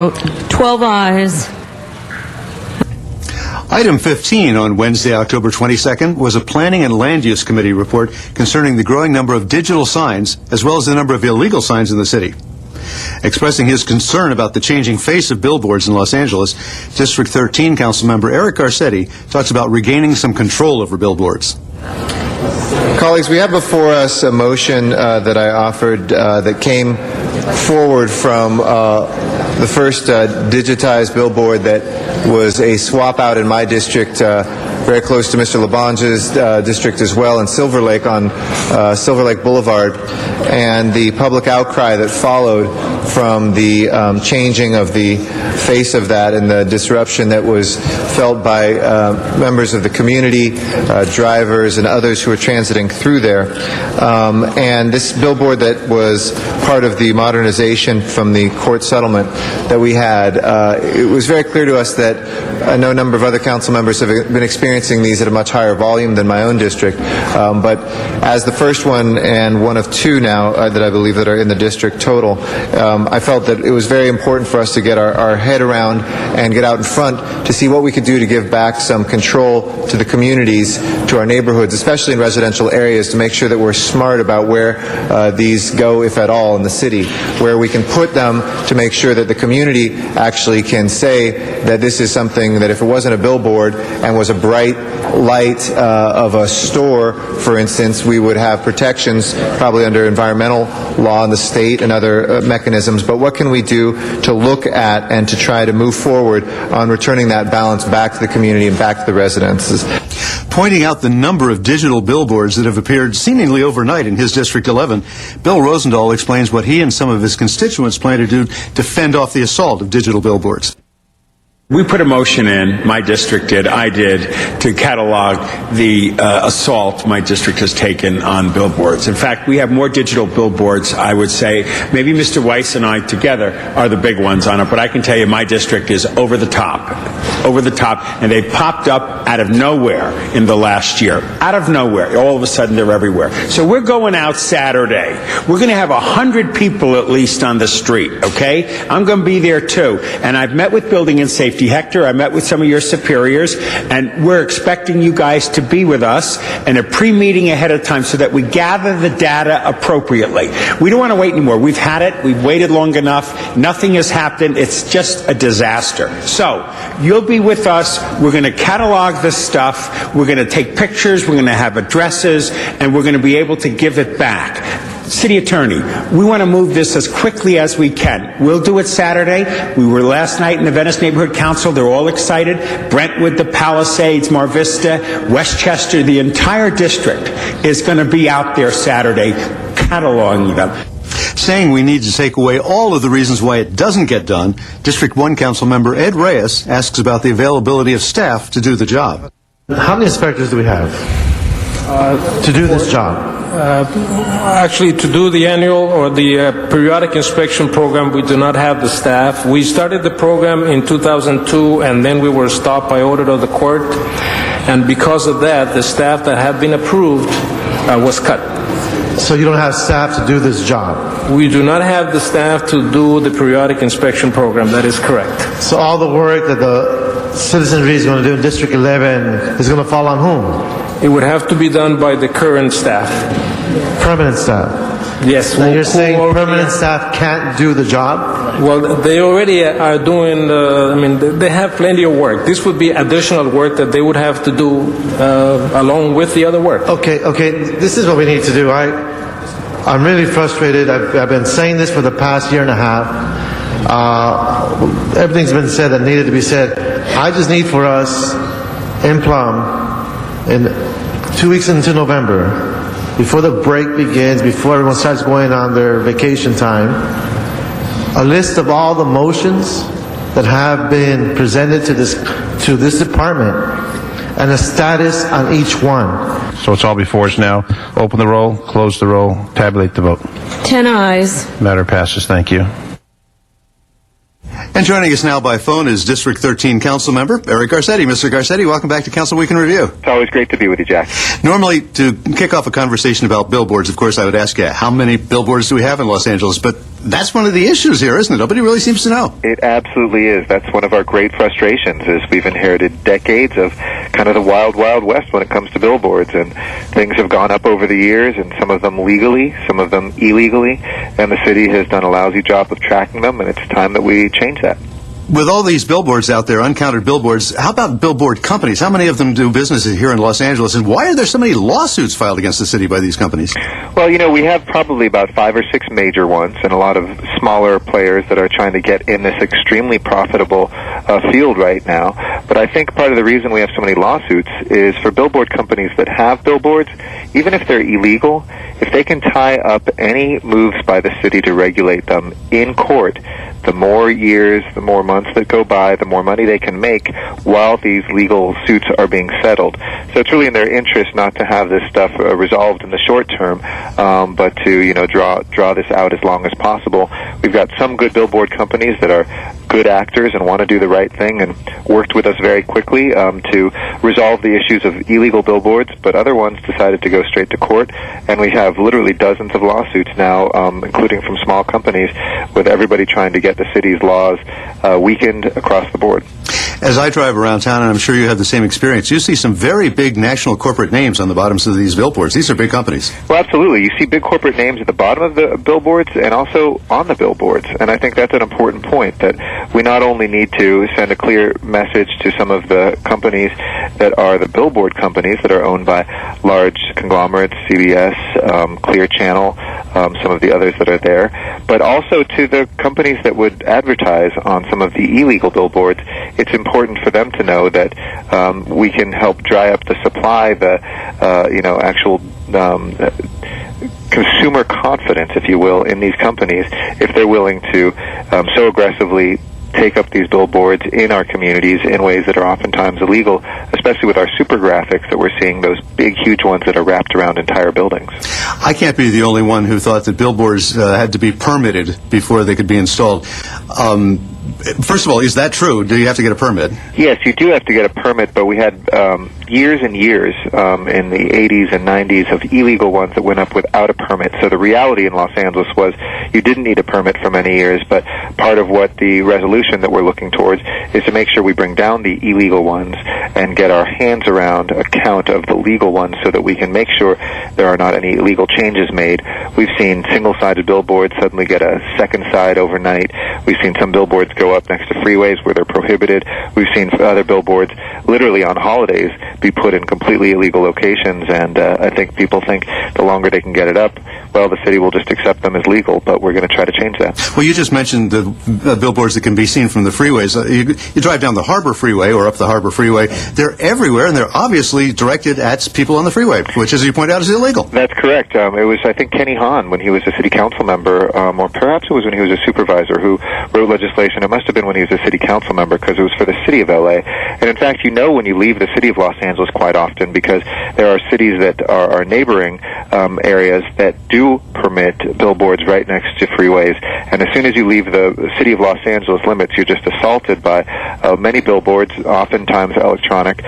12 ayes. Item 15 on Wednesday, October 22nd, was a Planning and Land Use Committee report concerning the growing number of digital signs as well as the number of illegal signs in the city. Expressing his concern about the changing face of billboards in Los Angeles, District 13 Councilmember Eric Garcetti talks about regaining some control over billboards. Colleagues, we have before us a motion that I offered that came forward from the first digitized billboard that was a swap out in my district, very close to Mr. Labange's district as well, in Silver Lake on Silver Lake Boulevard, and the public outcry that followed from the changing of the face of that and the disruption that was felt by members of the community, drivers, and others who were transiting through there. And this billboard that was part of the modernization from the court settlement that we had, it was very clear to us that I know a number of other council members have been experiencing these at a much higher volume than my own district, but as the first one and one of two now that I believe that are in the district total, I felt that it was very important for us to get our head around and get out in front to see what we could do to give back some control to the communities, to our neighborhoods, especially in residential areas, to make sure that we're smart about where these go, if at all, in the city, where we can put them to make sure that the community actually can say that this is something that if it wasn't a billboard and was a bright light of a store, for instance, we would have protections probably under environmental law in the state and other mechanisms. But what can we do to look at and to try to move forward on returning that balance back to the community and back to the residents? Pointing out the number of digital billboards that have appeared seemingly overnight in his District 11, Bill Rosendahl explains what he and some of his constituents plan to do to fend off the assault of digital billboards. We put a motion in, my district did, I did, to catalog the assault my district has taken on billboards. In fact, we have more digital billboards, I would say. Maybe Mr. Weiss and I together are the big ones on it, but I can tell you my district is over the top, and they popped up out of nowhere in the last year. Out of nowhere. All of a sudden, they're everywhere. So we're going out Saturday. We're going to have 100 people at least on the street, okay? I'm going to be there too. And I've met with Building and Safety. Hector, I met with some of your superiors, and we're expecting you guys to be with us in a pre-meeting ahead of time so that we gather the data appropriately. We don't want to wait anymore. We've had it. We've waited long enough. Nothing has happened. It's just a disaster. So you'll be with us. We're going to catalog this stuff. We're going to take pictures. We're going to have addresses, and we're going to be able to give it back. City Attorney, we want to move this as quickly as we can. We'll do it Saturday. We were last night in the Venice Neighborhood Council. They're all excited. Brentwood, the Palisades, Mar Vista, Westchester, the entire district is going to be out there Saturday cataloging them. Saying we need to take away all of the reasons why it doesn't get done, District 1 Council Member Ed Reyes asks about the availability of staff to do the job. How many inspectors do we have to do this job? Actually, to do the annual or the periodic inspection program, we do not have the staff. We started the program in 2002, and then we were stopped by order of the court. And because of that, the staff that had been approved was cut. So you don't have staff to do this job? We do not have the staff to do the periodic inspection program. That is correct. So all the work that the citizenry is going to do in District 11 is going to fall on whom? It would have to be done by the current staff. Permanent staff? Yes. Now you're saying permanent staff can't do the job? Well, they already are doing, they have plenty of work. This would be additional work that they would have to do along with the other work. Okay, this is what we need to do. I'm really frustrated. I've been saying this for the past year and a half. Everything's been said that needed to be said. I just need for us in Plum, in 2 weeks into November, before the break begins, before everyone starts going on their vacation time, a list of all the motions that have been presented to this department and a status on each one. So it's all before us now. Open the roll, close the roll, tabulate the vote. 10 ayes. Matter passes. Thank you. And joining us now by phone is District 13 Council Member Eric Garcetti. Mr. Garcetti, welcome back to Council Week in Review. It's always great to be with you, Jack. Normally, to kick off a conversation about billboards, of course, I would ask you, how many billboards do we have in Los Angeles? But That's one of the issues here, isn't it? Nobody really seems to know. It absolutely is. That's one of our great frustrations, is we've inherited decades of kind of the wild, wild west when it comes to billboards, and things have gone up over the years, and some of them legally, some of them illegally, and the city has done a lousy job of tracking them, and it's time that we change that. With all these billboards out there, uncounted billboards, how about billboard companies? How many of them do business here in Los Angeles, and why are there so many lawsuits filed against the city by these companies? Well, we have probably about 5 or 6 major ones and a lot of smaller players that are trying to get in this extremely profitable field right now. But I think part of the reason we have so many lawsuits is for billboard companies that have billboards, even if they're illegal, if they can tie up any moves by the city to regulate them in court, the more years, the more months that go by, the more money they can make while these legal suits are being settled. So it's really in their interest not to have this stuff resolved in the short term, but to draw this out as long as possible. We've got some good billboard companies that are good actors and want to do the right thing and worked with us very quickly to resolve the issues of illegal billboards, but other ones decided to go straight to court, and we have literally dozens of lawsuits now, including from small companies, with everybody trying to get the city's laws weakened across the board. As I drive around town, and I'm sure you have the same experience, you see some very big national corporate names on the bottoms of these billboards. These are big companies. Well, absolutely. You see big corporate names at the bottom of the billboards and also on the billboards. And I think that's an important point, that we not only need to send a clear message to some of the companies that are the billboard companies that are owned by large conglomerates, CBS, Clear Channel, some of the others that are there, but also to the companies that would advertise on some of the illegal billboards. It's important for them to know that we can help dry up the supply, the actual consumer confidence, if you will, in these companies if they're willing to so aggressively take up these billboards in our communities in ways that are oftentimes illegal, especially with our super graphics that we're seeing, those big, huge ones that are wrapped around entire buildings. I can't be the only one who thought that billboards had to be permitted before they could be installed. First of all, is that true? Do you have to get a permit? Yes, you do have to get a permit, but we had years and years in the 80s and 90s of illegal ones that went up without a permit. So the reality in Los Angeles was you didn't need a permit for many years, but part of what the resolution that we're looking towards is to make sure we bring down the illegal ones and get our hands around a count of the legal ones so that we can make sure there are not any illegal changes made. We've seen single-sided billboards suddenly get a second side overnight. We've seen some billboards go up next to freeways where they're prohibited. We've seen other billboards literally on holidays be put in completely illegal locations, and I think people think the longer they can get it up, well, the city will just accept them as legal, but we're going to try to change that. Well, you just mentioned the billboards that can be seen from the freeways. You drive down the Harbor Freeway or up the Harbor Freeway, they're everywhere, and they're obviously directed at people on the freeway, which, as you point out, is illegal. That's correct. It was, I think, Kenny Hahn, when he was a city council member, or perhaps it was when he was a supervisor, who wrote legislation. It must have been when he was a city council member, because it was for the city of L.A. And in fact, when you leave the city of Los Angeles quite often, because there are cities that are neighboring areas that do permit billboards right next to freeways. And as soon as you leave the city of Los Angeles limits, you're just assaulted by many billboards, oftentimes electronic,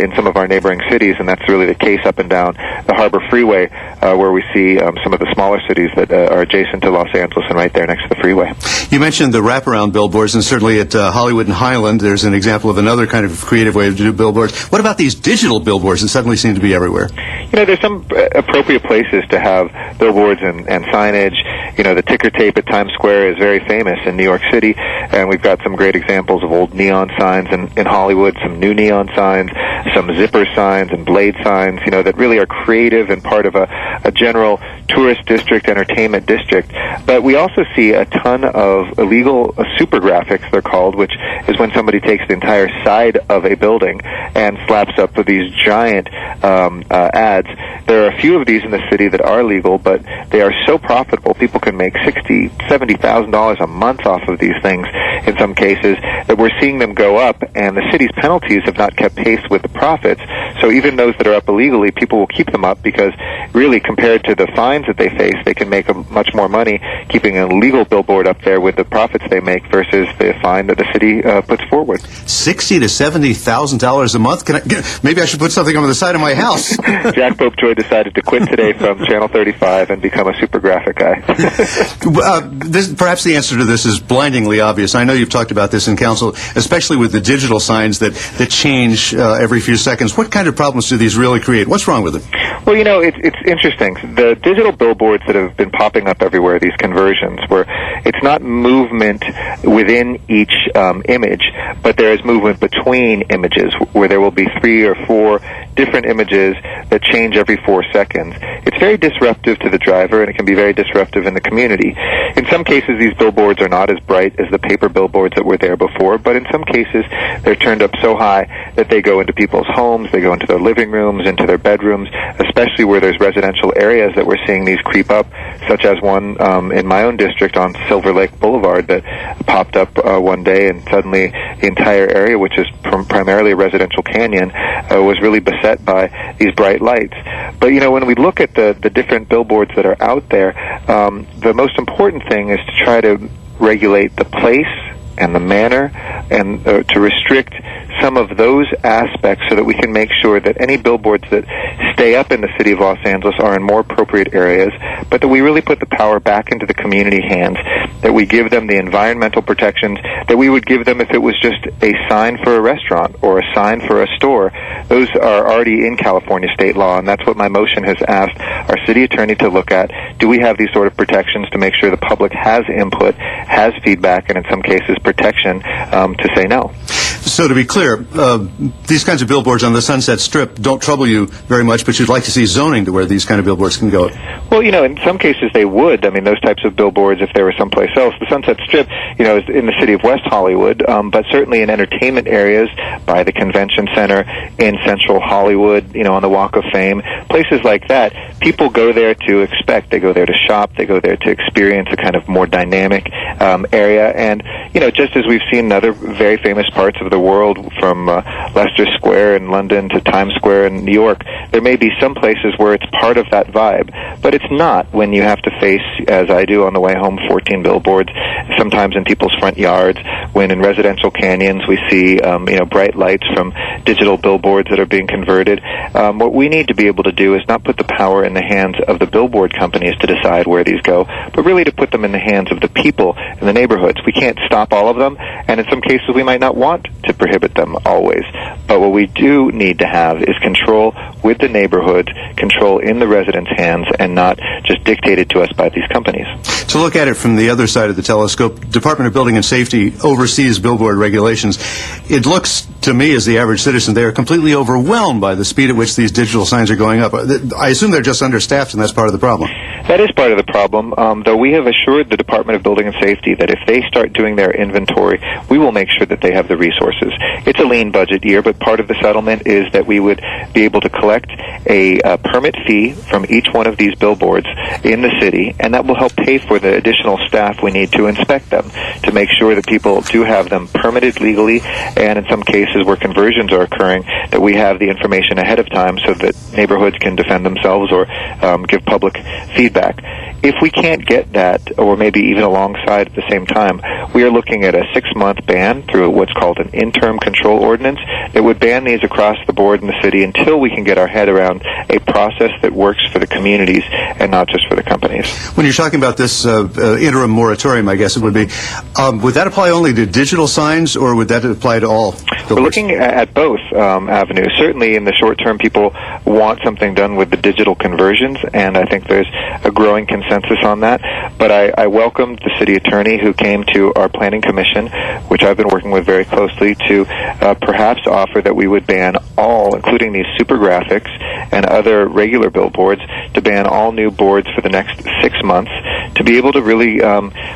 in some of our neighboring cities. And that's really the case up and down the Harbor Freeway, where we see some of the smaller cities that are adjacent to Los Angeles and right there next to the freeway. You mentioned the wraparound billboards, and certainly at Hollywood and Highland, there's an example of another kind of creative way to do billboards. What about these digital billboards that suddenly seem to be everywhere? There's some appropriate places to have billboards and signage. The ticker tape at Times Square is very famous in New York City, and we've got some great examples of old neon signs in Hollywood, some new neon signs, some zipper signs and blade signs, that really are creative and part of a general tourist district, entertainment district. But we also see a ton of illegal super graphics, they're called, which is when somebody takes the entire side of a building and slaps up with these giant ads. There are a few of these in the city that are legal, but they are so profitable. People can make $60,000, $70,000 a month off of these things in some cases, that we're seeing them go up, and the city's penalties have not kept pace with the profits. So even those that are up illegally, people will keep them up because really compared to the fines that they face, they can make much more money keeping an illegal billboard up there with the profits they make versus the fine that the city puts forward. $60,000 to $70,000 a month? Maybe I should put something on the side of my house. Jack Popejoy decided to quit today from Channel 35 and become a super graphic guy. Perhaps the answer to this is blindingly obvious. I know you've talked about this in council, especially with the digital signs that change every few seconds. What kind of problems do these really create? What's wrong with them? Well, it's interesting. The digital billboards that have been popping up everywhere, these conversions, where it's not movement within each image, but there is movement between images, where there will be 3 or 4 different images that change every 4 seconds. It's very disruptive to the driver, and it can be very disruptive in the community. In some cases, these billboards are not as bright as the paper billboards that were there before, but in some cases, they're turned up so high that they go into people's homes, they go into their living rooms, into their bedrooms, especially where there's residential areas that we're seeing these creep up, such as one in my own district on Silver Lake Boulevard that popped up one day, and suddenly the entire area, which is primarily a residential canyon, was really beset by these bright lights. But, when we look at the different billboards that are out there, the most important thing is to try to regulate the place and the manner, and to restrict some of those aspects so that we can make sure that any billboards that stay up in the city of Los Angeles are in more appropriate areas, but that we really put the power back into the community hands, that we give them the environmental protections that we would give them if it was just a sign for a restaurant or a sign for a store. Those are already in California state law, and that's what my motion has asked our city attorney to look at. Do we have these sort of protections to make sure the public has input, has feedback, and in some cases protection to say no? So to be clear, these kinds of billboards on the Sunset Strip don't trouble you very much, but you'd like to see zoning to where these kind of billboards can go. Well, in some cases they would. I mean, those types of billboards, if they were someplace else. The Sunset Strip, is in the city of West Hollywood, but certainly in entertainment areas, by the convention center, in Central Hollywood, on the Walk of Fame, places like that, people go there to expect. They go there to shop. They go there to experience a kind of more dynamic area. And, just as we've seen in other very famous parts of the world, from Leicester Square in London to Times Square in New York, there may be some places where it's part of that vibe, but it's not when you have to face, as I do on the way home, 14 billboards, sometimes in people's front yards, when in residential canyons we see, bright lights from digital billboards that are being converted. What we need to be able to do is not put the power in the hands of the billboard companies to decide where these go, but really to put them in the hands of the people in the neighborhoods. We can't stop all of them, and in some cases we might not want to prohibit them always. But what we do need to have is control with the neighborhoods, control in the residents' hands, and not just dictated to us by these companies. To look at it from the other side of the telescope, Department of Building and Safety oversees billboard regulations. It looks to me, as the average citizen, they are completely overwhelmed by the speed at which these digital signs are going up. I assume they're just understaffed, and that's part of the problem. That is part of the problem, though we have assured the Department of Building and Safety that if they start doing their inventory, we will make sure that they have the resources. It's a lean budget year, but part of the settlement is that we would be able to collect a permit fee from each one of these billboards in the city, and that will help pay for the additional staff we need to inspect them, to make sure that people do have them permitted legally, and in some cases where conversions are occurring, that we have the information ahead of time so that neighborhoods can defend themselves or give public feedback. If we can't get that, or maybe even alongside at the same time, we are looking at a 6-month ban through what's called an interim control ordinance that would ban these across the board in the city until we can get our head around a process that works for the communities and not just for the companies. When you're talking about this interim moratorium, I guess it would be, would that apply only to digital signs, or would that apply to all billboards? We're looking at both avenues. Certainly in the short term, people want something done with the digital conversions, and I think there's a growing consensus on that. But I welcomed the city attorney who came to our planning commission, which I've been working with very closely, to perhaps offer that we would ban all, including these super graphics and other regular billboards, to ban all new boards for the next 6 months, to be able to really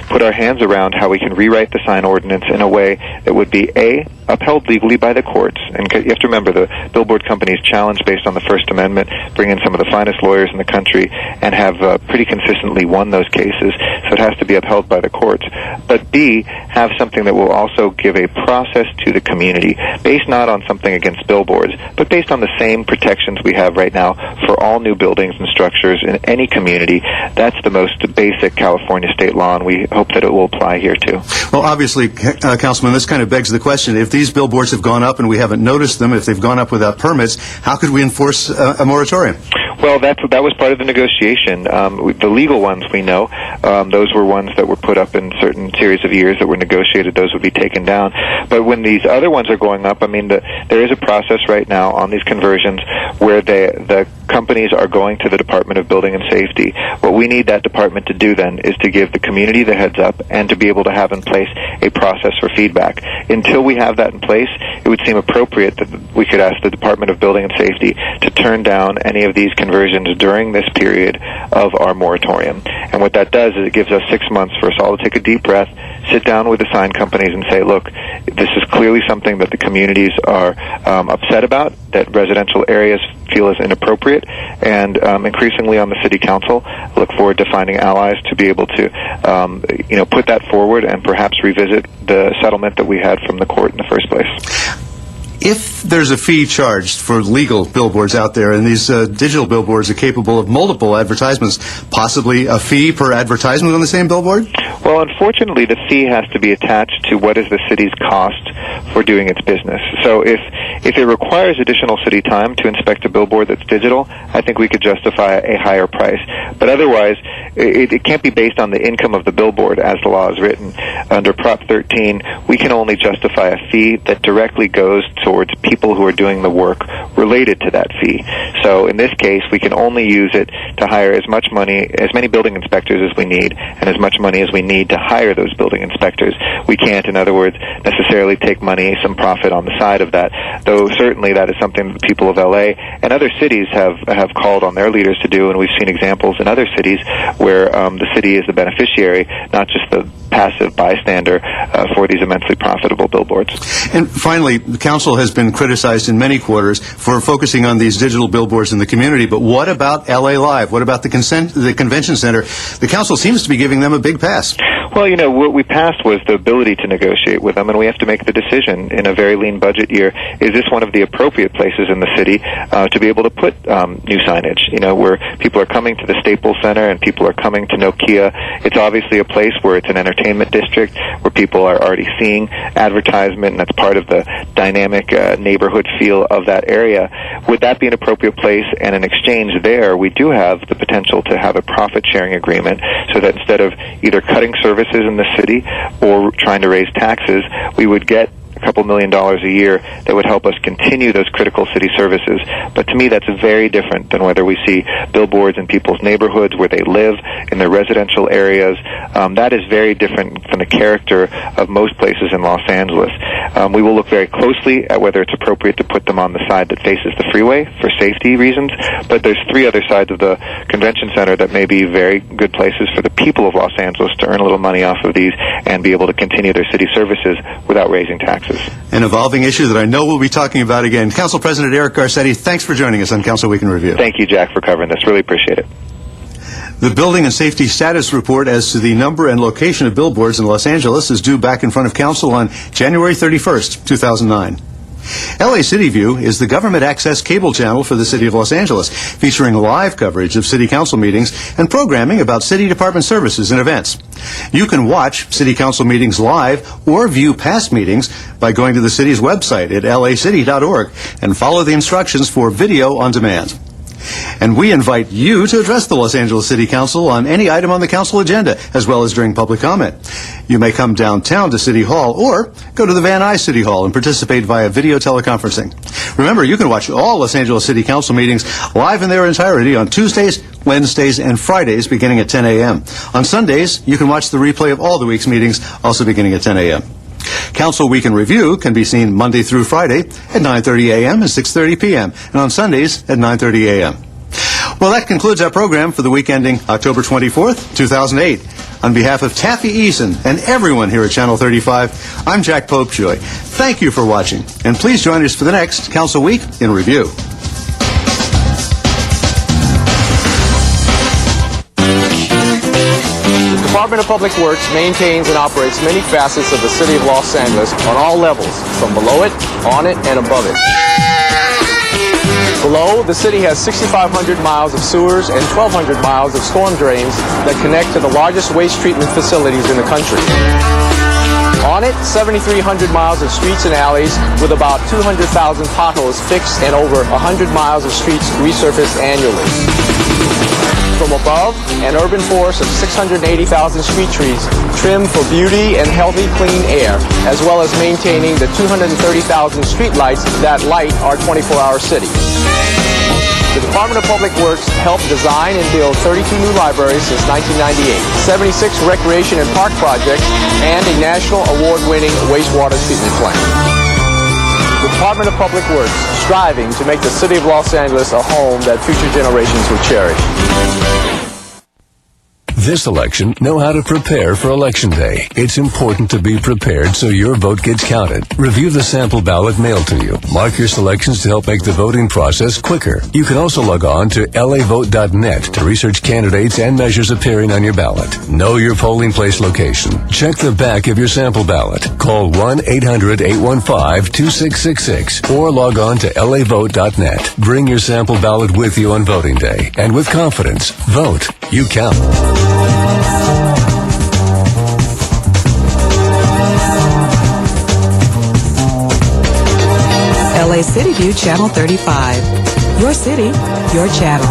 put our hands around how we can rewrite the sign ordinance in a way that would be A, upheld legally by the courts, and you have to remember the billboard companies challenged based on the First Amendment, bring in some of the finest lawyers in the country, and have pretty consistently won those cases, so it has to be upheld by the courts. But B, have something that will also give a process to the community, based not on something against billboards, but based on the same protections we have right now for all new buildings and structures in any community. That's the most basic California state law, and we hope that it will apply here too. Well, obviously, Councilman, this kind of begs the question, if these billboards have gone up and we haven't noticed them, if they've gone up without permits, how could we enforce a moratorium? Well, that was part of the negotiation. The legal ones we know, those were ones that were put up in certain series of years that were negotiated. Those would be taken down. But when these other ones are going up, I mean, there is a process right now on these conversions where the companies are going to the Department of Building and Safety. What we need that department to do then is to give the community the heads up and to be able to have in place a process for feedback. Until we have that in place, it would seem appropriate that we could ask the Department of Building and Safety to turn down any of these conversions during this period of our moratorium. And what that does is it gives us 6 months for us all to take a deep breath, sit down with the sign companies and say, look, this is clearly something that the communities are upset about, that residential areas feel is inappropriate, and increasingly on the City Council, look forward to finding allies to be able to put that forward and perhaps revisit the settlement that we had from the court in the first place. If there's a fee charged for legal billboards out there, and these digital billboards are capable of multiple advertisements, possibly a fee per advertisement on the same billboard? Well, unfortunately, the fee has to be attached to what is the city's cost for doing its business. So if it requires additional city time to inspect a billboard that's digital, I think we could justify a higher price. But otherwise, it can't be based on the income of the billboard as the law is written. Under Prop 13, we can only justify a fee that directly goes towards people who are doing the work related to that fee. So in this case, we can only use it to hire as many building inspectors as we need, and as much money as we need to hire those building inspectors. We can't, in other words, necessarily take money, some profit on the side of that, though certainly that is something that the people of LA and other cities have called on their leaders to do, and we've seen examples in other cities where the city is the beneficiary, not just the passive bystander for these immensely profitable billboards. And finally, the council has been criticized in many quarters for focusing on these digital billboards in the community, but what about LA Live? What about the convention center? The council seems to be giving them a big pass. Well, what we passed was the ability to negotiate with them, and we have to make the decision in a very lean budget year. Is this one of the appropriate places in the city to be able to put new signage? Where people are coming to the Staples Center and people are coming to Nokia. It's obviously a place where it's an entertainment district, where people are already seeing advertisement, and that's part of the dynamic neighborhood feel of that area. Would that be an appropriate place? And in exchange there, we do have the potential to have a profit-sharing agreement so that instead of either cutting services in the city or trying to raise taxes, we would get a couple $2 million a year that would help us continue those critical city services. But to me, that's very different than whether we see billboards in people's neighborhoods where they live, in their residential areas. That is very different from the character of most places in Los Angeles. We will look very closely at whether it's appropriate to put them on the side that faces the freeway for safety reasons, but there's 3 other sides of the convention center that may be very good places for the people of Los Angeles to earn a little money off of these and be able to continue their city services without raising taxes. An evolving issue that I know we'll be talking about again. Council President Eric Garcetti, thanks for joining us on Council Week in Review. Thank you, Jack, for covering this. Really appreciate it. The Building and Safety Status Report as to the number and location of billboards in Los Angeles is due back in front of Council on January 31st, 2009. LA City View is the government access cable channel for the City of Los Angeles, featuring live coverage of City Council meetings and programming about City Department services and events. You can watch City Council meetings live or view past meetings by going to the city's website at lacity.org and follow the instructions for video on demand. And we invite you to address the Los Angeles City Council on any item on the council agenda, as well as during public comment. You may come downtown to City Hall or go to the Van Nuys City Hall and participate via video teleconferencing. Remember, you can watch all Los Angeles City Council meetings live in their entirety on Tuesdays, Wednesdays, and Fridays beginning at 10 a.m. On Sundays, you can watch the replay of all the week's meetings, also beginning at 10 a.m. Council Week in Review can be seen Monday through Friday at 9:30 a.m. and 6:30 p.m. and on Sundays at 9:30 a.m. Well, that concludes our program for the week ending October 24th, 2008. On behalf of Taffy Eason and everyone here at Channel 35, I'm Jack Popejoy. Thank you for watching, and please join us for the next Council Week in Review. The Department of Public Works maintains and operates many facets of the City of Los Angeles on all levels, from below it, on it, and above it. Below, the city has 6,500 miles of sewers and 1,200 miles of storm drains that connect to the largest waste treatment facilities in the country. On it, 7,300 miles of streets and alleys with about 200,000 potholes fixed and over 100 miles of streets resurfaced annually. From above, an urban forest of 680,000 street trees trimmed for beauty and healthy, clean air, as well as maintaining the 230,000 street lights that light our 24-hour city. The Department of Public Works helped design and build 32 new libraries since 1998, 76 recreation and park projects, and a national award-winning wastewater treatment plant. The Department of Public Works, striving to make the City of Los Angeles a home that future generations will cherish. This election, know how to prepare for Election Day. It's important to be prepared so your vote gets counted. Review the sample ballot mailed to you. Mark your selections to help make the voting process quicker. You can also log on to lavote.net to research candidates and measures appearing on your ballot. Know your polling place location. Check the back of your sample ballot. Call 1-800-815-2666 or log on to lavote.net. Bring your sample ballot with you on voting day. And with confidence, vote. You count. LA City View Channel 35. Your city, your channel.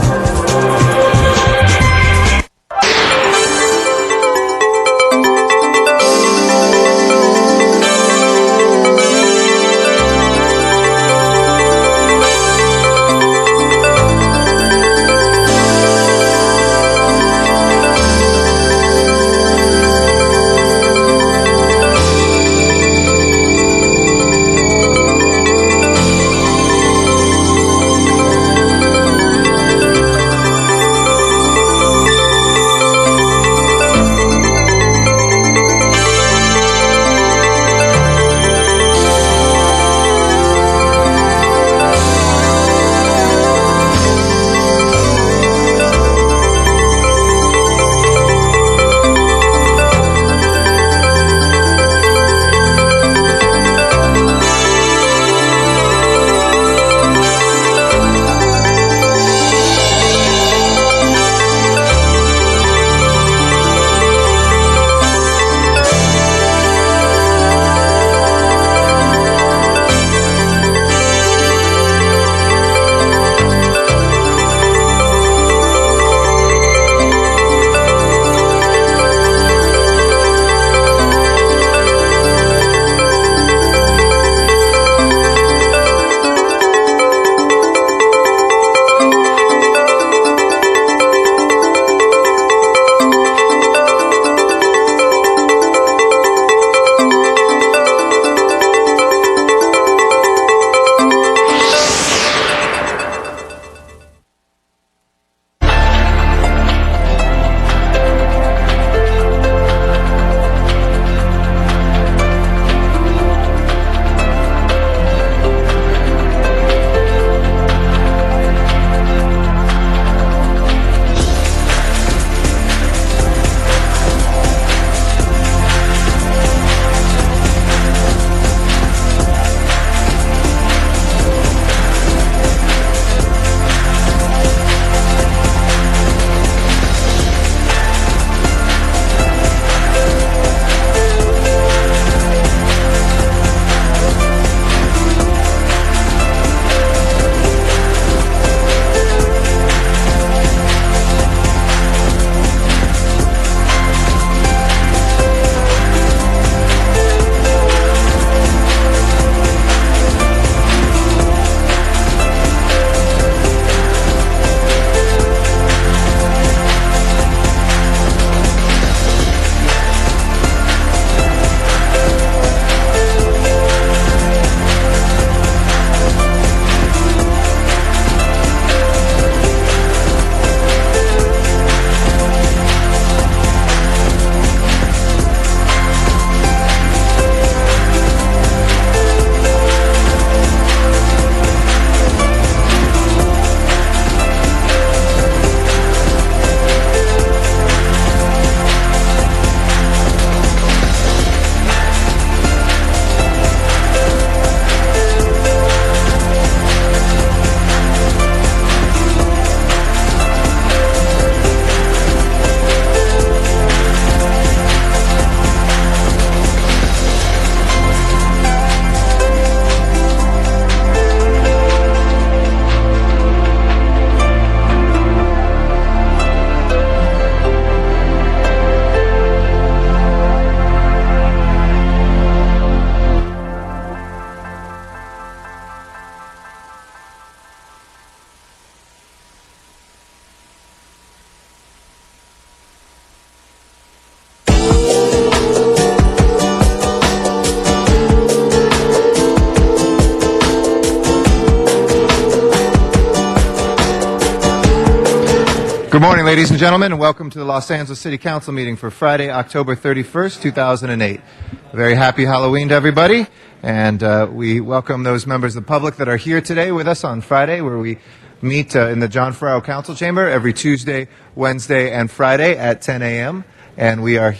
Good morning, ladies and gentlemen, and welcome to the Los Angeles City Council meeting for Friday, October 31st, 2008. A very happy Halloween to everybody, and we welcome those members of the public that are here today with us on Friday, where we meet in the John Ferraro Council Chamber every Tuesday, Wednesday, and Friday at 10 a.m., and we are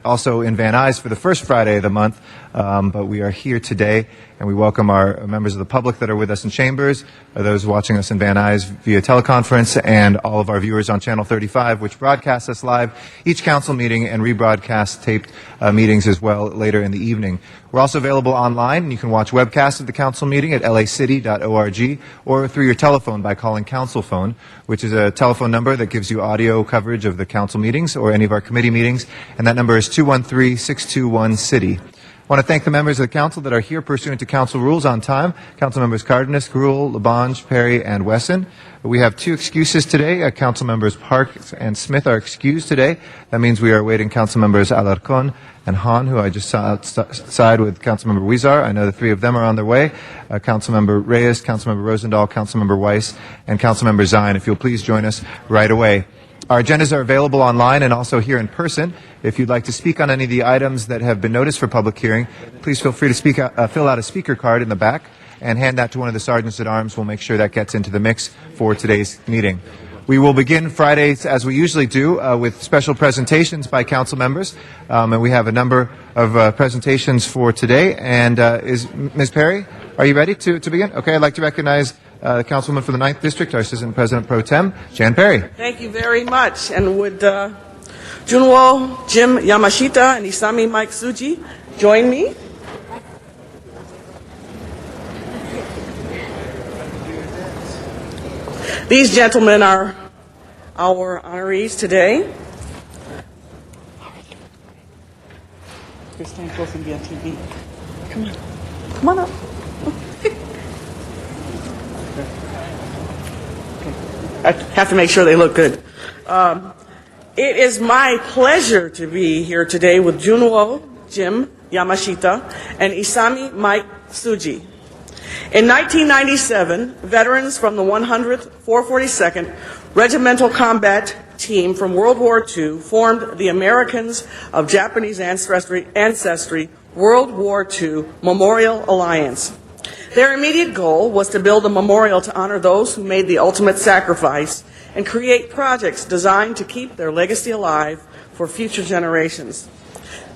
also in Van Nuys for the first Friday of the month, but we are here today, and we welcome our members of the public that are with us in chambers, those watching us in Van Nuys via teleconference, and all of our viewers on Channel 35, which broadcasts us live each council meeting and rebroadcasts taped meetings as well later in the evening. We're also available online, and you can watch webcasts of the council meeting at lacity.org or through your telephone by calling Council Phone, which is a telephone number that gives you audio coverage of the council meetings or any of our committee meetings, and that number is 213-621-CITY. I want to thank the members of the council that are here pursuant to council rules on time. Council members Cardenas, Gruel, Labange, Perry, and Wesson. We have two excuses today. Council members Parks and Smith are excused today. That means we are awaiting council members Alarcon and Hahn, who I just saw outside with council member Huizar. I know the three of them are on their way. Council member Reyes, council member Rosendahl, council member Weiss, and council member Zine. If you'll please join us right away. Our agendas are available online and also here in person. If you'd like to speak on any of the items that have been noticed for public hearing, please feel free to fill out a speaker card in the back and hand that to one of the sergeants at arms. We'll make sure that gets into the mix for today's meeting. We will begin Fridays, as we usually do, with special presentations by council members. And we have a number of presentations for today. And is Ms. Perry, are you ready to begin? Okay, I'd like to recognize the councilwoman for the 9th District, our Assistant President Pro Tem, Jan Perry. Thank you very much. And would Junwo Jim Yamashita and Isami Mike Tsuji join me? These gentlemen are our honorees today. You're staying close and be on TV. Come on. Come on up. I have to make sure they look good. It is my pleasure to be here today with Junwo Jim Yamashita and Isami Mike Tsuji. In 1997, veterans from the 100th 442nd Regimental Combat Team from World War II formed the Americans of Japanese Ancestry World War II Memorial Alliance. Their immediate goal was to build a memorial to honor those who made the ultimate sacrifice and create projects designed to keep their legacy alive for future generations.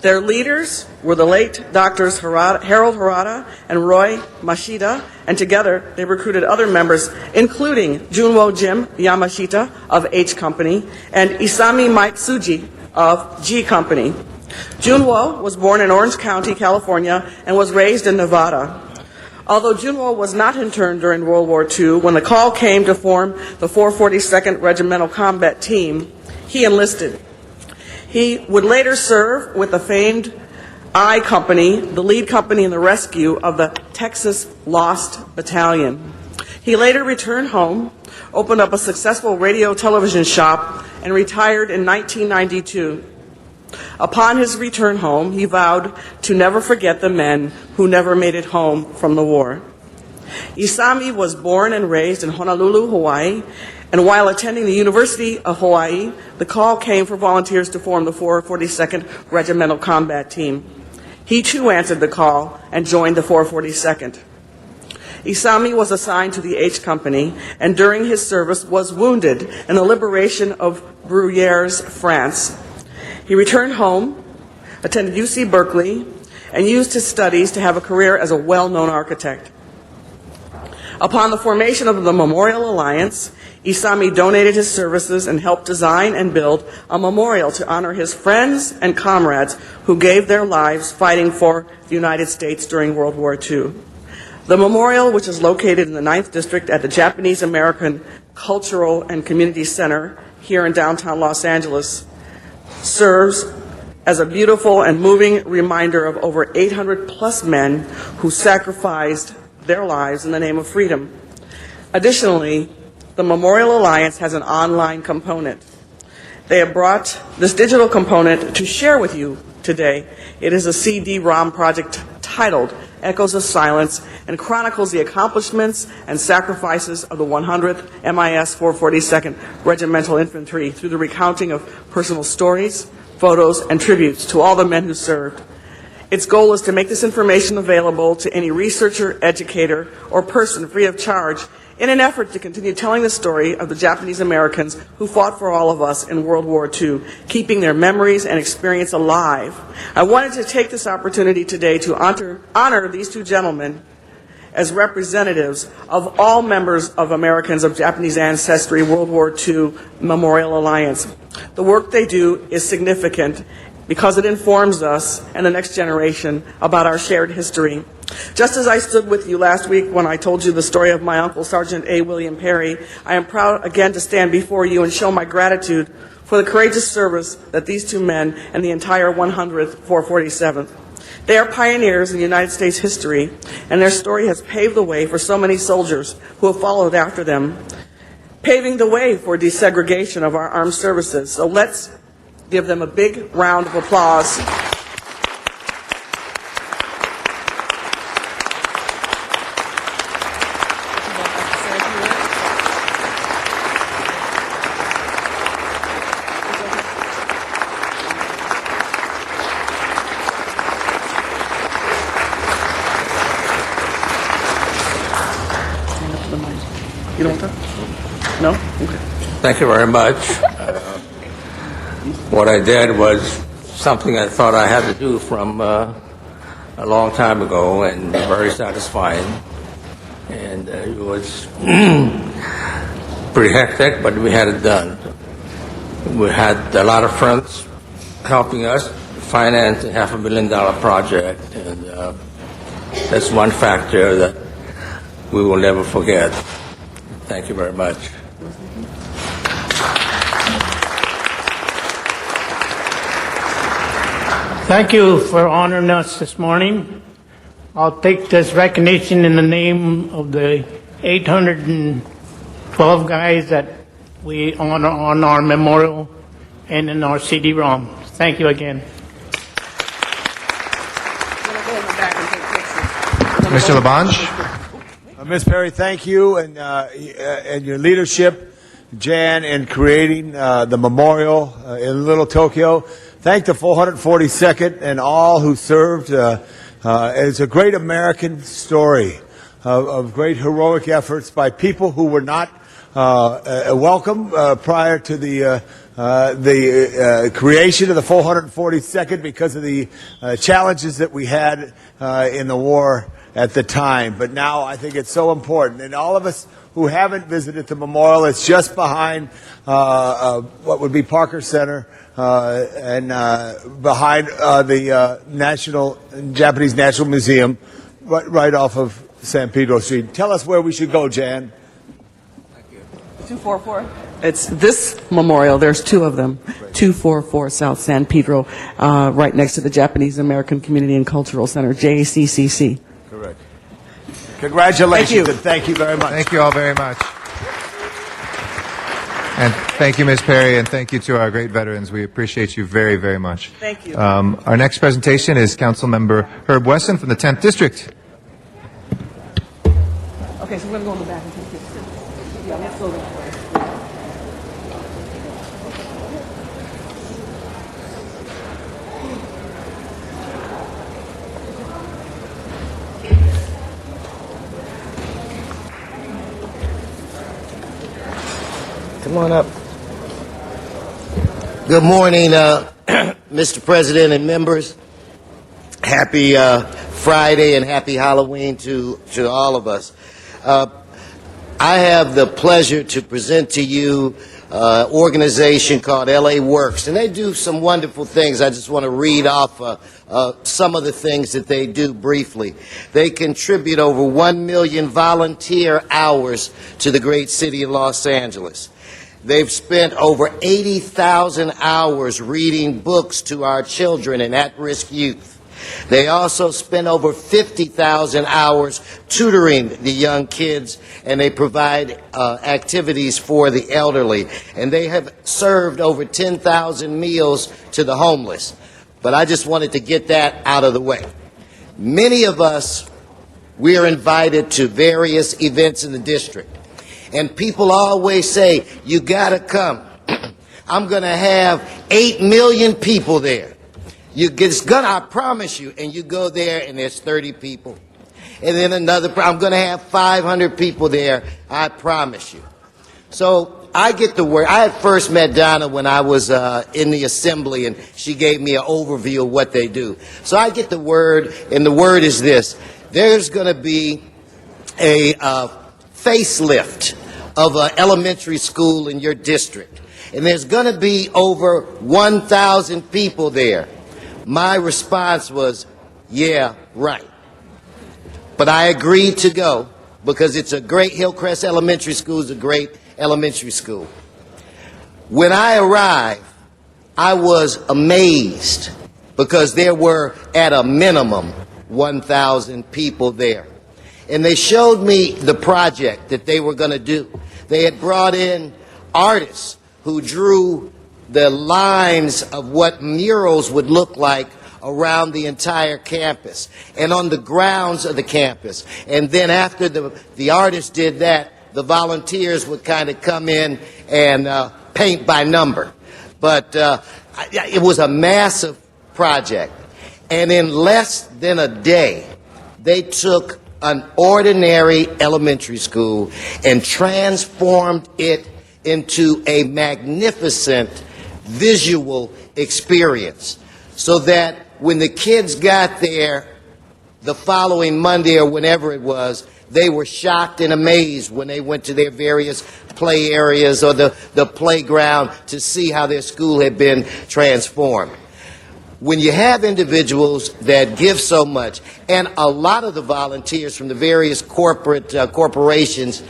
Their leaders were the late Drs. Harold Harada and Roy Mashita, and together they recruited other members, including Junwo Jim Yamashita of H Company and Isami Mike Tsuji of G Company. Junwo was born in Orange County, California, and was raised in Nevada. Although Junwo was not interned during World War II, when the call came to form the 442nd Regimental Combat Team, he enlisted. He would later serve with the famed I Company, the lead company in the rescue of the Texas Lost Battalion. He later returned home, opened up a successful radio television shop, and retired in 1992. Upon his return home, he vowed to never forget the men who never made it home from the war. Isami was born and raised in Honolulu, Hawaii, and while attending the University of Hawaii, the call came for volunteers to form the 442nd Regimental Combat Team. He too answered the call and joined the 442nd. Isami was assigned to the H Company and during his service was wounded in the liberation of Bruyères, France. He returned home, attended UC Berkeley, and used his studies to have a career as a well-known architect. Upon the formation of the Memorial Alliance, Isami donated his services and helped design and build a memorial to honor his friends and comrades who gave their lives fighting for the United States during World War II. The memorial, which is located in the 9th District at the Japanese American Cultural and Community Center here in downtown Los Angeles, serves as a beautiful and moving reminder of over 800 plus men who sacrificed their lives in the name of freedom. Additionally, the Memorial Alliance has an online component. They have brought this digital component to share with you today. It is a CD-ROM project entitled Echoes of Silence and chronicles the accomplishments and sacrifices of the 100th MIS 442nd Regimental Infantry through the recounting of personal stories, photos, and tributes to all the men who served. Its goal is to make this information available to any researcher, educator, or person free of charge in an effort to continue telling the story of the Japanese Americans who fought for all of us in World War II, keeping their memories and experience alive. I wanted to take this opportunity today to honor these two gentlemen as representatives of all members of Americans of Japanese ancestry World War II Memorial Alliance. The work they do is significant because it informs us and the next generation about our shared history. Just as I stood with you last week when I told you the story of my uncle, Sergeant A. William Perry, I am proud again to stand before you and show my gratitude for the courageous service that these two men and the entire 100th 447th. They are pioneers in United States history, and their story has paved the way for so many soldiers who have followed after them, paving the way for desegregation of our armed services. So let's give them a big round of applause. You don't want that? No? Okay. Thank you very much. What I did was something I thought I had to do from a long time ago, and very satisfying. And it was pretty hectic, but we had it done. We had a lot of friends helping us finance a $500,000 project, and that's one factor that we will never forget. Thank you very much. Thank you for honoring us this morning. I'll take this recognition in the name of the 812 guys that we honor on our memorial and in our CD-ROM. Thank you again. Mr. Labange? Ms. Perry, thank you and your leadership, Jan, in creating the memorial in Little Tokyo. Thank the 442nd and all who served. It's a great American story of great heroic efforts by people who were not welcome prior to the creation of the 442nd because of the challenges that we had in the war at the time. But now I think it's so important. And all of us who haven't visited the memorial, it's just behind what would be Parker Center and behind the Japanese National Museum, right off of San Pedro Street. Tell us where we should go, Jan. 244. It's this memorial. There's two of them. 244 South San Pedro, right next to the Japanese American Community and Cultural Center, JCCC. Correct. Congratulations. Thank you. And thank you very much. Thank you all very much. And thank you, Ms. Perry, and thank you to our great veterans. We appreciate you very, very much. Thank you. Our next presentation is Councilmember Herb Wesson from the 10th District. Okay, so we're going to go in the back and take pictures. Yeah, let's go that way. Come on up. Good morning, Mr. President and members. Happy Friday and happy Halloween to all of us. I have the pleasure to present to you an organization called LA Works, and they do some wonderful things. I just want to read off some of the things that they do briefly. They contribute over 1 million volunteer hours to the great city of Los Angeles. They've spent over 80,000 hours reading books to our children and at-risk youth. They also spend over 50,000 hours tutoring the young kids, and they provide activities for the elderly. And they have served over 10,000 meals to the homeless. But I just wanted to get that out of the way. Many of us, we are invited to various events in the district. And people always say, you gotta come. I'm gonna have 8 million people there. I promise you. And you go there and there's 30 people. And then I'm gonna have 500 people there, I promise you. So I get the word. I had first met Donna when I was in the assembly, and she gave me an overview of what they do. So I get the word, and the word is this. There's going to be a facelift of an elementary school in your district, and there's going to be over 1,000 people there. My response was, yeah, right. But I agreed to go because it's a great, Hillcrest Elementary School is a great elementary school. When I arrived, I was amazed because there were, at a minimum, 1,000 people there. And they showed me the project that they were going to do. They had brought in artists who drew the lines of what murals would look like around the entire campus and on the grounds of the campus. And then after the artists did that, the volunteers would kind of come in and paint by number. But it was a massive project. And in less than a day, they took an ordinary elementary school and transformed it into a magnificent visual experience, so that when the kids got there the following Monday or whenever it was, they were shocked and amazed when they went to their various play areas or the playground to see how their school had been transformed. When you have individuals that give so much, and a lot of the volunteers from the various corporations,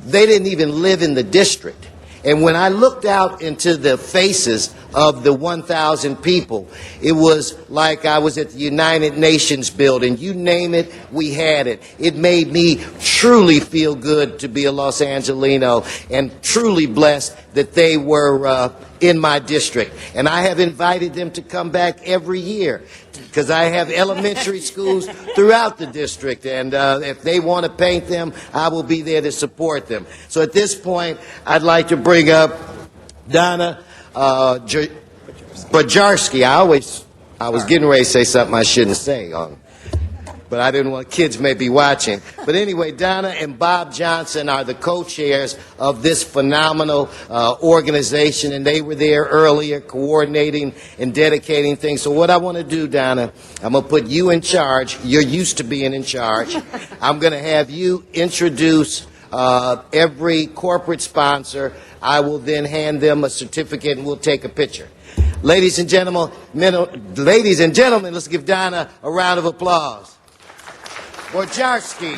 they didn't even live in the district. And when I looked out into the faces of the 1,000 people, it was like I was at the United Nations building. You name it, we had it. It made me truly feel good to be a Los Angelino and truly blessed that they were in my district. And I have invited them to come back every year because I have elementary schools throughout the district. And if they want to paint them, I will be there to support them. So at this point, I'd like to bring up Donna Bajarski. I was getting ready to say something I shouldn't say, but I didn't want kids may be watching. But anyway, Donna and Bob Johnson are the co-chairs of this phenomenal organization, and they were there earlier coordinating and dedicating things. So what I want to do, Donna, I'm going to put you in charge. You're used to being in charge. I'm going to have you introduce every corporate sponsor. I will then hand them a certificate and we'll take a picture. Ladies and gentlemen, let's give Donna a round of applause. Bajarski.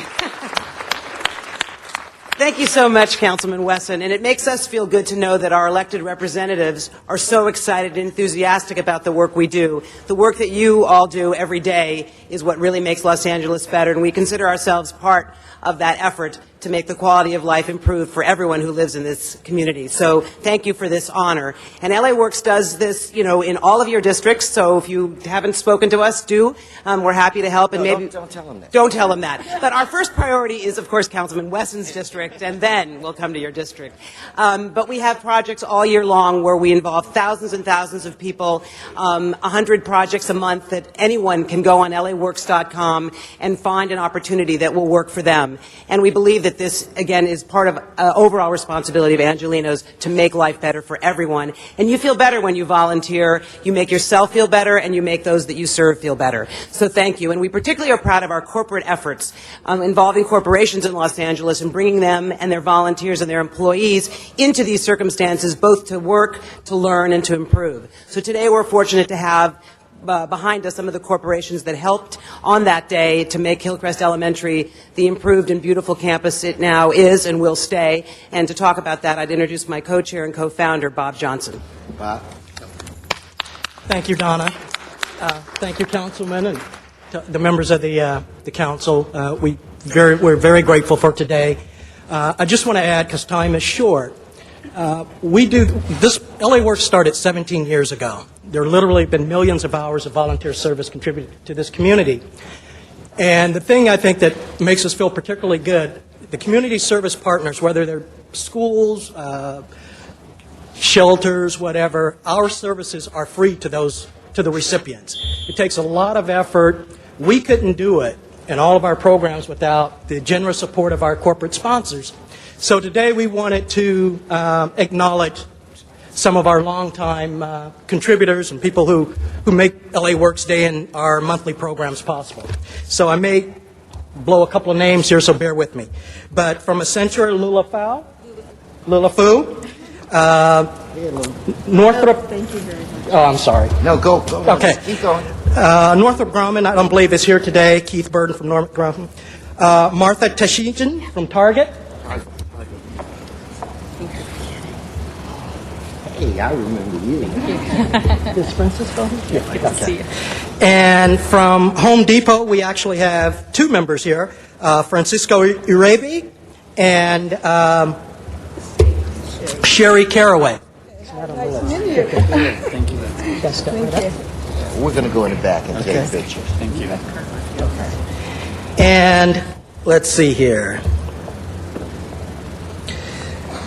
Thank you so much, Councilman Wesson. And it makes us feel good to know that our elected representatives are so excited and enthusiastic about the work we do. The work that you all do every day is what really makes Los Angeles better, and we consider ourselves part of that effort to make the quality of life improve for everyone who lives in this community. So thank you for this honor. And LA Works does this, in all of your districts. So if you haven't spoken to us, do. We're happy to help. And maybe don't tell them that. Don't tell them that. But our first priority is, of course, Councilman Wesson's district, and then we'll come to your district. But we have projects all year long where we involve thousands and thousands of people, 100 projects a month that anyone can go on LAWorks.com and find an opportunity that will work for them. And we believe that this, again, is part of overall responsibility of Angelinos to make life better for everyone. And you feel better when you volunteer. You make yourself feel better, and you make those that you serve feel better. So thank you. And we particularly are proud of our corporate efforts involving corporations in Los Angeles and bringing them and their volunteers and their employees into these circumstances, both to work, to learn, and to improve. So today we're fortunate to have behind us some of the corporations that helped on that day to make Hillcrest Elementary the improved and beautiful campus it now is and will stay. And to talk about that, I'd introduce my co-chair and co-founder, Bob Johnson. Bob. Thank you, Donna. Thank you, Councilman, and the members of the council. We're very grateful for today. I just want to add, because time is short, LA Works started 17 years ago. There literally have been millions of hours of volunteer service contributed to this community. And the thing I think that makes us feel particularly good, the community service partners, whether they're schools, shelters, whatever, our services are free to the recipients. It takes a lot of effort. We couldn't do it in all of our programs without the generous support of our corporate sponsors. So today we wanted to acknowledge some of our longtime contributors and people who make LA Works Day and our monthly programs possible. So I may blow a couple of names here, so bear with me. But from Accenture, Lulafu, Northrop. Thank you very much. Oh, I'm sorry. No, go. Okay. Keep going. Northrop Grumman, I don't believe is here today. Keith Burden from Northrop Grumman. Martha Tashijan from Target. Hey, I remember you. Is Francisco? Yeah, I got that. And from Home Depot, we actually have two members here, Francisco Urabi and Sherry Caraway. Thank you. We're going to go in the back and take pictures. Thank you. And let's see here.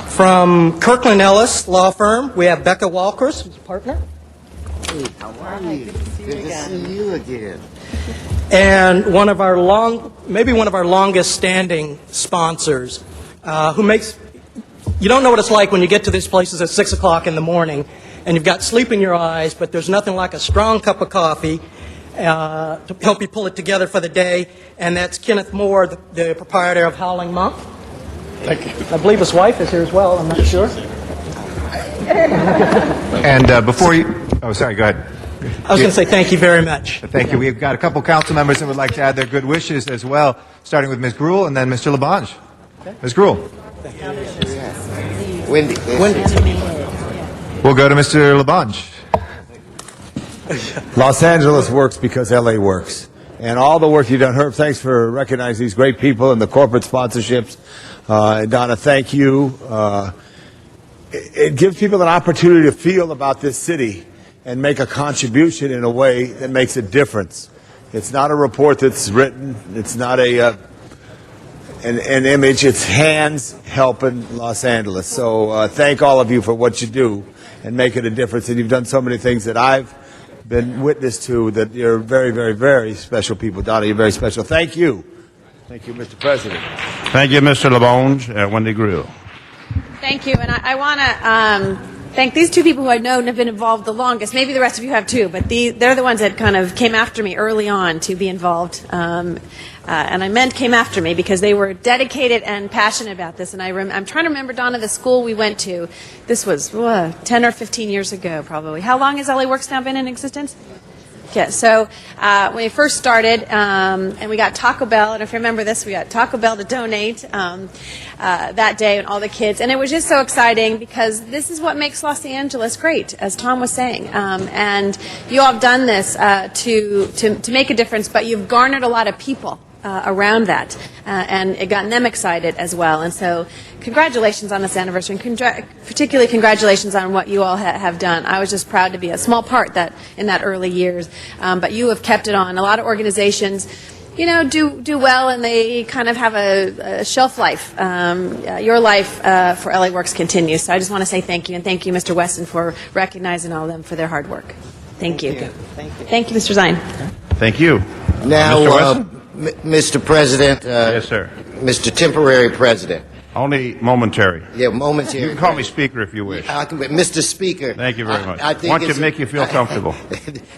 From Kirkland Ellis Law Firm, we have Becca Walkers, who's a partner. Hey, how are you? Good to see you again. And one of our longest standing sponsors, who makes, you don't know what it's like when you get to these places at 6 o'clock in the morning and you've got sleep in your eyes, but there's nothing like a strong cup of coffee to help you pull it together for the day. And that's Kenneth Moore, the proprietor of Howling Monk. Thank you. I believe his wife is here as well, I'm not sure. And before you, oh, sorry, go ahead. I was going to say thank you very much. Thank you. We've got a couple council members that would like to add their good wishes as well, starting with Ms. Gruhl and then Mr. Labange. Ms. Gruhl. Wendy. We'll go to Mr. Labange. Los Angeles works because LA works. And all the work you've done, Herb, thanks for recognizing these great people and the corporate sponsorships. And Donna, thank you. It gives people an opportunity to feel about this city and make a contribution in a way that makes a difference. It's not a report that's written. It's not an image. It's hands helping Los Angeles. So thank all of you for what you do and making a difference. And you've done so many things that I've been witness to that you're very, very, very special people. Donna, you're very special. Thank you. Thank you, Mr. President. Thank you, Mr. Labange. Wendy Gruhl. Thank you, and I want to thank these two people who I know have been involved the longest. Maybe the rest of you have too, but they're the ones that kind of came after me early on to be involved. And I meant came after me because they were dedicated and passionate about this. And I'm trying to remember, Donna, the school we went to. This was 10 or 15 years ago, probably. How long has LA Works now been in existence? Yeah, so when we first started, and we got Taco Bell, and if you remember this, we got Taco Bell to donate that day, and all the kids, and it was just so exciting because this is what makes Los Angeles great, as Tom was saying, and you all have done this to make a difference, but you've garnered a lot of people around that, and it gotten them excited as well. And so congratulations on this anniversary, and particularly congratulations on what you all have done. I was just proud to be a small part in that early years, but you have kept it on. A lot of organizations, do well, and they kind of have a shelf life. Your life for LA Works continues. So I just want to say thank you, and thank you, Mr. Weston, for recognizing all of them for their hard work. Thank you. Thank you, Mr. Zine. Thank you. Now, Mr. President. Yes, sir. Mr. Temporary President. Only momentary. Yeah, momentary. You can call me Speaker if you wish. Mr. Speaker. Thank you very much. I think want to make you feel comfortable.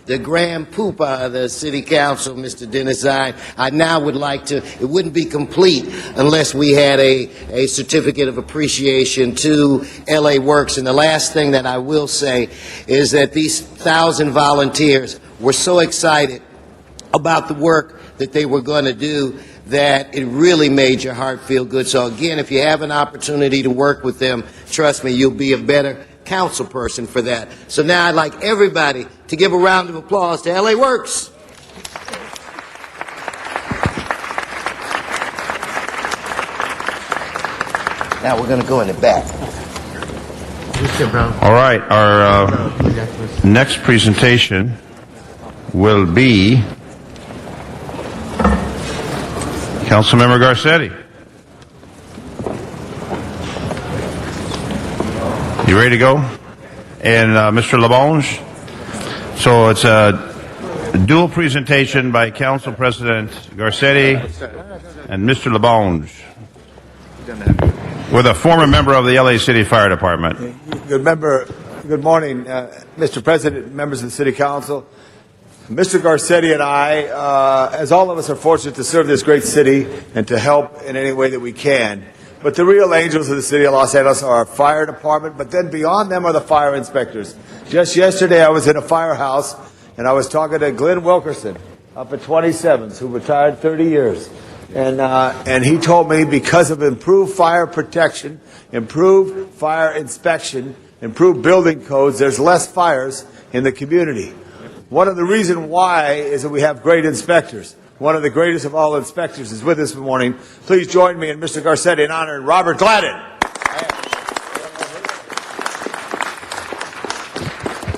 The grand poobah of the City Council, Mr. Dennis Zine, I now would like to, it wouldn't be complete unless we had a certificate of appreciation to LA Works. And the last thing that I will say is that these 1,000 volunteers were so excited about the work that they were going to do that it really made your heart feel good. So again, if you have an opportunity to work with them, trust me, you'll be a better council person for that. So now I'd like everybody to give a round of applause to LA Works. Now we're going to go in the back. All right, our next presentation will be Councilmember Garcetti. You ready to go? And Mr. LaBonge? So it's a dual presentation by Council President Garcetti and Mr. LaBonge, with a former member of the LA City Fire Department. Good morning, Mr. President, members of the City Council. Mr. Garcetti and I, as all of us, are fortunate to serve this great city and to help in any way that we can. But the real angels of the city of Los Angeles are our fire department, but then beyond them are the fire inspectors. Just yesterday I was in a firehouse and I was talking to Glenn Wilkerson up at 27th, who retired 30 years. And he told me because of improved fire protection, improved fire inspection, improved building codes, there's less fires in the community. One of the reasons why is that we have great inspectors. One of the greatest of all inspectors is with us this morning. Please join me and Mr. Garcetti in honoring Robert Gladden.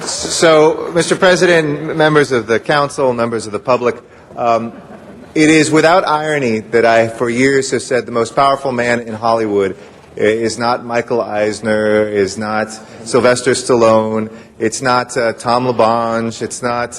So, Mr. President, members of the council, members of the public, it is without irony that I, for years, have said the most powerful man in Hollywood is not Michael Eisner, is not Sylvester Stallone, it's not Tom LaBonge, it's not,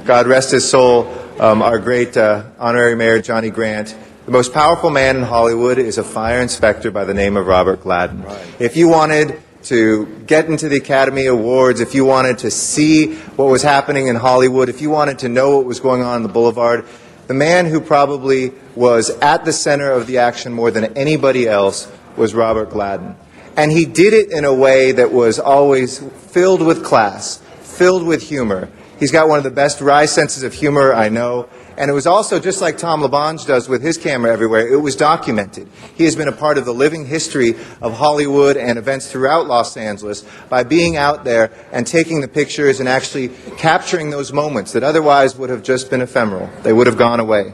God rest his soul, our great honorary mayor Johnny Grant. The most powerful man in Hollywood is a fire inspector by the name of Robert Gladden. Right. If you wanted to get into the Academy Awards, if you wanted to see what was happening in Hollywood, if you wanted to know what was going on the Boulevard, the man who probably was at the center of the action more than anybody else was Robert Gladden. And he did it in a way that was always filled with class, filled with humor. He's got one of the best wry senses of humor I know. And it was also, just like Tom LaBonge does with his camera everywhere, it was documented. He has been a part of the living history of Hollywood and events throughout Los Angeles by being out there and taking the pictures and actually capturing those moments that otherwise would have just been ephemeral. They would have gone away.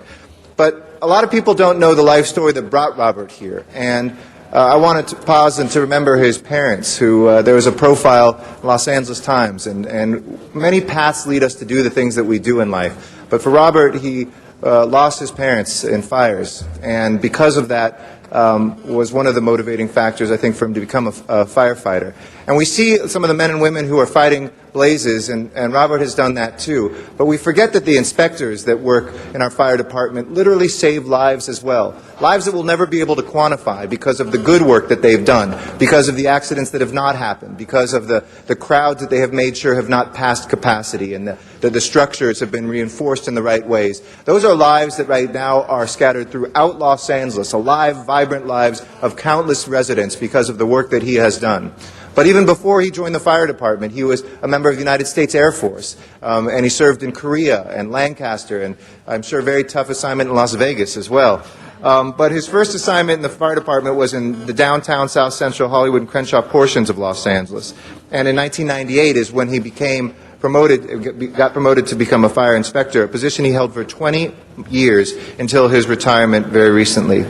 But a lot of people don't know the life story that brought Robert here. And I wanted to pause and to remember his parents, who there was a profile in Los Angeles Times, and many paths lead us to do the things that we do in life. But for Robert, he lost his parents in fires, and because of that was one of the motivating factors, I think, for him to become a firefighter. And we see some of the men and women who are fighting blazes, and Robert has done that too. But we forget that the inspectors that work in our fire department literally save lives as well. Lives that we'll never be able to quantify because of the good work that they've done, because of the accidents that have not happened, because of the crowds that they have made sure have not passed capacity, and the structures have been reinforced in the right ways. Those are lives that right now are scattered throughout Los Angeles, alive, vibrant lives of countless residents because of the work that he has done. But even before he joined the fire department, he was a member of the United States Air Force, and he served in Korea and Lancaster, and I'm sure a very tough assignment in Las Vegas as well. But his first assignment in the fire department was in the downtown, South Central, Hollywood, and Crenshaw portions of Los Angeles. And in 1998 is when he got promoted to become a fire inspector, a position he held for 20 years until his retirement very recently.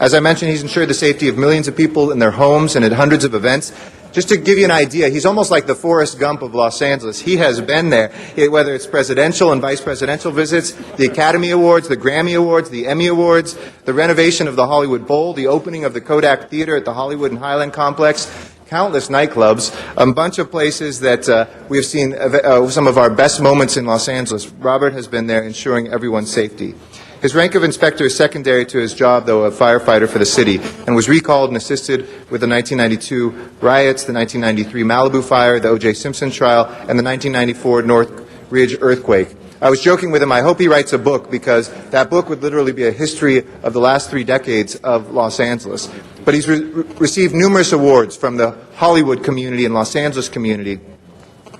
As I mentioned, he's ensured the safety of millions of people in their homes and at hundreds of events. Just to give you an idea, he's almost like the Forrest Gump of Los Angeles. He has been there, whether it's presidential and vice presidential visits, the Academy Awards, the Grammy Awards, the Emmy Awards, the renovation of the Hollywood Bowl, the opening of the Kodak Theater at the Hollywood and Highland Complex, countless nightclubs, a bunch of places that we have seen some of our best moments in Los Angeles. Robert has been there ensuring everyone's safety. His rank of inspector is secondary to his job, though, of firefighter for the city, and was recalled and assisted with the 1992 riots, the 1993 Malibu fire, the O.J. Simpson trial, and the 1994 North Ridge earthquake. I was joking with him, I hope he writes a book, because that book would literally be a history of the last 3 decades of Los Angeles. But he's received numerous awards from the Hollywood community and Los Angeles community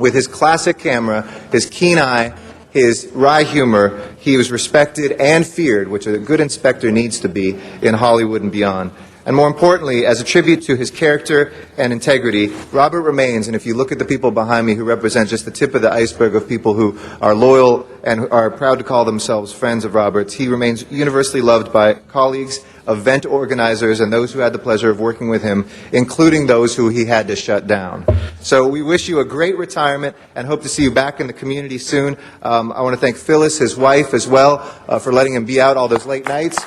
with his classic camera, his keen eye, his wry humor. He was respected and feared, which a good inspector needs to be in Hollywood and beyond. And more importantly, as a tribute to his character and integrity, Robert remains, and if you look at the people behind me who represent just the tip of the iceberg of people who are loyal and are proud to call themselves friends of Robert's, he remains universally loved by colleagues, event organizers and those who had the pleasure of working with him, including those who he had to shut down. So we wish you a great retirement and hope to see you back in the community soon. I want to thank Phyllis, his wife, as well, for letting him be out all those late nights.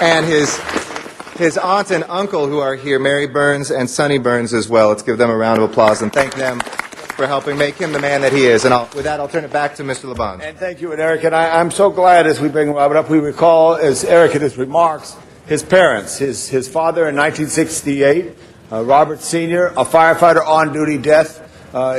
And his aunt and uncle who are here, Mary Burns and Sonny Burns as well. Let's give them a round of applause and thank them for helping make him the man that he is. And with that, I'll turn it back to Mr. LaBonge. And thank you, and Eric. And I'm so glad as we bring Robert up, we recall, as Eric in his remarks, his parents, his father in 1968, Robert Sr., a firefighter on duty death.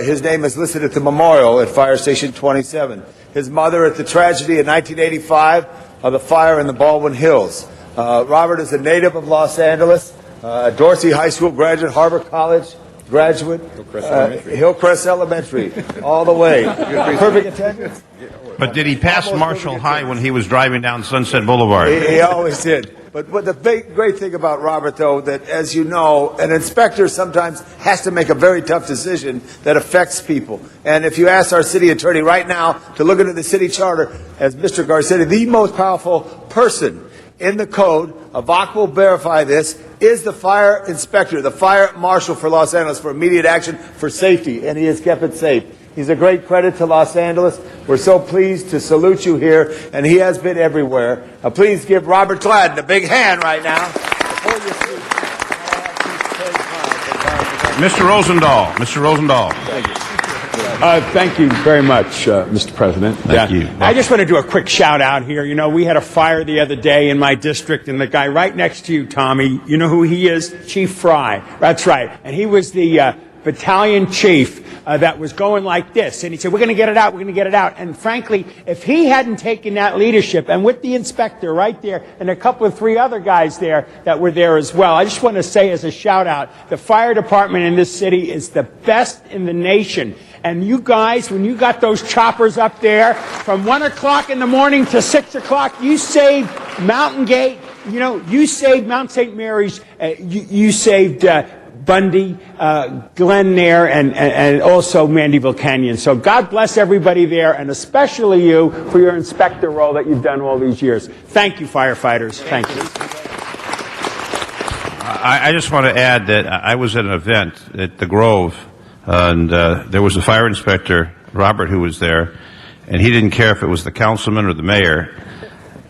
His name is listed at the memorial at Fire Station 27. His mother at the tragedy in 1985 of the fire in the Baldwin Hills. Robert is a native of Los Angeles, Dorsey High School graduate, Harvard College graduate, Hillcrest Elementary, all the way. Perfect attendance. But did he pass Marshall High when he was driving down Sunset Boulevard? He always did. But the great thing about Robert, though, that as you know, an inspector sometimes has to make a very tough decision that affects people. And if you ask our city attorney right now to look into the city charter, as Mr. Garcetti, the most powerful person in the code, Avak will verify this, is the fire inspector, the fire marshal for Los Angeles for immediate action for safety, and he has kept it safe. He's a great credit to Los Angeles. We're so pleased to salute you here, and he has been everywhere. Please give Robert Gladden a big hand right now. Mr. Rosendahl. Mr. Rosendahl. Thank you. Thank you very much, Mr. President. Thank you. I just want to do a quick shout out here. You know, we had a fire the other day in my district, and the guy right next to you, Tommy, you know who he is? Chief Fry. That's right. And he was the battalion chief that was going like this. And he said, we're going to get it out, we're going to get it out. And frankly, if he hadn't taken that leadership, and with the inspector right there, and a couple of 3 other guys there that were there as well, I just want to say as a shout out, the fire department in this city is the best in the nation. And you guys, when you got those choppers up there from 1 o'clock in the morning to 6 o'clock, you saved Mountain Gate, you know, you saved Mount St. Mary's, you saved Bundy, Glen Nair, and also Mandeville Canyon. So God bless everybody there, and especially you for your inspector role that you've done all these years. Thank you, firefighters. Thank you. I just want to add that I was at an event at the Grove, and there was a fire inspector, Robert, who was there, and he didn't care if it was the councilman or the mayor.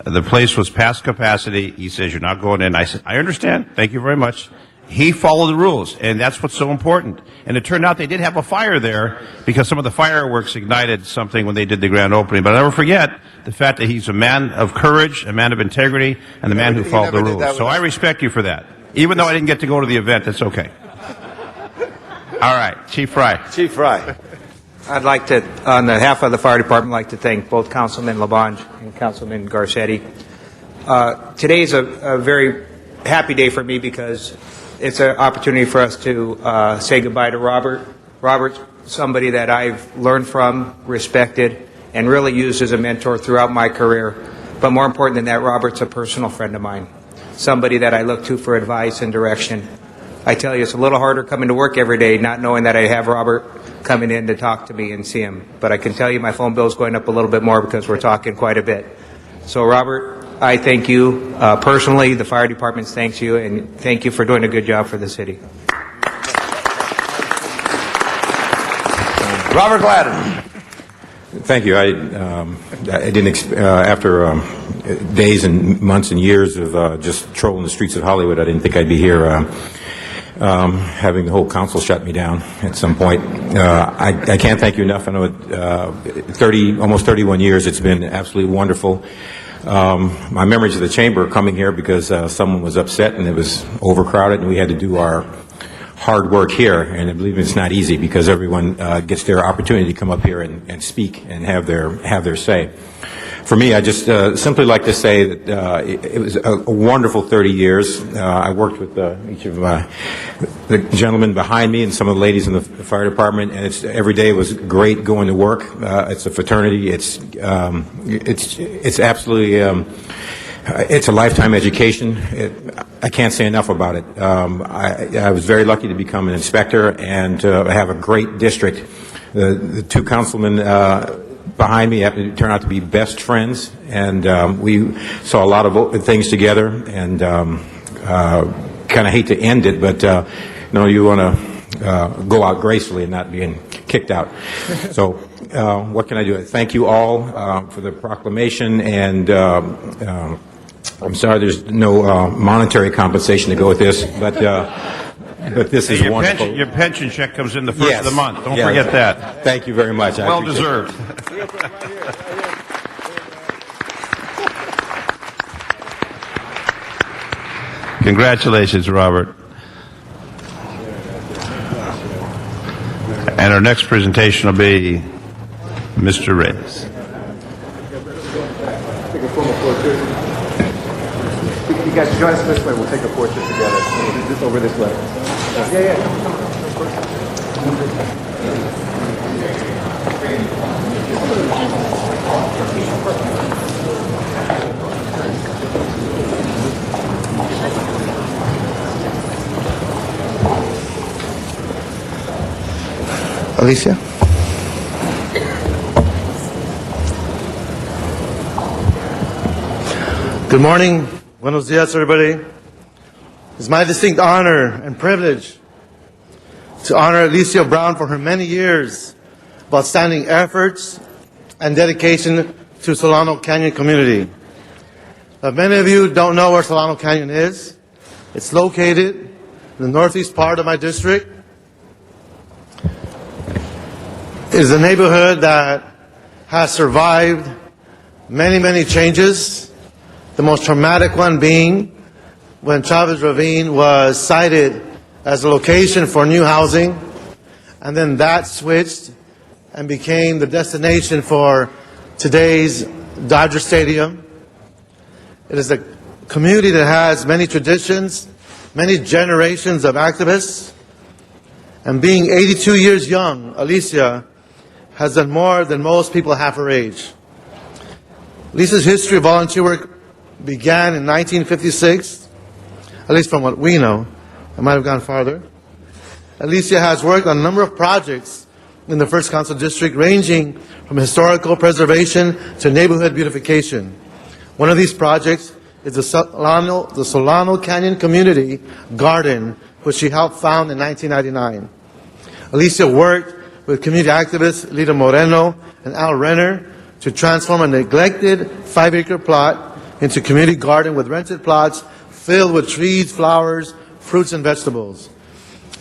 The place was past capacity. He says, you're not going in. I said, I understand. Thank you very much. He followed the rules, and that's what's so important. And it turned out they did have a fire there because some of the fireworks ignited something when they did the grand opening. But I'll never forget the fact that he's a man of courage, a man of integrity, and a man who followed the rules. So I respect you for that. Even though I didn't get to go to the event, that's okay. All right, Chief Fry. Chief Fry. I'd like to, on behalf of the fire department, like to thank both Councilman LaBonge and Councilman Garcetti. Today's a very happy day for me because it's an opportunity for us to say goodbye to Robert. Robert's somebody that I've learned from, respected, and really used as a mentor throughout my career. But more important than that, Robert's a personal friend of mine, somebody that I look to for advice and direction. I tell you, it's a little harder coming to work every day not knowing that I have Robert coming in to talk to me and see him. But I can tell you my phone bill is going up a little bit more because we're talking quite a bit. So, Robert, I thank you personally. The fire department thanks you, and thank you for doing a good job for the city. Robert Gladden. Thank you. I didn't after days and months and years of just trolling the streets of Hollywood, I didn't think I'd be here having the whole council shut me down at some point. I can't thank you enough. I know almost 31 years. It's been absolutely wonderful. My memories of the chamber coming here because someone was upset and it was overcrowded and we had to do our hard work here, and I believe it's not easy because everyone gets their opportunity to come up here and speak and have their say. For me, I just simply like to say that it was a wonderful 30 years. I worked with each of the gentlemen behind me and some of the ladies in the fire department, and every day was great going to work. It's a fraternity. It's absolutely. It's a lifetime education. I can't say enough about it. I was very lucky to become an inspector and to have a great district. The two councilmen behind me happen to turn out to be best friends, and we saw a lot of things together, and kind of hate to end it, but you want to go out gracefully and not being kicked out. So what can I do? Thank you all for the proclamation, and I'm sorry there's no monetary compensation to go with this, but this is wonderful. Your pension check comes in the first Yes. of the month. Don't Yes. forget that. Thank you very much. I Well appreciate it. deserved. Congratulations, Robert. And our next presentation will be Mr. Reyes. You guys join us this way. We'll take a portrait together. Just over this way. Alicia? Good morning. Buenos dias, everybody. It's my distinct honor and privilege to honor Alicia Brown for her many years of outstanding efforts and dedication to Solano Canyon community. Many of you don't know where Solano Canyon is. It's located in the northeast part of my district. It is a neighborhood that has survived many, many changes. The most traumatic one being when Chavez Ravine was cited as a location for new housing, and then that switched and became the destination for today's Dodger Stadium. It is a community that has many traditions, many generations of activists, and being 82 years young, Alicia has done more than most people half her age. Lisa's history of volunteer work began in 1956, at least from what we know. I might have gone farther. Alicia has worked on a number of projects in the First Council District, ranging from historical preservation to neighborhood beautification. One of these projects is the Solano Canyon Community Garden, which she helped found in 1999. Alicia worked with community activists Lita Moreno and Al Renner to transform a neglected 5-acre plot into a community garden with rented plots filled with trees, flowers, fruits, and vegetables.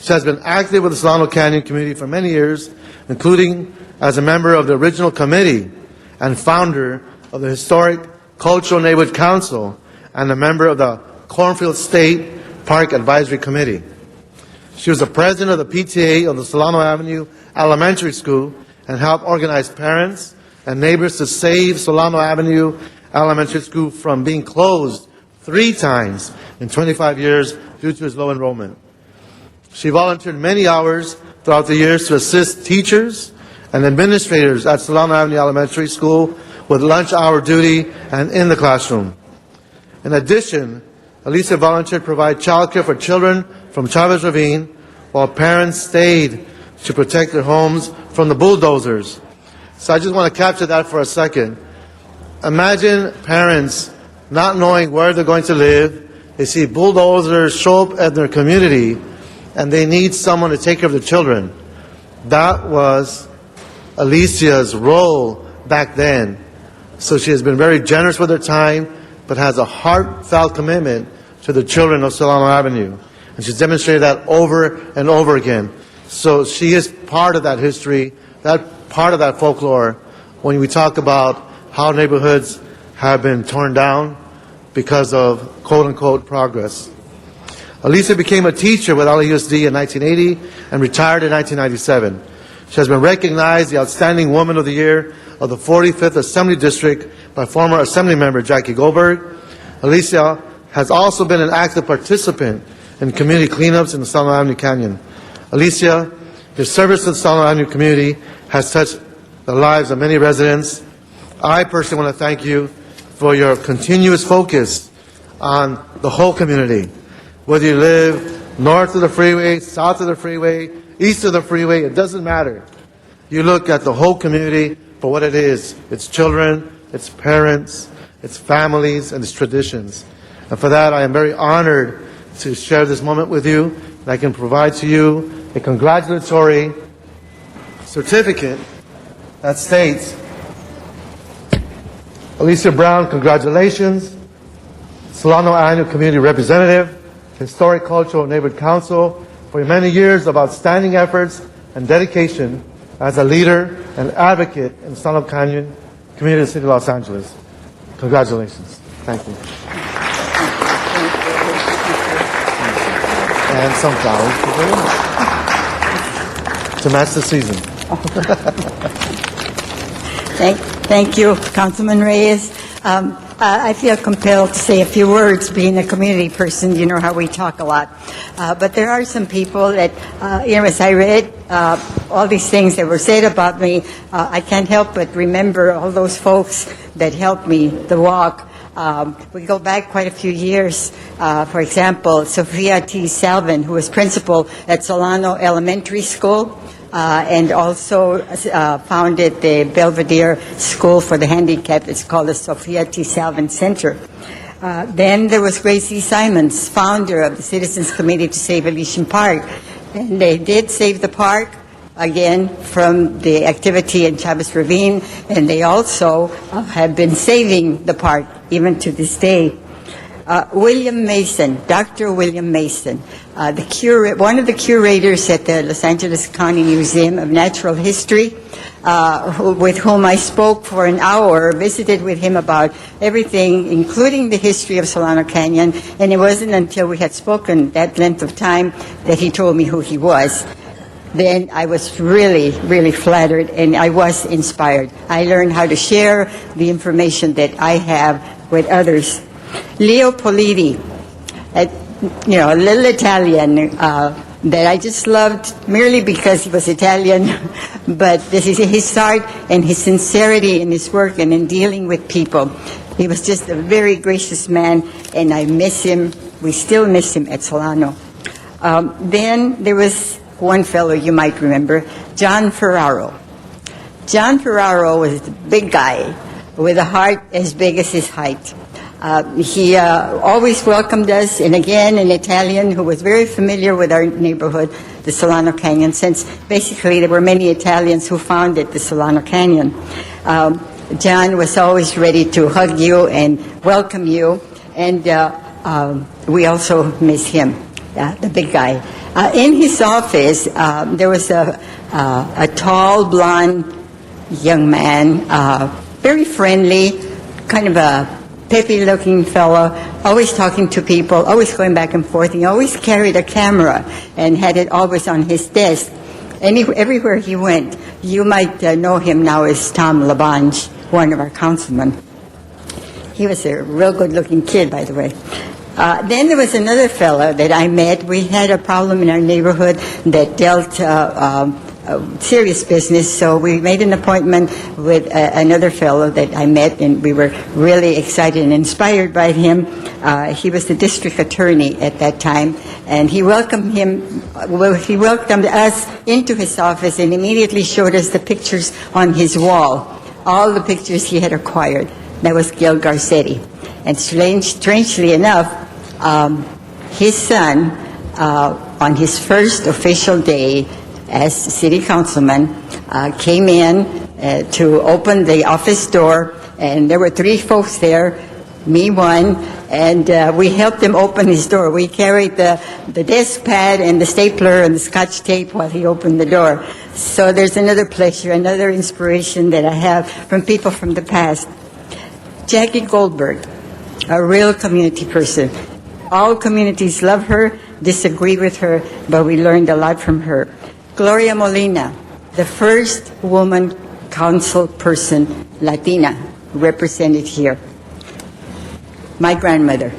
She has been active with the Solano Canyon community for many years, including as a member of the original committee and founder of the historic Cultural Neighborhood Council and a member of the Cornfield State Park Advisory Committee. She was the president of the PTA of the Solano Avenue Elementary School and helped organize parents and neighbors to save Solano Avenue Elementary School from being closed 3 times in 25 years due to its low enrollment. She volunteered many hours throughout the years to assist teachers and administrators at Solano Avenue Elementary School with lunch hour duty and in the classroom. In addition, Alicia volunteered to provide childcare for children from Chavez Ravine while parents stayed to protect their homes from the bulldozers. So I just want to capture that for a second. Imagine parents not knowing where they're going to live. They see bulldozers show up at their community, and they need someone to take care of their children. That was Alicia's role back then. So she has been very generous with her time, but has a heartfelt commitment to the children of Solano Avenue. And she's demonstrated that over and over again. So she is part of that history, that part of that folklore, when we talk about how neighborhoods have been torn down because of quote-unquote progress. Alicia became a teacher with LAUSD in 1980 and retired in 1997. She has been recognized the Outstanding Woman of the Year of the 45th Assembly District by former Assembly member Jackie Goldberg. Alicia has also been an active participant in community cleanups in the Solano Avenue Canyon. Alicia, your service to the Solano Avenue community has touched the lives of many residents. I personally want to thank you for your continuous focus on the whole community. Whether you live north of the freeway, south of the freeway, east of the freeway, it doesn't matter. You look at the whole community for what it is: its children, its parents, its families, and its traditions. And for that, I am very honored to share this moment with you, and I can provide to you a congratulatory certificate that states, Alicia Brown, congratulations, Solano Avenue Community Representative, Historic Cultural Neighborhood Council, for your many years of outstanding efforts and dedication as a leader and advocate in the Solano Canyon community of the City of Los Angeles. Congratulations. Thank you. And some flowers to match the season. Thank you, Councilman Reyes. I feel compelled to say a few words. Being a community person, you know how we talk a lot. But there are some people that, as I read all these things that were said about me, I can't help but remember all those folks that helped me the walk. We go back quite a few years. For example, Sofia T. Salvin, who was principal at Solano Elementary School, and also founded the Belvedere School for the Handicapped. It's called the Sofia T. Salvin Center. Then there was Grace E. Simons, founder of the Citizens Committee to Save Elysian Park. And they did save the park, again, from the activity in Chavez Ravine, and they also have been saving the park even to this day. William Mason, Dr. William Mason, one of the curators at the Los Angeles County Museum of Natural History, with whom I spoke for an hour, visited with him about everything, including the history of Solano Canyon, and it wasn't until we had spoken that length of time that he told me who he was. Then I was really, really flattered, and I was inspired. I learned how to share the information that I have with others. Leo Politi, a little Italian that I just loved merely because he was Italian, but this is his heart and his sincerity in his work and in dealing with people. He was just a very gracious man, and I miss him. We still miss him at Solano. Then there was one fellow you might remember, John Ferraro. John Ferraro was a big guy with a heart as big as his height. He always welcomed us, and again, an Italian who was very familiar with our neighborhood, the Solano Canyon, since basically there were many Italians who founded the Solano Canyon. John was always ready to hug you and welcome you, and we also miss him, the big guy. In his office, there was a tall, blonde young man, very friendly, kind of a peppy-looking fellow, always talking to people, always going back and forth. He always carried a camera and had it always on his desk. Everywhere he went, you might know him now as Tom LaBonge, one of our councilmen. He was a real good-looking kid, by the way. Then there was another fellow that I met. We had a problem in our neighborhood that dealt serious business, so we made an appointment with another fellow that I met, and we were really excited and inspired by him. He was the district attorney at that time, and he welcomed us into his office and immediately showed us the pictures on his wall, all the pictures he had acquired. That was Gil Garcetti. And strangely enough, his son, on his first official day as city councilman, came in to open the office door, and there were 3 folks there, me one, and we helped him open his door. We carried the desk pad and the stapler and the Scotch tape while he opened the door. So there's another pleasure, another inspiration that I have from people from the past. Jackie Goldberg, a real community person. All communities love her, disagree with her, but we learned a lot from her. Gloria Molina, the first woman council person, Latina, represented here. My grandmother.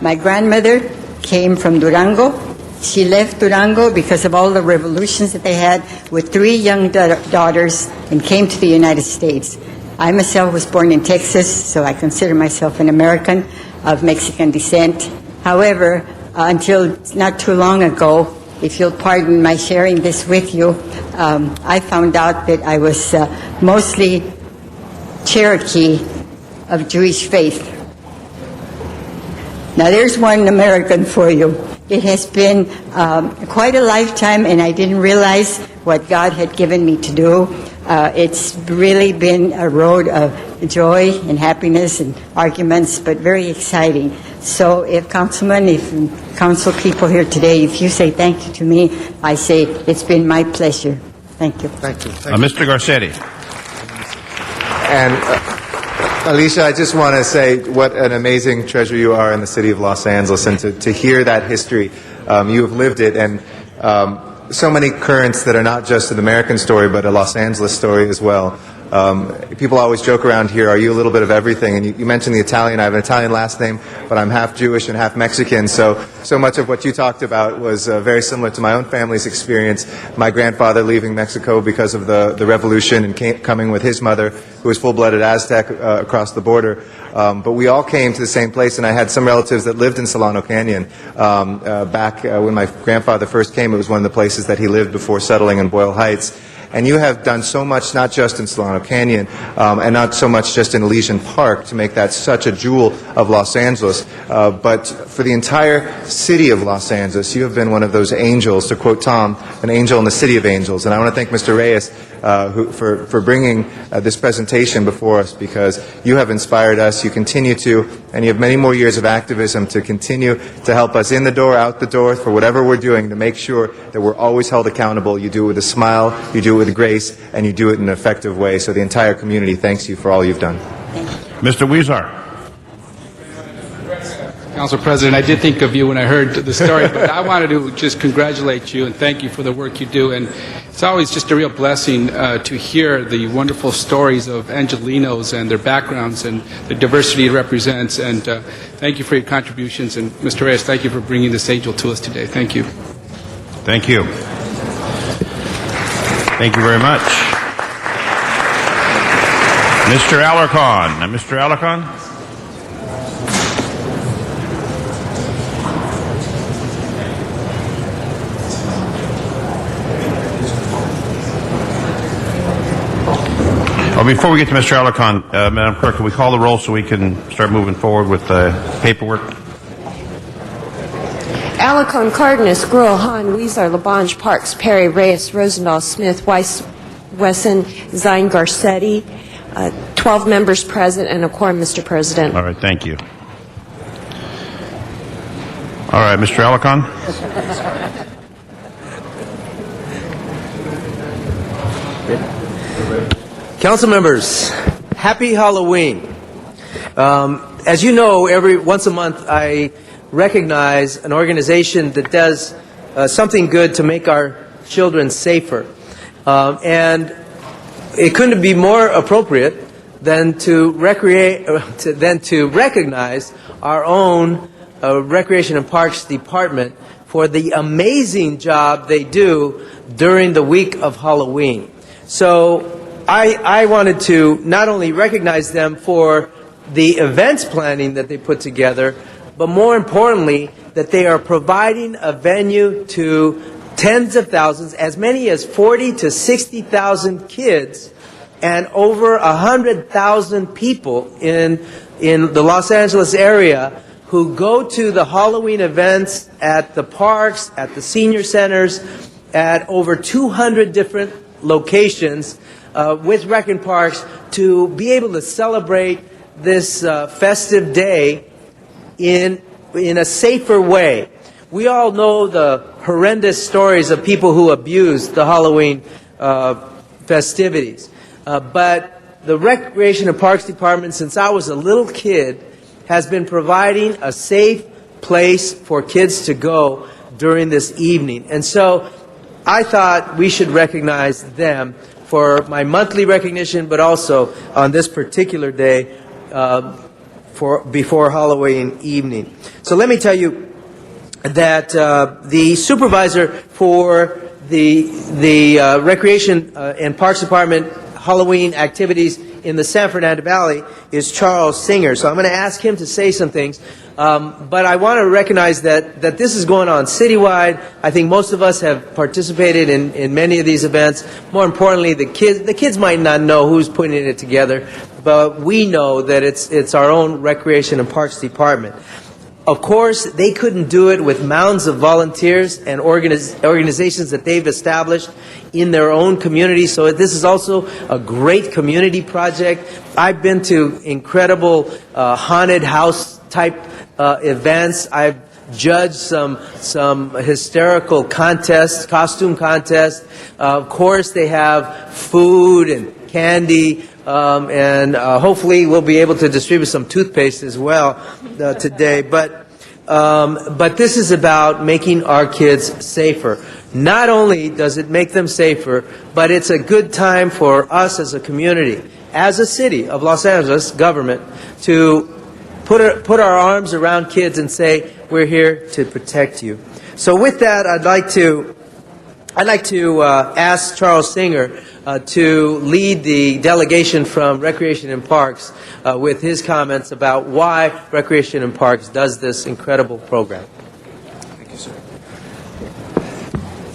My grandmother came from Durango. She left Durango because of all the revolutions that they had with 3 young daughters and came to the United States. I myself was born in Texas, so I consider myself an American of Mexican descent. However, until not too long ago, if you'll pardon my sharing this with you, I found out that I was mostly Cherokee of Jewish faith. Now there's one American for you. It has been quite a lifetime, and I didn't realize what God had given me to do. It's really been a road of joy and happiness and arguments, but very exciting. So if councilmen, if council people here today, if you say thank you to me, I say it's been my pleasure. Thank you. Thank you. Mr. Garcetti. And Alicia, I just want to say what an amazing treasure you are in the city of Los Angeles, and to hear that history. You have lived it, and so many currents that are not just an American story, but a Los Angeles story as well. People always joke around here, are you a little bit of everything? And you mentioned the Italian. I have an Italian last name, but I'm half Jewish and half Mexican, so much of what you talked about was very similar to my own family's experience. My grandfather leaving Mexico because of the revolution and coming with his mother, who was full-blooded Aztec, across the border. But we all came to the same place, and I had some relatives that lived in Solano Canyon. Back when my grandfather first came, it was one of the places that he lived before settling in Boyle Heights. And you have done so much, not just in Solano Canyon, and not so much just in Elysian Park, to make that such a jewel of Los Angeles, but for the entire city of Los Angeles. You have been one of those angels, to quote Tom, an angel in the city of angels. And I want to thank Mr. Reyes for bringing this presentation before us, because you have inspired us, you continue to, and you have many more years of activism to continue to help us in the door, out the door, for whatever we're doing, to make sure that we're always held accountable. You do it with a smile, you do it with grace, and you do it in an effective way. So the entire community thanks you for all you've done. Mr. Weezer. Council President, I did think of you when I heard the story, but I wanted to just congratulate you and thank you for the work you do. And it's always just a real blessing to hear the wonderful stories of Angelenos and their backgrounds and the diversity it represents. And thank you for your contributions. And Mr. Reyes, thank you for bringing this angel to us today. Thank you. Thank you. Thank you very much. Mr. Alarcon. Mr. Alarcon? Well, before we get to Mr. Alarcon, Madam Clerk, can we call the roll so we can start moving forward with the paperwork? Alarcon, Cardenas, Gruel, Hahn, Weezer, Labange, Parks, Perry, Reyes, Rosendahl, Smith, Weiss, Wesson, Zine, Garcetti, 12 members present and a quorum, Mr. President. All right, thank you. All right, Mr. Alarcon. Council members, happy Halloween. As you know, once a month I recognize an organization that does something good to make our children safer. And it couldn't be more appropriate than to recognize our own Recreation and Parks Department for the amazing job they do during the week of Halloween. So I wanted to not only recognize them for the events planning that they put together, but more importantly, that they are providing a venue to tens of thousands, as many as 40 to 60,000 kids, and over 100,000 people in the Los Angeles area who go to the Halloween events at the parks, at the senior centers, at over 200 different locations with Rec and Parks, to be able to celebrate this festive day in a safer way. We all know the horrendous stories of people who abuse the Halloween festivities. But the Recreation and Parks Department, since I was a little kid, has been providing a safe place for kids to go during this evening. And so I thought we should recognize them for my monthly recognition, but also on this particular day before Halloween evening. So let me tell you that the supervisor for the Recreation and Parks Department Halloween activities in the San Fernando Valley is Charles Singer. So I'm going to ask him to say some things. But I want to recognize that this is going on citywide. I think most of us have participated in many of these events. More importantly, the kids might not know who's putting it together, but we know that it's our own Recreation and Parks Department. Of course, they couldn't do it with mounds of volunteers and organizations that they've established in their own community. So this is also a great community project. I've been to incredible haunted house type events. I've judged some hysterical contests, costume contests. Of course, they have food and candy. And hopefully we'll be able to distribute some toothpaste as well today. But this is about making our kids safer. Not only does it make them safer, but it's a good time for us as a community, as a city of Los Angeles government, to put our arms around kids and say, we're here to protect you. So with that, I'd like to ask Charles Singer to lead the delegation from Recreation and Parks with his comments about why Recreation and Parks does this incredible program. Thank you, sir.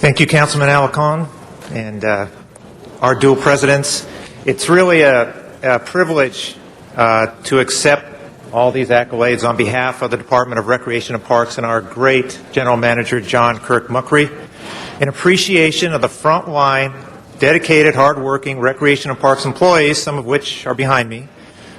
Thank you, Councilman Alarcon, and our dual presidents. It's really a privilege to accept all these accolades on behalf of the Department of Recreation and Parks and our great General Manager, John Kirk Muckery, in appreciation of the frontline, dedicated, hardworking Recreation and Parks employees, some of which are behind me,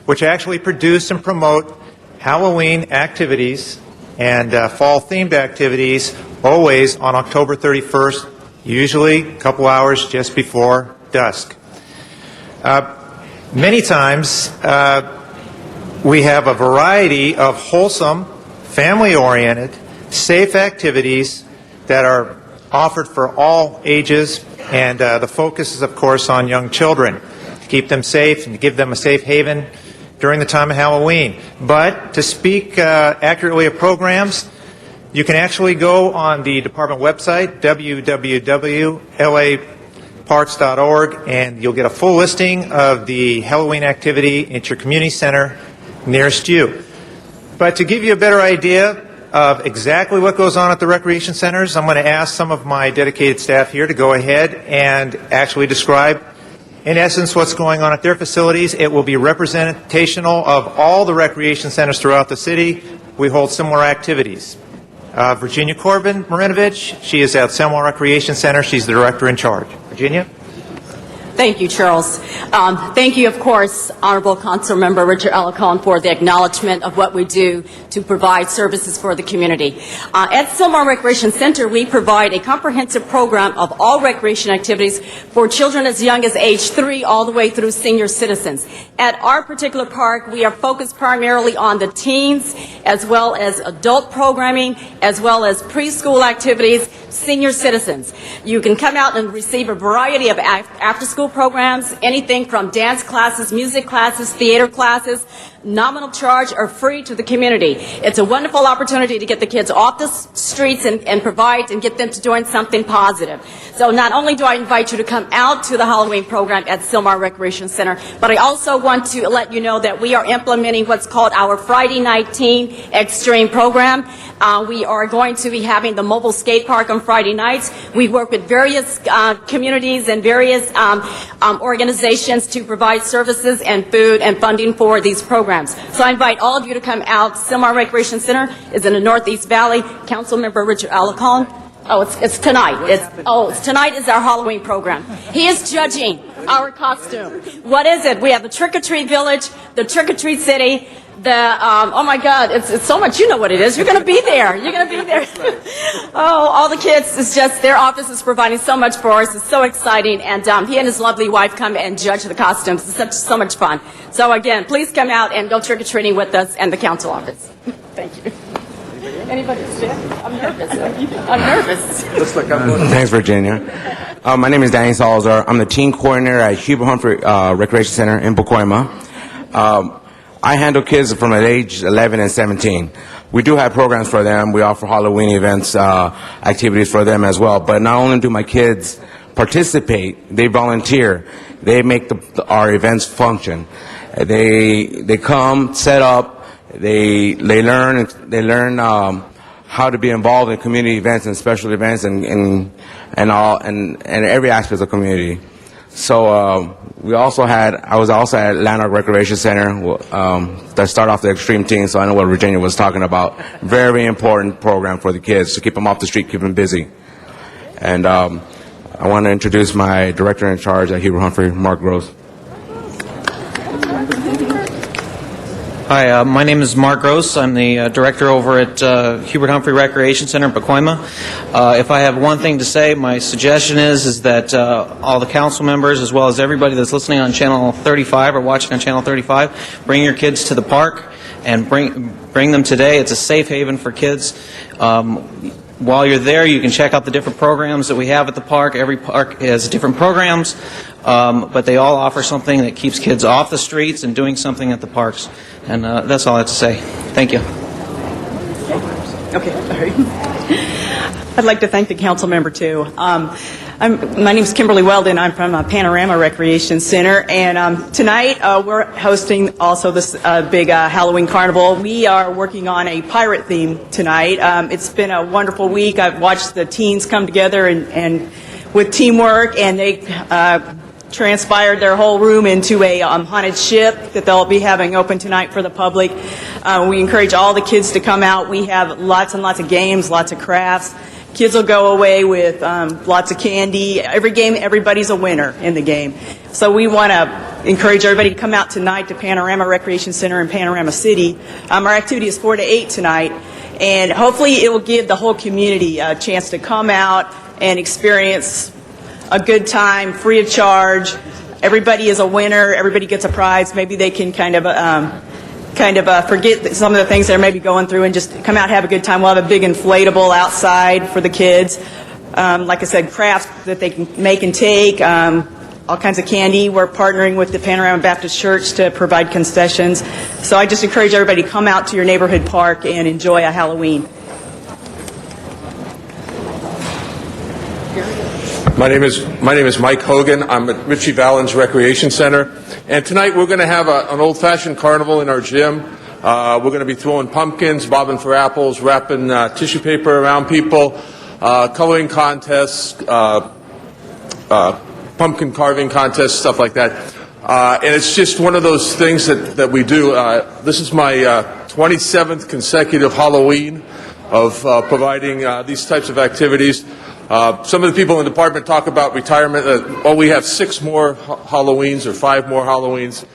which actually produce and promote Halloween activities and fall-themed activities always on October 31st, usually a couple hours just before dusk. Many times, we have a variety of wholesome, family-oriented, safe activities that are offered for all ages, and the focus is, of course, on young children, to keep them safe and to give them a safe haven during the time of Halloween. But to speak accurately of programs, you can actually go on the department website, www.laparks.org, and you'll get a full listing of the Halloween activity at your community center nearest you. But to give you a better idea of exactly what goes on at the recreation centers, I'm going to ask some of my dedicated staff here to go ahead and actually describe, in essence, what's going on at their facilities. It will be representational of all the recreation centers throughout the city. We hold similar activities. Virginia Corbin Marinovich, she is at Selma Recreation Center. She's the director in charge. Virginia? Thank you, Charles. Thank you, of course, Honorable Council Member Richard Alarcon, for the acknowledgement of what we do to provide services for the community. At Sylmar Recreation Center, we provide a comprehensive program of all recreation activities for children as young as age 3 all the way through senior citizens. At our particular park, we are focused primarily on the teens, as well as adult programming, as well as preschool activities, senior citizens. You can come out and receive a variety of after-school programs, anything from dance classes, music classes, theater classes, nominal charge or free to the community. It's a wonderful opportunity to get the kids off the streets and provide and get them to doing something positive. So not only do I invite you to come out to the Halloween program at Sylmar Recreation Center, but I also want to let you know that we are implementing what's called our Friday Night Teen Extreme program. We are going to be having the mobile skate park on Friday nights. We work with various communities and various organizations to provide services and food and funding for these programs. So I invite all of you to come out. Sylmar Recreation Center is in the Northeast Valley. Councilmember Richard Alarcon. Oh, it's tonight. Tonight is our Halloween program. He is judging our costume. What is it? We have the Trick or Treat Village, the Trick or Treat City, oh my God, it's so much. You know what it is. You're going to be there. You're going to be there. Oh, all the kids, it's just their office is providing so much for us. It's so exciting. And he and his lovely wife come and judge the costumes. It's so much fun. So again, please come out and go trick-or-treating with us and the council office. Thank you. Anybody sick? I'm nervous. I'm nervous. Thanks, Virginia. My name is Danny Salazar. I'm the teen coordinator at Hubert Humphrey Recreation Center in Pacoima. I handle kids from age 11 and 17. We do have programs for them. We offer Halloween events, activities for them as well. But not only do my kids participate, they volunteer. They make our events function. They come, set up, they learn how to be involved in community events and special events and every aspect of the community. So I was also at Landmark Recreation Center that started off the Extreme Team, so I know what Virginia was talking about. Very important program for the kids to keep them off the street, keep them busy. And I want to introduce my director in charge at Hubert Humphrey, Mark Gross. Hi, my name is Mark Gross. I'm the director over at Hubert Humphrey Recreation Center in Pacoima. If I have one thing to say, my suggestion is that all the council members, as well as everybody that's listening on Channel 35 or watching on Channel 35, bring your kids to the park and bring them today. It's a safe haven for kids. While you're there, you can check out the different programs that we have at the park. Every park has different programs, but they all offer something that keeps kids off the streets and doing something at the parks. And that's all I have to say. Thank you. Okay, sorry. I'd like to thank the council member, too. My name is Kimberly Weldon. I'm from Panorama Recreation Center, and tonight we're hosting also this big Halloween carnival. We are working on a pirate theme tonight. It's been a wonderful week. I've watched the teens come together and with teamwork, and they transpired their whole room into a haunted ship that they'll be having open tonight for the public. We encourage all the kids to come out. We have lots and lots of games, lots of crafts. Kids will go away with lots of candy. Every game, everybody's a winner in the game. So we want to encourage everybody to come out tonight to Panorama Recreation Center in Panorama City. Our activity is 4 to 8 tonight, and hopefully it will give the whole community a chance to come out and experience a good time, free of charge. Everybody is a winner. Everybody gets a prize. Maybe they can kind of forget some of the things they're maybe going through and just come out and have a good time. We'll have a big inflatable outside for the kids. Like I said, crafts that they can make and take, all kinds of candy. We're partnering with the Panorama Baptist Church to provide concessions. So I just encourage everybody to come out to your neighborhood park and enjoy a Halloween. My name is Mike Hogan. I'm at Richie Valens Recreation Center. And tonight we're going to have an old-fashioned carnival in our gym. We're going to be throwing pumpkins, bobbing for apples, wrapping tissue paper around people, coloring contests, pumpkin carving contests, stuff like that. And it's just one of those things that we do. This is my 27th consecutive Halloween of providing these types of activities. Some of the people in the department talk about retirement. We have 6 more Halloweens or 5 more Halloweens.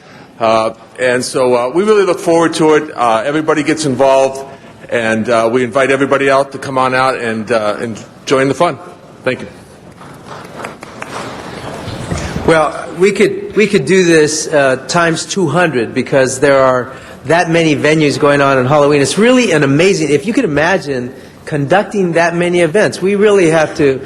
And so we really look forward to it. Everybody gets involved, and we invite everybody out to come on out and join the fun. Thank you. Well, we could do this times 200 because there are that many venues going on Halloween. It's really an amazing, if you could imagine conducting that many events. We really have to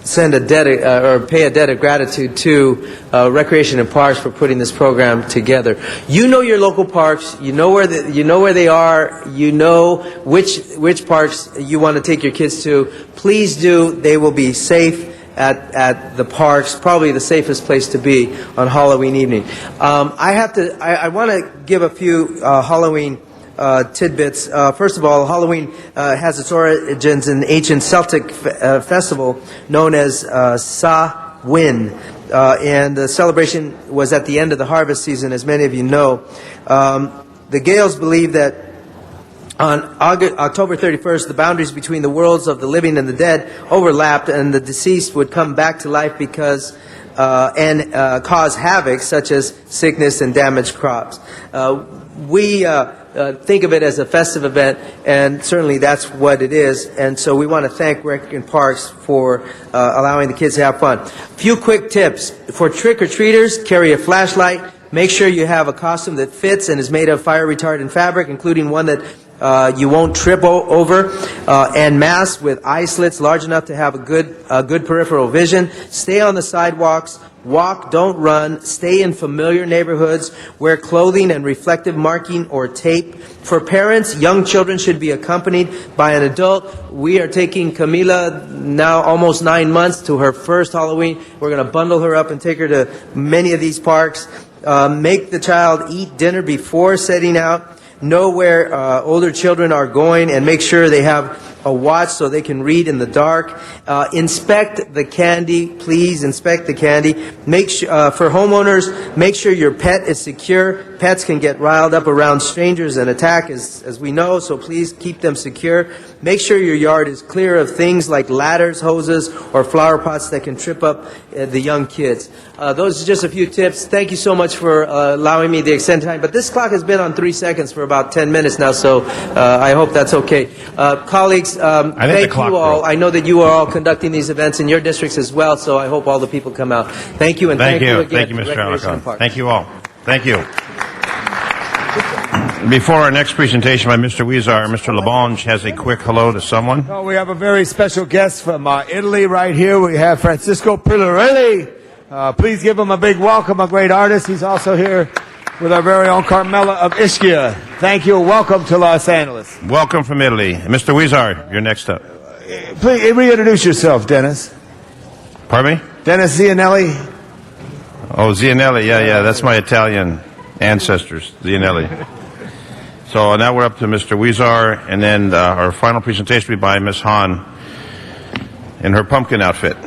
send a debt or pay a debt of gratitude to Recreation and Parks for putting this program together. You know your local parks. You know where they are. You know which parks you want to take your kids to. Please do. They will be safe at the parks. Probably the safest place to be on Halloween evening. I want to give a few Halloween tidbits. First of all, Halloween has its origins in the ancient Celtic festival known as Samhain, and the celebration was at the end of the harvest season, as many of you know. The Gaels believe that on October 31st, the boundaries between the worlds of the living and the dead overlapped, and the deceased would come back to life and cause havoc, such as sickness and damaged crops. We think of it as a festive event, and certainly that's what it is. And so we want to thank Rec and Parks for allowing the kids to have fun. A few quick tips. For trick-or-treaters, carry a flashlight. Make sure you have a costume that fits and is made of fire-retardant fabric, including one that you won't trip over, and masks with eye slits large enough to have a good peripheral vision. Stay on the sidewalks. Walk, don't run. Stay in familiar neighborhoods. Wear clothing and reflective marking or tape. For parents, young children should be accompanied by an adult. We are taking Camila, now almost 9 months, to her first Halloween. We're going to bundle her up and take her to many of these parks. Make the child eat dinner before setting out. Know where older children are going and make sure they have a watch so they can read in the dark. Inspect the candy, please inspect the candy. For homeowners, make sure your pet is secure. Pets can get riled up around strangers and attack, as we know, so please keep them secure. Make sure your yard is clear of things like ladders, hoses, or flower pots that can trip up the young kids. Those are just a few tips. Thank you so much for allowing me the extended time. But this clock has been on 3 seconds for about 10 minutes now, so I hope that's okay. Colleagues, thank you all. I know that you are all conducting these events in your districts as well, so I hope all the people come out. Thank you, and thank you again. Thank you, to Mr. Recreation Alarcon. Park. Thank you all. Thank you. Before our next presentation by Mr. Weezer, Mr. Labange has a quick hello to someone. Oh, we have a very special guest from Italy right here. We have Francisco Pillarelli. Please give him a big welcome, a great artist. He's also here with our very own Carmela of Ischia. Thank you. Welcome to Los Angeles. Welcome from Italy. Mr. Weezer, you're next up. Please reintroduce yourself, Dennis. Pardon me? Dennis Zianelli. Oh, Zianelli. Yeah, that's my Italian ancestors, Zianelli. So now we're up to Mr. Weezer, and then our final presentation will be by Ms. Hahn in her pumpkin outfit.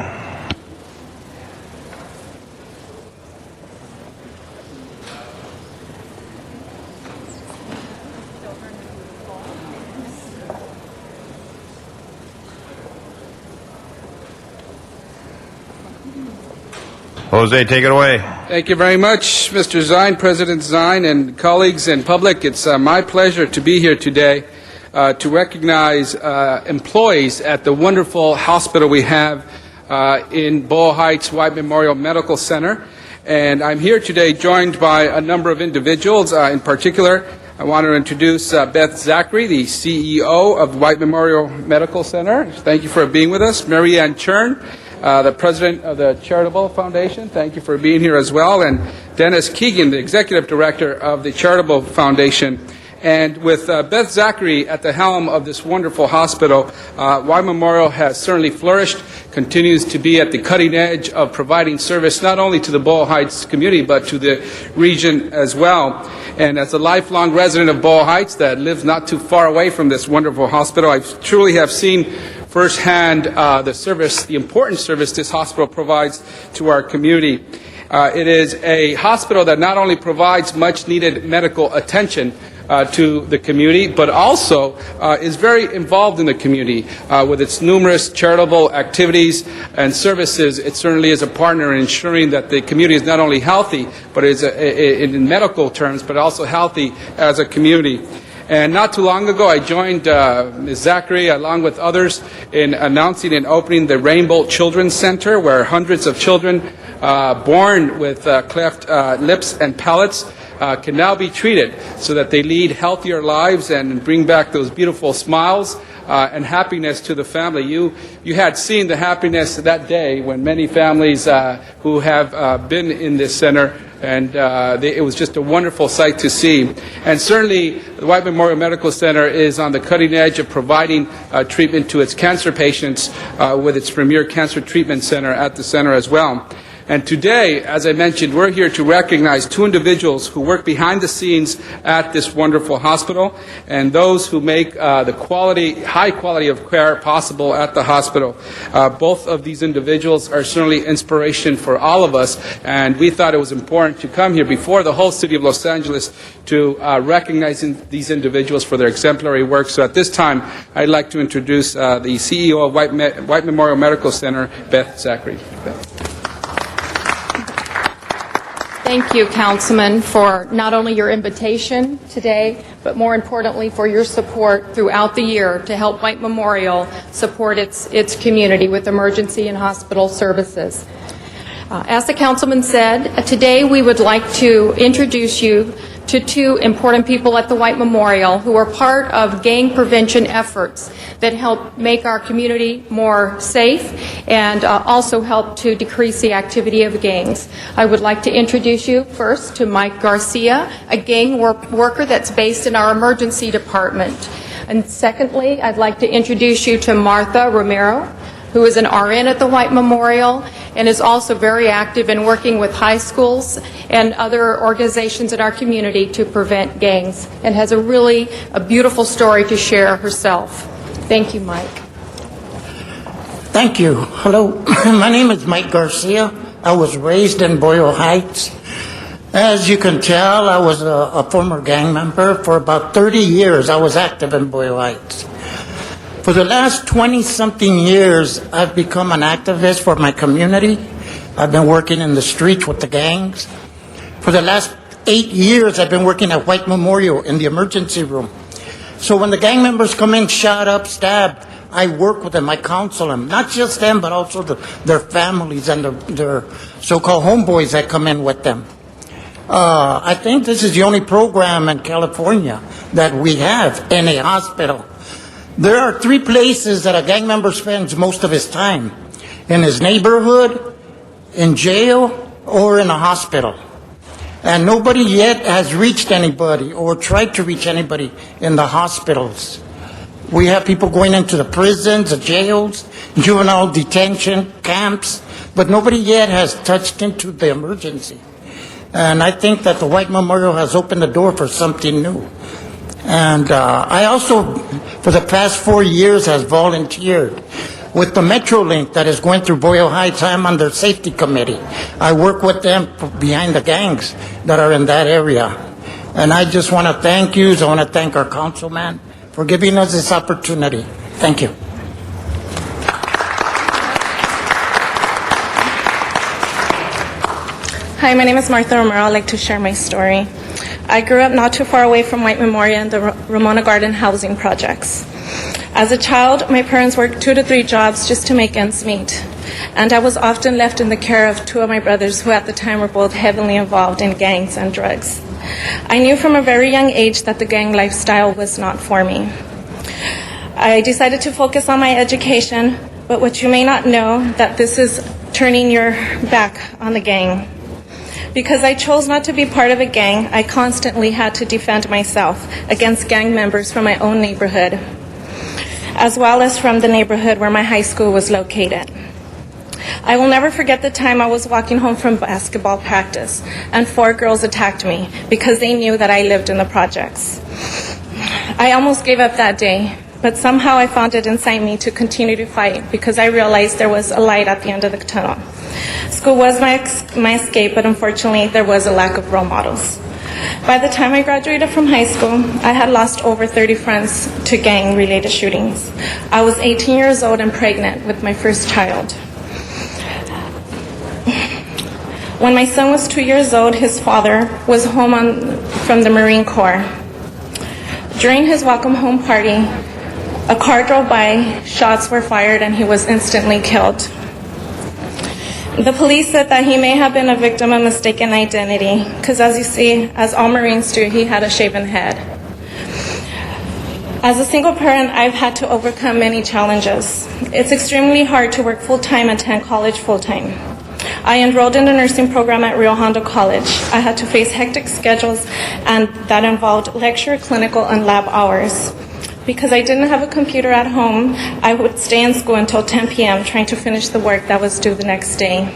Jose, take it away. Thank you very much, Mr. Zine, President Zine, and colleagues and public. It's my pleasure to be here today to recognize employees at the wonderful hospital we have in Boyle Heights White Memorial Medical Center. And I'm here today joined by a number of individuals. In particular, I want to introduce Beth Zachary, the CEO of White Memorial Medical Center. Thank you for being with us. Mary Ann Chern, the president of the Charitable Foundation. Thank you for being here as well. And Dennis Keegan, the executive director of the Charitable Foundation. And with Beth Zachary at the helm of this wonderful hospital, White Memorial has certainly flourished, continues to be at the cutting edge of providing service not only to the Boyle Heights community, but to the region as well. And as a lifelong resident of Boyle Heights that lives not too far away from this wonderful hospital, I truly have seen firsthand the important service this hospital provides to our community. It is a hospital that not only provides much needed medical attention to the community, but also is very involved in the community with its numerous charitable activities and services. It certainly is a partner in ensuring that the community is not only healthy, but is in medical terms, but also healthy as a community. And not too long ago, I joined Ms. Zachary, along with others, in announcing and opening the Rainbow Children's Center, where hundreds of children born with cleft lips and palates can now be treated so that they lead healthier lives and bring back those beautiful smiles and happiness to the family. You had seen the happiness that day when many families who have been in this center, and it was just a wonderful sight to see. And certainly, the White Memorial Medical Center is on the cutting edge of providing treatment to its cancer patients with its premier cancer treatment center at the center as well. And today, as I mentioned, we're here to recognize two individuals who work behind the scenes at this wonderful hospital and those who make the high quality of care possible at the hospital. Both of these individuals are certainly inspiration for all of us, and we thought it was important to come here before the whole city of Los Angeles to recognize these individuals for their exemplary work. So at this time, I'd like to introduce the CEO of White Memorial Medical Center, Beth Zachary. Beth. Thank you, Councilman, for not only your invitation today, but more importantly for your support throughout the year to help White Memorial support its community with emergency and hospital services. As the Councilman said, today we would like to introduce you to two important people at the White Memorial who are part of gang prevention efforts that help make our community more safe and also help to decrease the activity of gangs. I would like to introduce you first to Mike Garcia, a gang worker that's based in our emergency department. And secondly, I'd like to introduce you to Martha Romero, who is an RN at the White Memorial and is also very active in working with high schools and other organizations in our community to prevent gangs, and has a beautiful story to share herself. Thank you, Mike. Thank you. Hello, my name is Mike Garcia. I was raised in Boyle Heights. As you can tell, I was a former gang member. For about 30 years, I was active in Boyle Heights. For the last 20-something years, I've become an activist for my community. I've been working in the streets with the gangs. For the last 8 years, I've been working at White Memorial in the emergency room. So when the gang members come in, shot up, stabbed, I work with them, I counsel them. Not just them, but also their families and their so-called homeboys that come in with them. I think this is the only program in California that we have in a hospital. There are 3 places that a gang member spends most of his time: in his neighborhood, in jail, or in a hospital. And nobody yet has reached anybody or tried to reach anybody in the hospitals. We have people going into the prisons, the jails, juvenile detention camps, but nobody yet has touched into the emergency. And I think that the White Memorial has opened the door for something new. And I also, for the past 4 years, has volunteered with the MetroLink that is going through Boyle Heights. I'm on their safety committee. I work with them behind the gangs that are in that area. And I just want to thank you. I want to thank our councilman for giving us this opportunity. Thank you. Hi, my name is Martha Romero. I'd like to share my story. I grew up not too far away from White Memorial and the Ramona Garden housing projects. As a child, my parents worked 2 to 3 jobs just to make ends meet. And I was often left in the care of 2 of my brothers who at the time were both heavily involved in gangs and drugs. I knew from a very young age that the gang lifestyle was not for me. I decided to focus on my education, but what you may not know, that this is turning your back on the gang. Because I chose not to be part of a gang, I constantly had to defend myself against gang members from my own neighborhood, as well as from the neighborhood where my high school was located. I will never forget the time I was walking home from basketball practice and 4 girls attacked me because they knew that I lived in the projects. I almost gave up that day, but somehow I found it inside me to continue to fight because I realized there was a light at the end of the tunnel. School was my escape, but unfortunately there was a lack of role models. By the time I graduated from high school, I had lost over 30 friends to gang-related shootings. I was 18 years old and pregnant with my first child. When my son was 2 years old, his father was home from the Marine Corps. During his welcome home party, a car drove by, shots were fired, and he was instantly killed. The police said that he may have been a victim of mistaken identity, because as you see, as all Marines do, he had a shaven head. As a single parent, I've had to overcome many challenges. It's extremely hard to work full-time and attend college full-time. I enrolled in the nursing program at Rio Hondo College. I had to face hectic schedules, and that involved lecture, clinical, and lab hours. Because I didn't have a computer at home, I would stay in school until 10 p.m. trying to finish the work that was due the next day.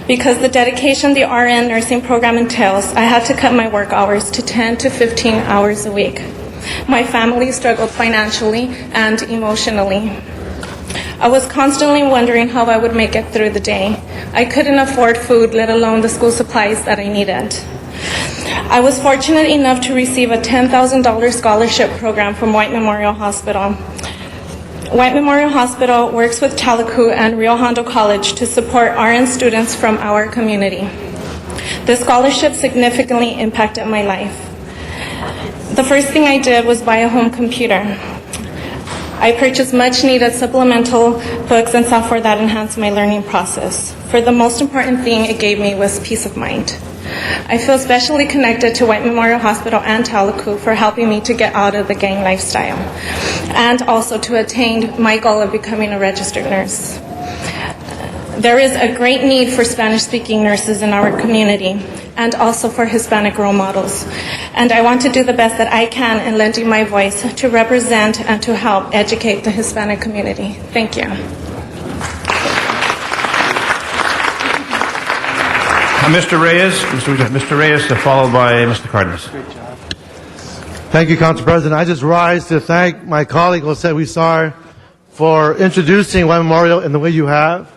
Because the dedication the RN nursing program entails, I had to cut my work hours to 10 to 15 hours a week. My family struggled financially and emotionally. I was constantly wondering how I would make it through the day. I couldn't afford food, let alone the school supplies that I needed. I was fortunate enough to receive a $10,000 scholarship program from White Memorial Hospital. White Memorial Hospital works with Chalacu and Rio Hondo College to support RN students from our community. The scholarship significantly impacted my life. The first thing I did was buy a home computer. I purchased much-needed supplemental books and software that enhanced my learning process. For the most important thing it gave me was peace of mind. I feel especially connected to White Memorial Hospital and Talaku for helping me to get out of the gang lifestyle, and also to attain my goal of becoming a registered nurse. There is a great need for Spanish-speaking nurses in our community, and also for Hispanic role models. And I want to do the best that I can in lending my voice to represent and to help educate the Hispanic community. Thank you. Mr. Reyes, followed by Mr. Cardenas. Thank you, Council President. I just rise to thank my colleague, Jose Huizar, for introducing White Memorial in the way you have.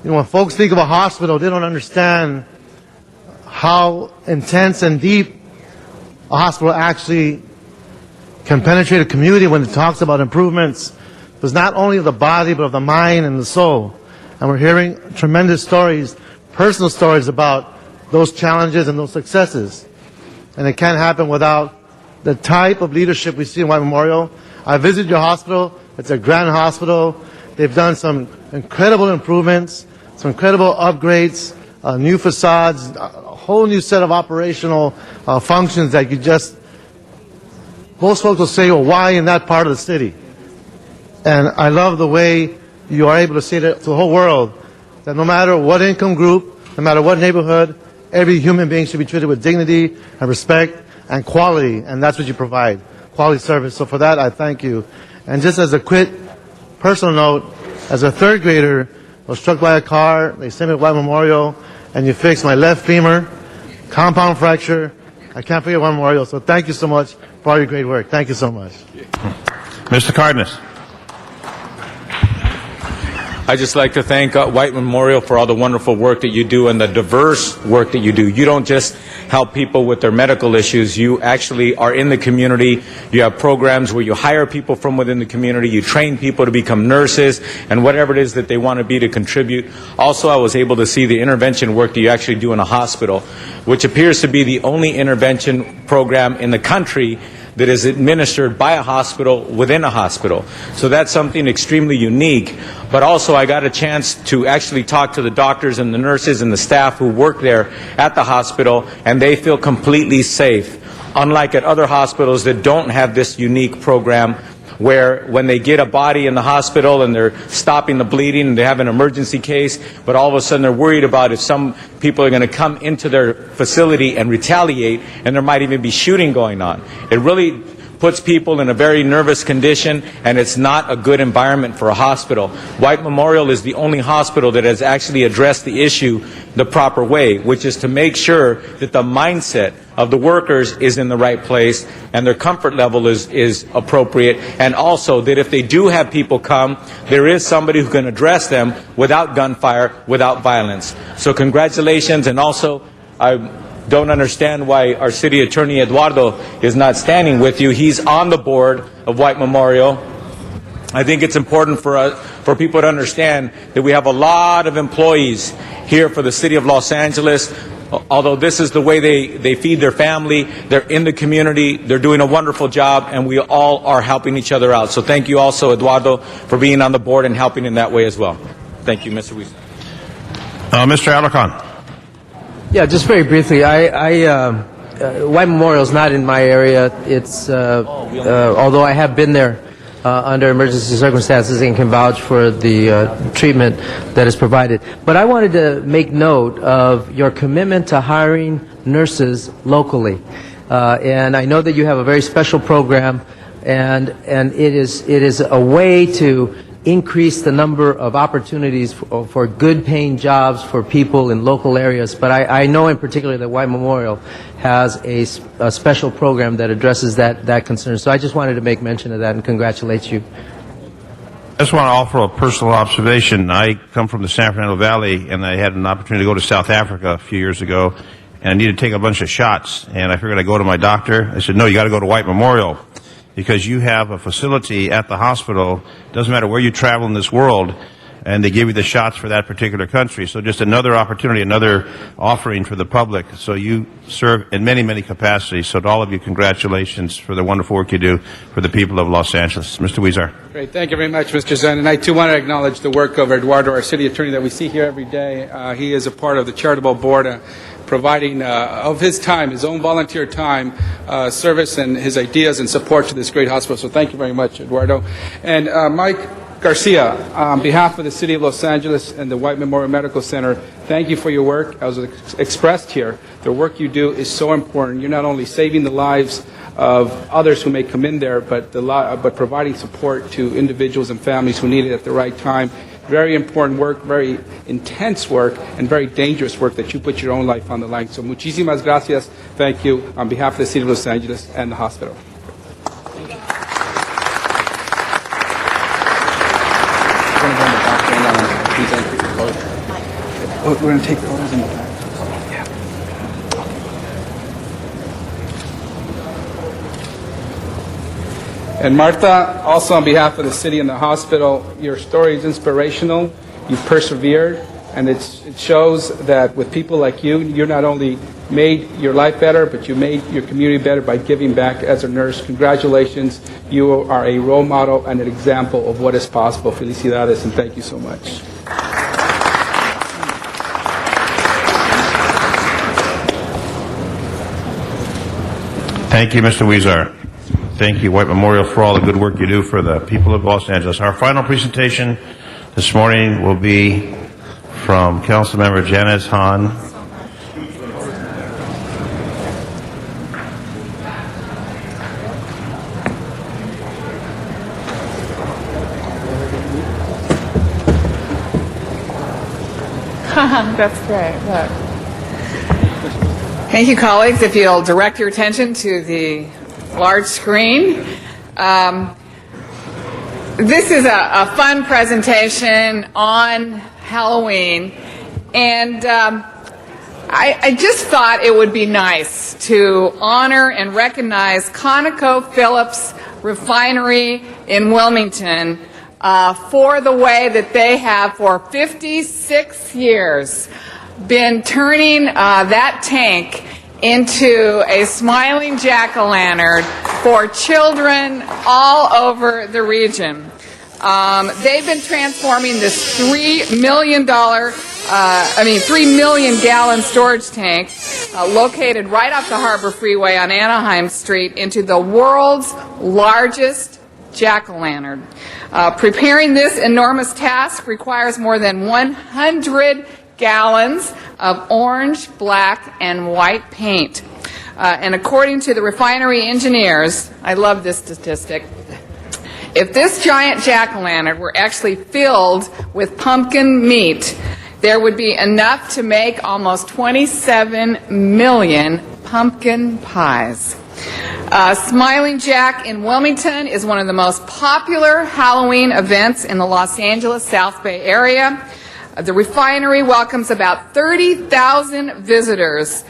You know, when folks think of a hospital, they don't understand how intense and deep a hospital actually can penetrate a community when it talks about improvements. It's not only of the body, but of the mind and the soul. And we're hearing tremendous stories, personal stories about those challenges and those successes. And it can't happen without the type of leadership we see in White Memorial. I visited your hospital. It's a grand hospital. They've done some incredible improvements, some incredible upgrades, new facades, a whole new set of operational functions that you just, most folks will say, well, why in that part of the city? And I love the way you are able to say to the whole world that no matter what income group, no matter what neighborhood, every human being should be treated with dignity and respect and quality, and that's what you provide, quality service. So for that, I thank you. And just as a quick personal note, as a third grader, I was struck by a car, they sent me to White Memorial, and you fixed my left femur, compound fracture. I can't forget White Memorial, so thank you so much for all your great work. Thank you so much. Mr. Cardenas. I'd just like to thank White Memorial for all the wonderful work that you do and the diverse work that you do. You don't just help people with their medical issues. You actually are in the community. You have programs where you hire people from within the community. You train people to become nurses and whatever it is that they want to be to contribute. Also, I was able to see the intervention work that you actually do in a hospital, which appears to be the only intervention program in the country that is administered by a hospital within a hospital. So that's something extremely unique. But also I got a chance to actually talk to the doctors and the nurses and the staff who work there at the hospital, and they feel completely safe. Unlike at other hospitals that don't have this unique program, where when they get a body in the hospital and they're stopping the bleeding and they have an emergency case, but all of a sudden they're worried about if some people are going to come into their facility and retaliate, and there might even be shooting going on. It really puts people in a very nervous condition, and it's not a good environment for a hospital. White Memorial is the only hospital that has actually addressed the issue the proper way, which is to make sure that the mindset of the workers is in the right place and their comfort level is appropriate, and also that if they do have people come, there is somebody who can address them without gunfire, without violence. So congratulations, and also I don't understand why our city attorney Eduardo is not standing with you. He's on the board of White Memorial. I think it's important for people to understand that we have a lot of employees here for the city of Los Angeles. Although this is the way they feed their family, they're in the community, they're doing a wonderful job, and we all are helping each other out. So thank you also, Eduardo, for being on the board and helping in that way as well. Thank you, Mr. Huizar. Mr. Alarcon. Yeah, just very briefly, White Memorial is not in my area. It's although I have been there under emergency circumstances and can vouch for the treatment that is provided. But I wanted to make note of your commitment to hiring nurses locally, and I know that you have a very special program, and it is a way to increase the number of opportunities for good paying jobs for people in local areas. But I know in particular that White Memorial has a special program that addresses that concern. So I just wanted to make mention of that and congratulate you. I just want to offer a personal observation. I come from the San Fernando Valley, and I had an opportunity to go to South Africa a few years ago, and I needed to take a bunch of shots. And I figured I'd go to my doctor. I said, no, you got to go to White Memorial, because you have a facility at the hospital. Doesn't matter where you travel in this world, and they give you the shots for that particular country. So just another opportunity, another offering for the public. So you serve in many, many capacities. So to all of you, congratulations for the wonderful work you do for the people of Los Angeles. Mr. Huizar. Great. Thank you very much, Mr. Zen. And I, too, want to acknowledge the work of Eduardo, our city attorney, that we see here every day. He is a part of the charitable board, providing of his time, his own volunteer time, service and his ideas and support to this great hospital. So thank you very much, Eduardo. And Mike Garcia, on behalf of the City of Los Angeles and the White Memorial Medical Center, thank you for your work. As expressed here, the work you do is so important. You're not only saving the lives of others who may come in there, but providing support to individuals and families who need it at the right time. Very important work, very intense work, and very dangerous work that you put your own life on the line. So muchísimas gracias. Thank you on behalf of the City of Los Angeles and the hospital. We're going to take photos in the back. And Martha, also on behalf of the city and the hospital, your story is inspirational. You've persevered, and it shows that with people like you, you not only made your life better, but you made your community better by giving back as a nurse. Congratulations. You are a role model and an example of what is possible. Felicidades, and thank you so much. Thank you, Mr. Huizar. Thank you, White Memorial, for all the good work you do for the people of Los Angeles. Our final presentation this morning will be from Councilmember Janice Hahn. That's great. Look. Thank you, colleagues. If you'll direct your attention to the large screen. This is a fun presentation on Halloween, and I just thought it would be nice to honor and recognize ConocoPhillips Refinery in Wilmington for the way that they have for 56 years been turning that tank into a smiling jack-o'-lantern for children all over the region. They've been transforming this $3 million gallon storage tank located right off the Harbor Freeway on Anaheim Street into the world's largest jack-o'-lantern. Preparing this enormous task requires more than 100 gallons of orange, black, and white paint. And according to the refinery engineers, I love this statistic, if this giant jack-o'-lantern were actually filled with pumpkin meat, there would be enough to make almost 27 million pumpkin pies. Smiling Jack in Wilmington is one of the most popular Halloween events in the Los Angeles South Bay area. The refinery welcomes about 30,000 visitors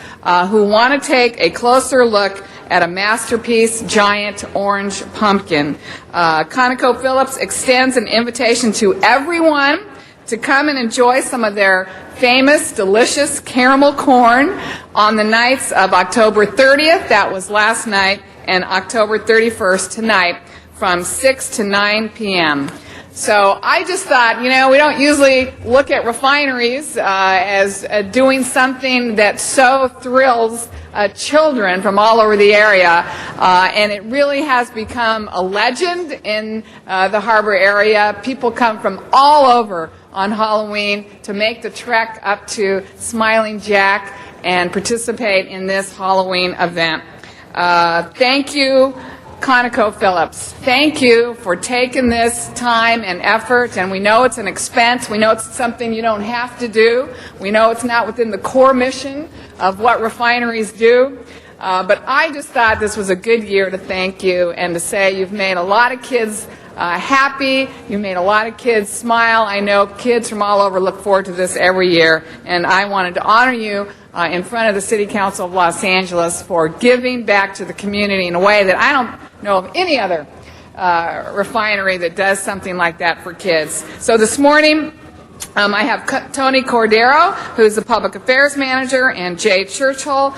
who want to take a closer look at a masterpiece giant orange pumpkin. ConocoPhillips extends an invitation to everyone to come and enjoy some of their famous, delicious caramel corn on the nights of October 30th, that was last night, and October 31st tonight from 6 to 9 p.m. So I just thought, we don't usually look at refineries as doing something that so thrills children from all over the area, and it really has become a legend in the harbor area. People come from all over on Halloween to make the trek up to Smiling Jack and participate in this Halloween event. Thank you, ConocoPhillips. Thank you for taking this time and effort, and we know it's an expense. We know it's something you don't have to do. We know it's not within the core mission of what refineries do. But I just thought this was a good year to thank you and to say you've made a lot of kids happy. You made a lot of kids smile. I know kids from all over look forward to this every year, and I wanted to honor you in front of the City Council of Los Angeles for giving back to the community in a way that I don't know of any other refinery that does something like that for kids. So this morning, I have Tony Cordero, who is the Public Affairs Manager, and Jay Churchill,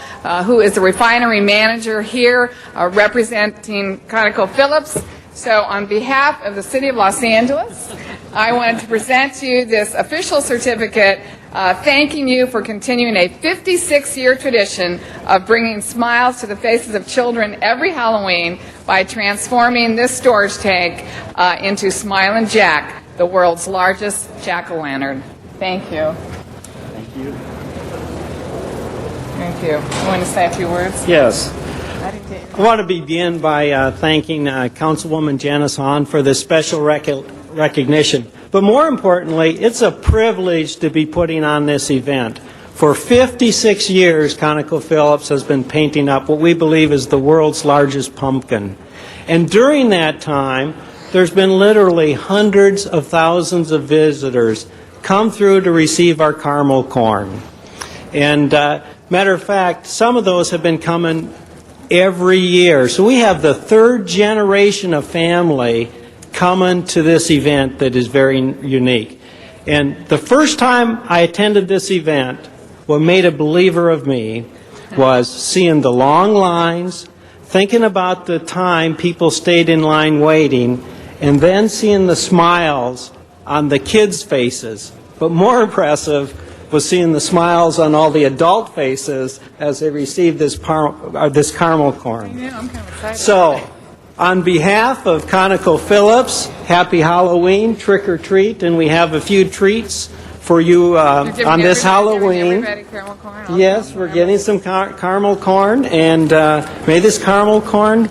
who is the Refinery Manager here, representing ConocoPhillips. So on behalf of the City of Los Angeles, I wanted to present to you this official certificate thanking you for continuing a 56-year tradition of bringing smiles to the faces of children every Halloween by transforming this storage tank into Smilin' Jack, the world's largest jack-o'-lantern. Thank you. Thank you. Thank you. You want to say a few words? Yes. I want to begin by thanking Councilwoman Janice Hahn for this special recognition. But more importantly, it's a privilege to be putting on this event. For 56 years, ConocoPhillips has been painting up what we believe is the world's largest pumpkin. And during that time, there's been literally hundreds of thousands of visitors come through to receive our caramel corn. And matter of fact, some of those have been coming every year. So we have the third generation of family coming to this event that is very unique. And the first time I attended this event, what made a believer of me was seeing the long lines, thinking about the time people stayed in line waiting, and then seeing the smiles on the kids' faces. But more impressive was seeing the smiles on all the adult faces as they received this caramel corn. Yeah, I'm kind of excited. So, on behalf of ConocoPhillips, happy Halloween, trick or treat, and we have a few treats for you on this Halloween. Caramel corn? Yes, we're getting some caramel corn, and may this caramel corn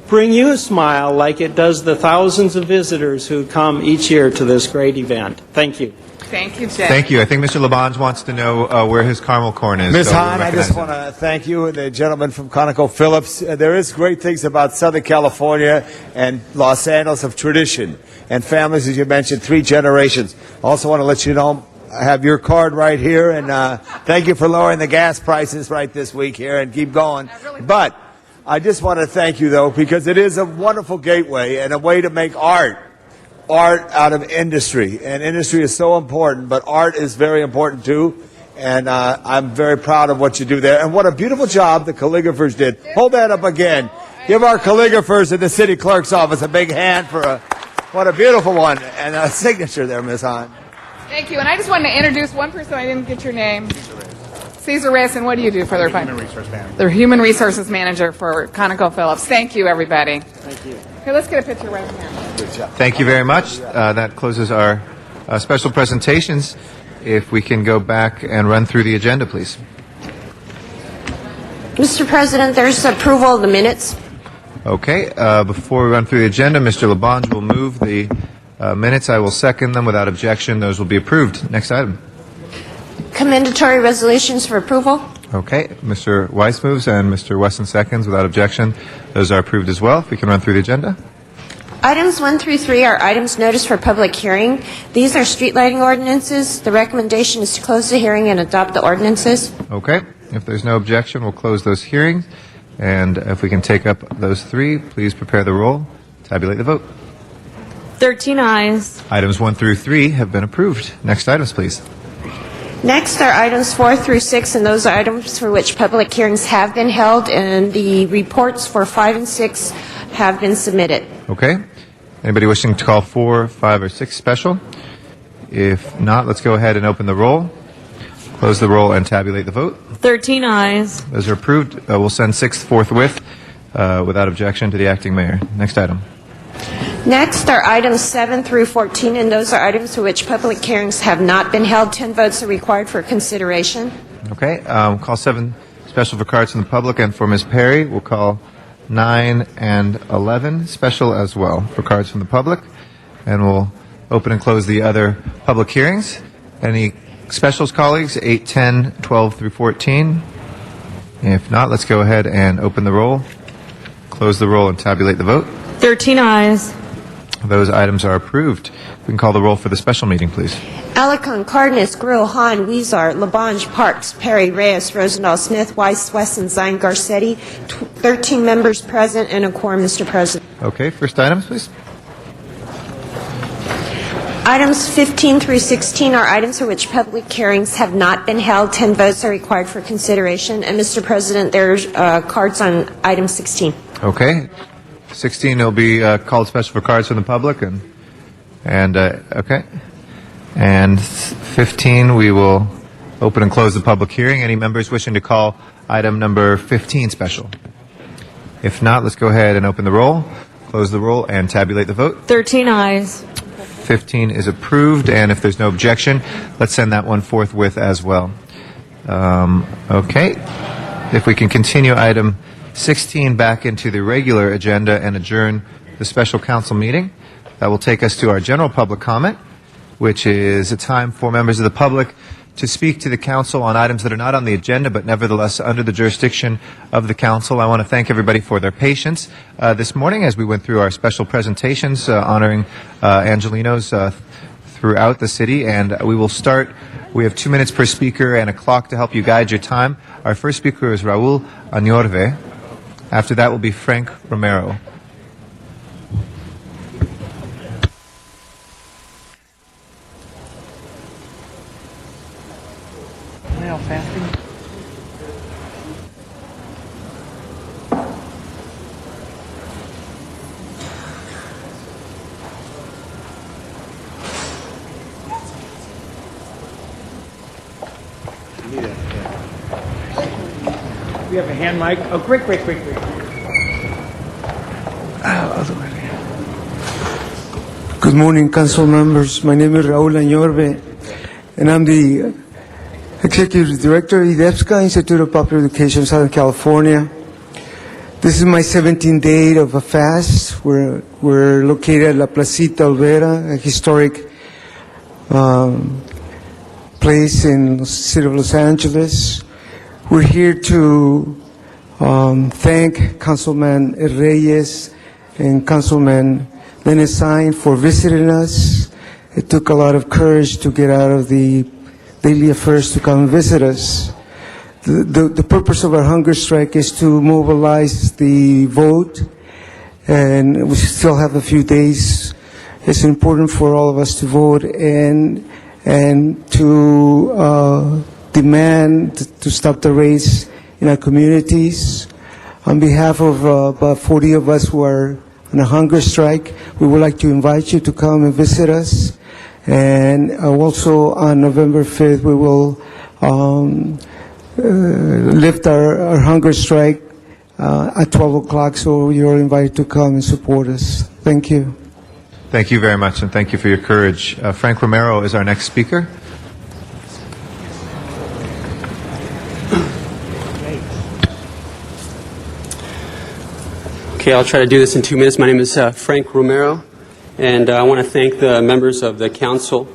bring you a smile like it does the thousands of visitors who come each year to this great event. Thank you. Thank you, Jay. Thank you. I think Mr. Labange wants to know where his caramel corn is. Ms. so we'll Hahn, I just recognize want to thank you and the gentleman from ConocoPhillips. There is great things about Southern California and Los Angeles of tradition and families, as you mentioned, 3 generations. Also want to let you know I have your card right here, and thank you for lowering the gas prices right this week here, and keep going. But I just want to thank you, though, because it is a wonderful gateway and a way to make art out of industry. And industry is so important, but art is very important, too. And I'm very proud of what you do there. And what a beautiful job the calligraphers did. Hold that up again. Give our calligraphers in the city clerk's office a big hand for what a beautiful one. And a signature there, Ms. Hahn. Thank you. And I just wanted to introduce one person. I didn't get your name. Cesar Reyes, and what do you do for their Human Resource Manager. The Human Resources Manager for ConocoPhillips. Thank you, everybody. Thank you. Here, let's get a picture right here. Good job. Thank you very much. That closes our special presentations. If we can go back and run through the agenda, please. Mr. President, there's approval of the minutes. Okay. Before we run through the agenda, Mr. Labange will move the minutes. I will second them without objection. Those will be approved. Next item. Commendatory resolutions for approval. Okay. Mr. Weiss moves and Mr. Wesson seconds without objection. Those are approved as well. If we can run through the agenda. Items 1 through 3 are items noticed for public hearing. These are street lighting ordinances. The recommendation is to close the hearing and adopt the ordinances. Okay. If there's no objection, we'll close those hearings. And if we can take up those 3, please prepare the roll. Tabulate the vote. 13 ayes. Items 1 through 3 have been approved. Next items, please. Next are items 4 through 6, and those are items for which public hearings have been held, and the reports for 5 and 6 have been submitted. Okay. Anybody wishing to call 4, 5, or 6 special? If not, let's go ahead and open the roll, close the roll, and tabulate the vote. 13 ayes. Those are approved. We'll send 6 forthwith without objection to the acting mayor. Next item. Next are items 7 through 14, and those are items for which public hearings have not been held. 10 votes are required for consideration. Okay. Call 7 special for cards from the public, and for Ms. Perry, we'll call 9 and 11 special as well for cards from the public. And we'll open and close the other public hearings. Any specials, colleagues? 8, 10, 12 through 14. If not, let's go ahead and open the roll, close the roll, and tabulate the vote. 13 ayes. Those items are approved. We can call the roll for the special meeting, please. Alarcon, Cardenas, Gruel, Hahn, Weezer, Labange, Parks, Perry, Reyes, Rosendahl, Smith, Weiss, Wesson, Zine, Garcetti. 13 members present and a quorum, Mr. President. Okay, first items, please. Items 15 through 16 are items for which public hearings have not been held. 10 votes are required for consideration. And, Mr. President, there's cards on item 16. Okay. 16 will be called special for cards from the public, and okay. And 15, we will open and close the public hearing. Any members wishing to call item number 15 special? If not, let's go ahead and open the roll, close the roll, and tabulate the vote. 13 ayes. 15 is approved, and if there's no objection, let's send that one forthwith as well. Okay. If we can continue item 16 back into the regular agenda and adjourn the special council meeting, that will take us to our general public comment, which is a time for members of the public to speak to the council on items that are not on the agenda, but nevertheless under the jurisdiction of the council. I want to thank everybody for their patience this morning as we went through our special presentations honoring Angelinos throughout the city. And we will start. We have 2 minutes per speaker and a clock to help you guide your time. Our first speaker is Raul Añorve. After that will be Frank Romero. We have a hand mic. Oh, quick. Good morning, council members. My name is Raul Añorve, and I'm the Executive Director of IDEPSCA, Institute of Popular Education, Southern California. This is my 17th day of a fast. We're located at La Placita Olvera, a historic place in the city of Los Angeles. We're here to thank Councilman Reyes and Councilman Lenesain for visiting us. It took a lot of courage to get out of the daily affairs to come visit us. The purpose of our hunger strike is to mobilize the vote, and we still have a few days. It's important for all of us to vote and to demand to stop the race in our communities. On behalf of about 40 of us who are on a hunger strike, we would like to invite you to come and visit us. And also on November 5th, we will lift our hunger strike at 12 o'clock, so you're invited to come and support us. Thank you. Thank you very much, and thank you for your courage. Frank Romero is our next speaker. Okay, I'll try to do this in 2 minutes. My name is Frank Romero, and I want to thank the members of the council.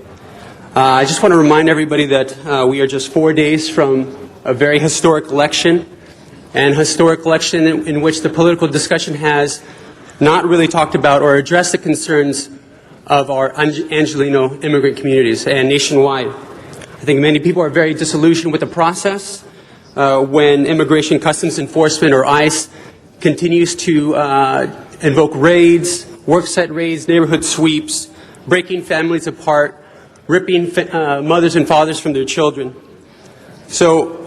I just want to remind everybody that we are just 4 days from a very historic election, and historic election in which the political discussion has not really talked about or addressed the concerns of our Angelino immigrant communities and nationwide. I think many people are very disillusioned with the process when Immigration Customs Enforcement or ICE continues to invoke raids, worksite raids, neighborhood sweeps, breaking families apart, ripping mothers and fathers from their children. So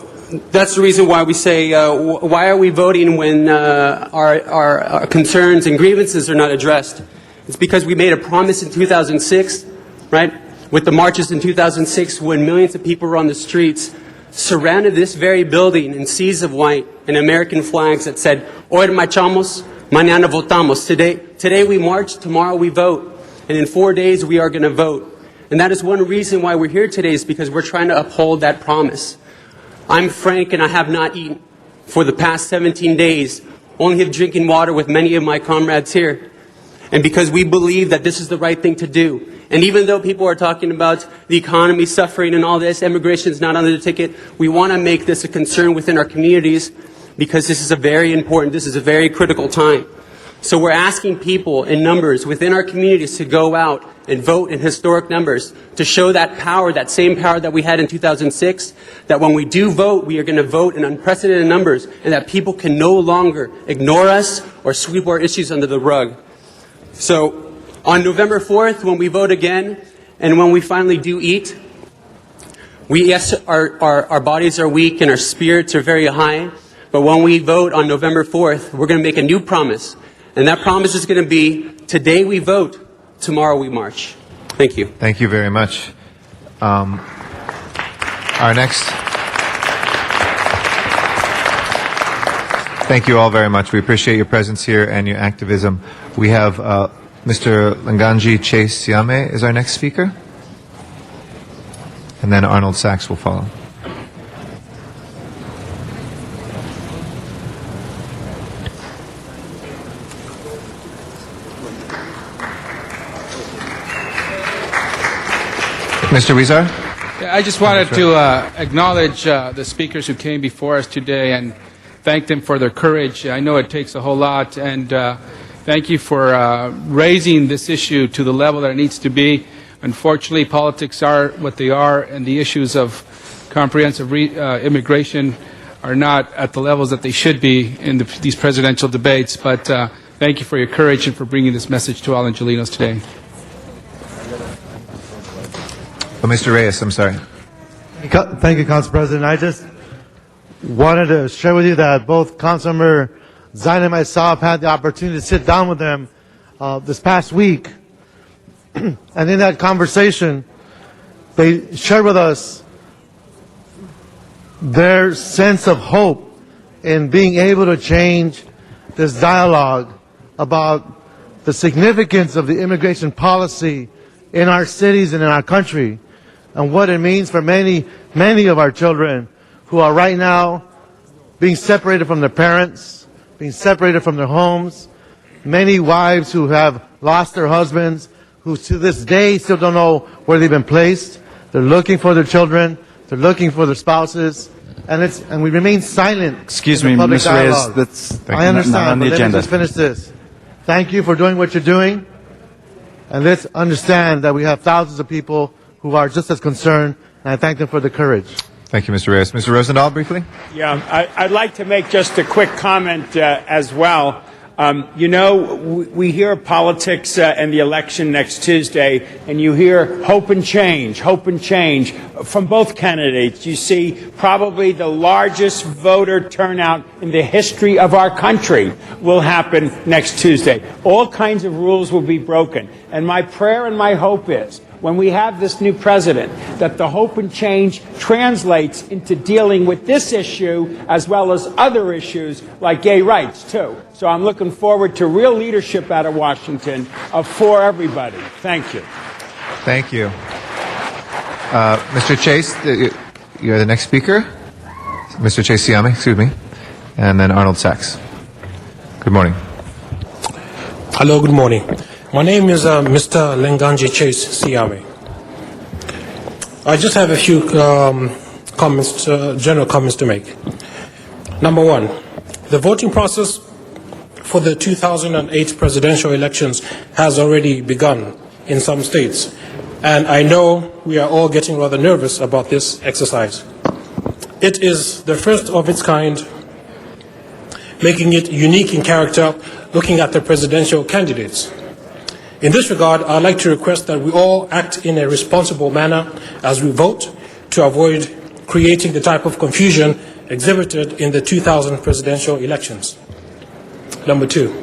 that's the reason why we say, why are we voting when our concerns and grievances are not addressed? It's because we made a promise in 2006, right? With the marches in 2006, when millions of people were on the streets, surrounded this very building in seas of white and American flags that said, "Hoy marchamos, mañana votamos." Today we march, tomorrow we vote, and in 4 days we are going to vote. And that is one reason why we're here today, is because we're trying to uphold that promise. I'm Frank, and I have not eaten for the past 17 days, only have drinking water with many of my comrades here. And because we believe that this is the right thing to do. And even though people are talking about the economy suffering and all this, immigration is not on the ticket, we want to make this a concern within our communities, because this is a very critical time. So we're asking people in numbers within our communities to go out and vote in historic numbers, to show that power, that same power that we had in 2006, that when we do vote, we are going to vote in unprecedented numbers, and that people can no longer ignore us or sweep our issues under the rug. So on November 4th, when we vote again, And when we finally do eat, yes, our bodies are weak and our spirits are very high. But when we vote on November 4th, we're going to make a new promise. And that promise is going to be, today we vote, tomorrow we march. Thank you. Thank you very much. Our next. Thank you all very much. We appreciate your presence here and your activism. We have Mr. Langanji Chase Siame is our next speaker. And then Arnold Sachs will follow. Mr. Huizar? I just wanted to acknowledge the speakers who came before us today and thank them for their courage. I know it takes a whole lot, and thank you for raising this issue to the level that it needs to be. Unfortunately, politics are what they are, and the issues of comprehensive immigration are not at the levels that they should be in these presidential debates. But thank you for your courage and for bringing this message to all Angelinos today. Oh, Mr. Reyes, I'm sorry. Thank you, Council President. I just wanted to share with you that both Councilmember Zion and myself had the opportunity to sit down with them this past week. And in that conversation, they shared with us their sense of hope in being able to change this dialogue about the significance of the immigration policy in our cities and in our country, and what it means for many of our children who are right now being separated from their parents, being separated from their homes, many wives who have lost their husbands, who to this day still don't know where they've been placed. They're looking for their children, they're looking for their spouses, and we remain silent. Excuse in me, the public Mr. Reyes, dialogue. that's I understand, not on the but let agenda. me just finish this. Thank you for doing what you're doing, and let's understand that we have thousands of people who are just as concerned, and I thank them for the courage. Thank you, Mr. Reyes. Mr. Rosendahl, briefly? Yeah, I'd like to make just a quick comment as well. We hear politics and the election next Tuesday, and you hear hope and change from both candidates. You see probably the largest voter turnout in the history of our country will happen next Tuesday. All kinds of rules will be broken. And my prayer and my hope is, when we have this new president, that the hope and change translates into dealing with this issue as well as other issues like gay rights, too. So I'm looking forward to real leadership out of Washington for everybody. Thank you. Thank you. Mr. Chase, you're the next speaker. Mr. Chase Siame, excuse me. And then Arnold Sachs. Good morning. Hello, good morning. My name is Mr. Langanji Chase Siame. I just have a few general comments to make. Number one, the voting process for the 2008 presidential elections has already begun in some states, and I know we are all getting rather nervous about this exercise. It is the first of its kind, making it unique in character, looking at the presidential candidates. In this regard, I'd like to request that we all act in a responsible manner as we vote to avoid creating the type of confusion exhibited in the 2000 presidential elections. Number two,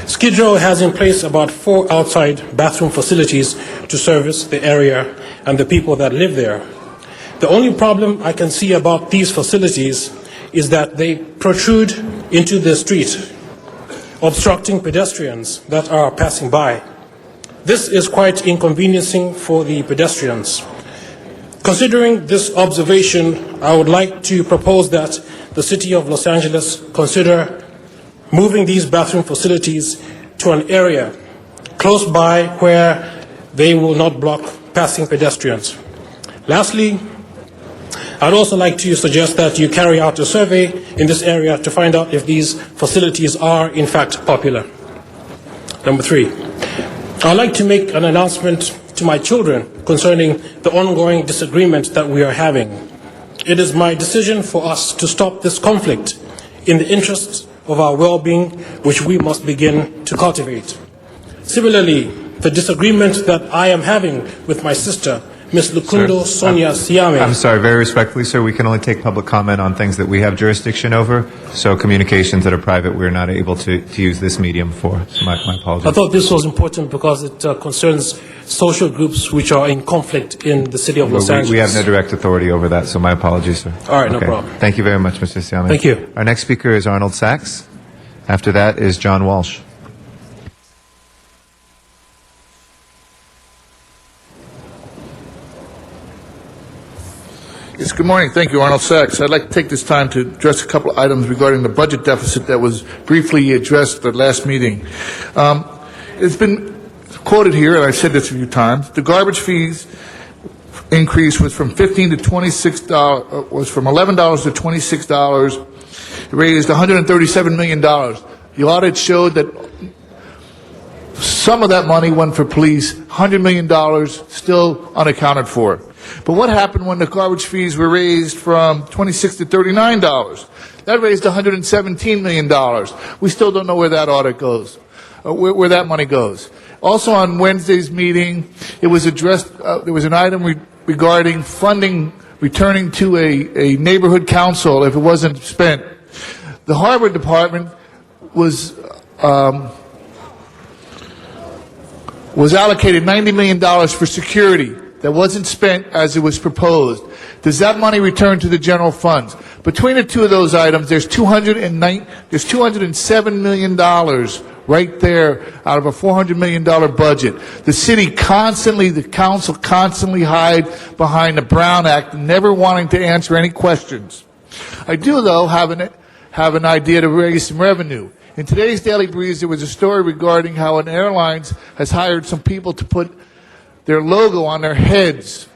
Skid Row has in place about 4 outside bathroom facilities to service the area and the people that live there. The only problem I can see about these facilities is that they protrude into the street, obstructing pedestrians that are passing by. This is quite inconveniencing for the pedestrians. Considering this observation, I would like to propose that the City of Los Angeles consider moving these bathroom facilities to an area close by where they will not block passing pedestrians. Lastly, I'd also like to suggest that you carry out a survey in this area to find out if these facilities are in fact popular. Number three, I'd like to make an announcement to my children concerning the ongoing disagreement that we are having. It is my decision for us to stop this conflict in the interests of our well-being, which we must begin to cultivate. Similarly, the disagreement that I am having with my sister, Ms. Lukundo Sonia Siame. I'm sorry, very respectfully, sir, we can only take public comment on things that we have jurisdiction over, so communications that are private, we're not able to use this medium for. So my apologies. I thought this was important because it concerns social groups which are in conflict in the city of Los Angeles. We have no direct authority over that, so my apologies, sir. All right, no problem. Thank you very much, Mr. Siame. Thank you. Our next speaker is Arnold Sachs. After that is John Walsh. Yes, good morning. Thank you, Arnold Sachs. I'd like to take this time to address a couple of items regarding the budget deficit that was briefly addressed at the last meeting. It's been quoted here, and I've said this a few times. The garbage fees increase was from $15 to $26, was from $11 to $26. It raised $137 million. The audit showed that some of that money went for police, $100 million still unaccounted for. But what happened when the garbage fees were raised from $26 to $39? That raised $117 million. We still don't know where that audit goes, where that money goes. Also on Wednesday's meeting, it was addressed, there was an item regarding funding returning to a neighborhood council if it wasn't spent. The Harbor Department was allocated $90 million for security that wasn't spent as it was proposed. Does that money return to the general funds? Between the two of those items, there's $207 million right there out of a $400 million budget. The council constantly hide behind the Brown Act, never wanting to answer any questions. I do, though, have an idea to raise some revenue. In today's Daily Breeze, there was a story regarding how an airlines has hired some people to put their logo on their heads.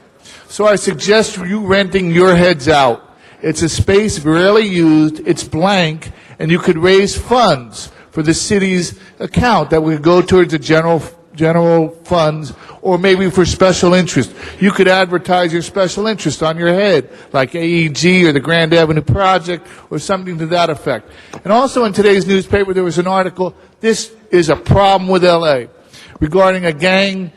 So I suggest you renting your heads out. It's a space rarely used, it's blank, and you could raise funds for the city's account that would go towards the general funds, or maybe for special interest. You could advertise your special interest on your head, like AEG or the Grand Avenue Project, or something to that effect. And also in today's newspaper, there was an article, "This is a problem with LA," regarding a gang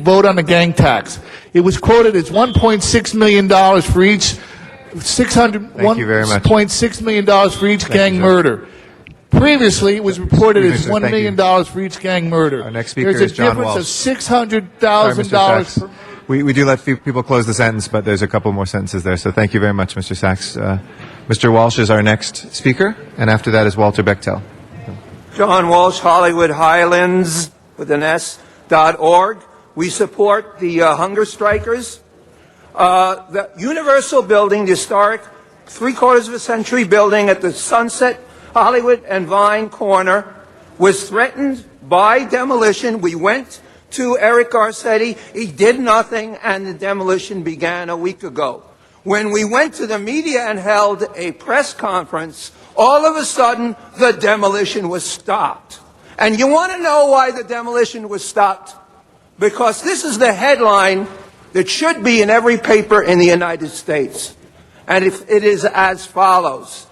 vote on the gang tax. It was quoted as $1.6 million for each $1.6 million for each gang murder. Previously, it was reported as $1 million for each gang murder. Our next speaker There's is John a difference Walsh. of $600,000. We do let people close the sentence, but there's a couple more sentences there. So thank you very much, Mr. Sachs. Mr. Walsh is our next speaker, and after that is Walter Bechtel. John Walsh, Hollywood Highlands with an S.org. We support the hunger strikers. The Universal Building, the historic three-quarters of a century building at the Sunset Hollywood and Vine corner, was threatened by demolition. We went to Eric Garcetti. He did nothing, and the demolition began a week ago. When we went to the media and held a press conference, all of a sudden, the demolition was stopped. And you want to know why the demolition was stopped? Because this is the headline that should be in every paper in the United States. And it is as follows.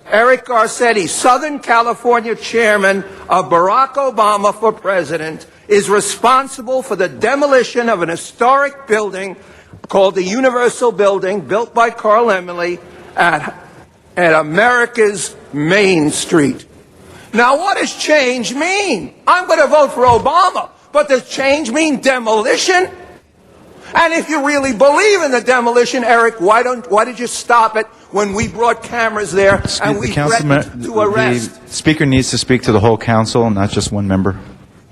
Eric Garcetti, Southern California chairman of Barack Obama for president, is responsible for the demolition of an historic building called the Universal Building, built by Carl Laemmle at America's Main Street. Now, what does change mean? I'm going to vote for Obama, but does change mean demolition? And if you really believe in the demolition, Eric, why did you stop it when we brought cameras there and we threatened to arrest? The speaker needs to speak to the whole council, not just one member.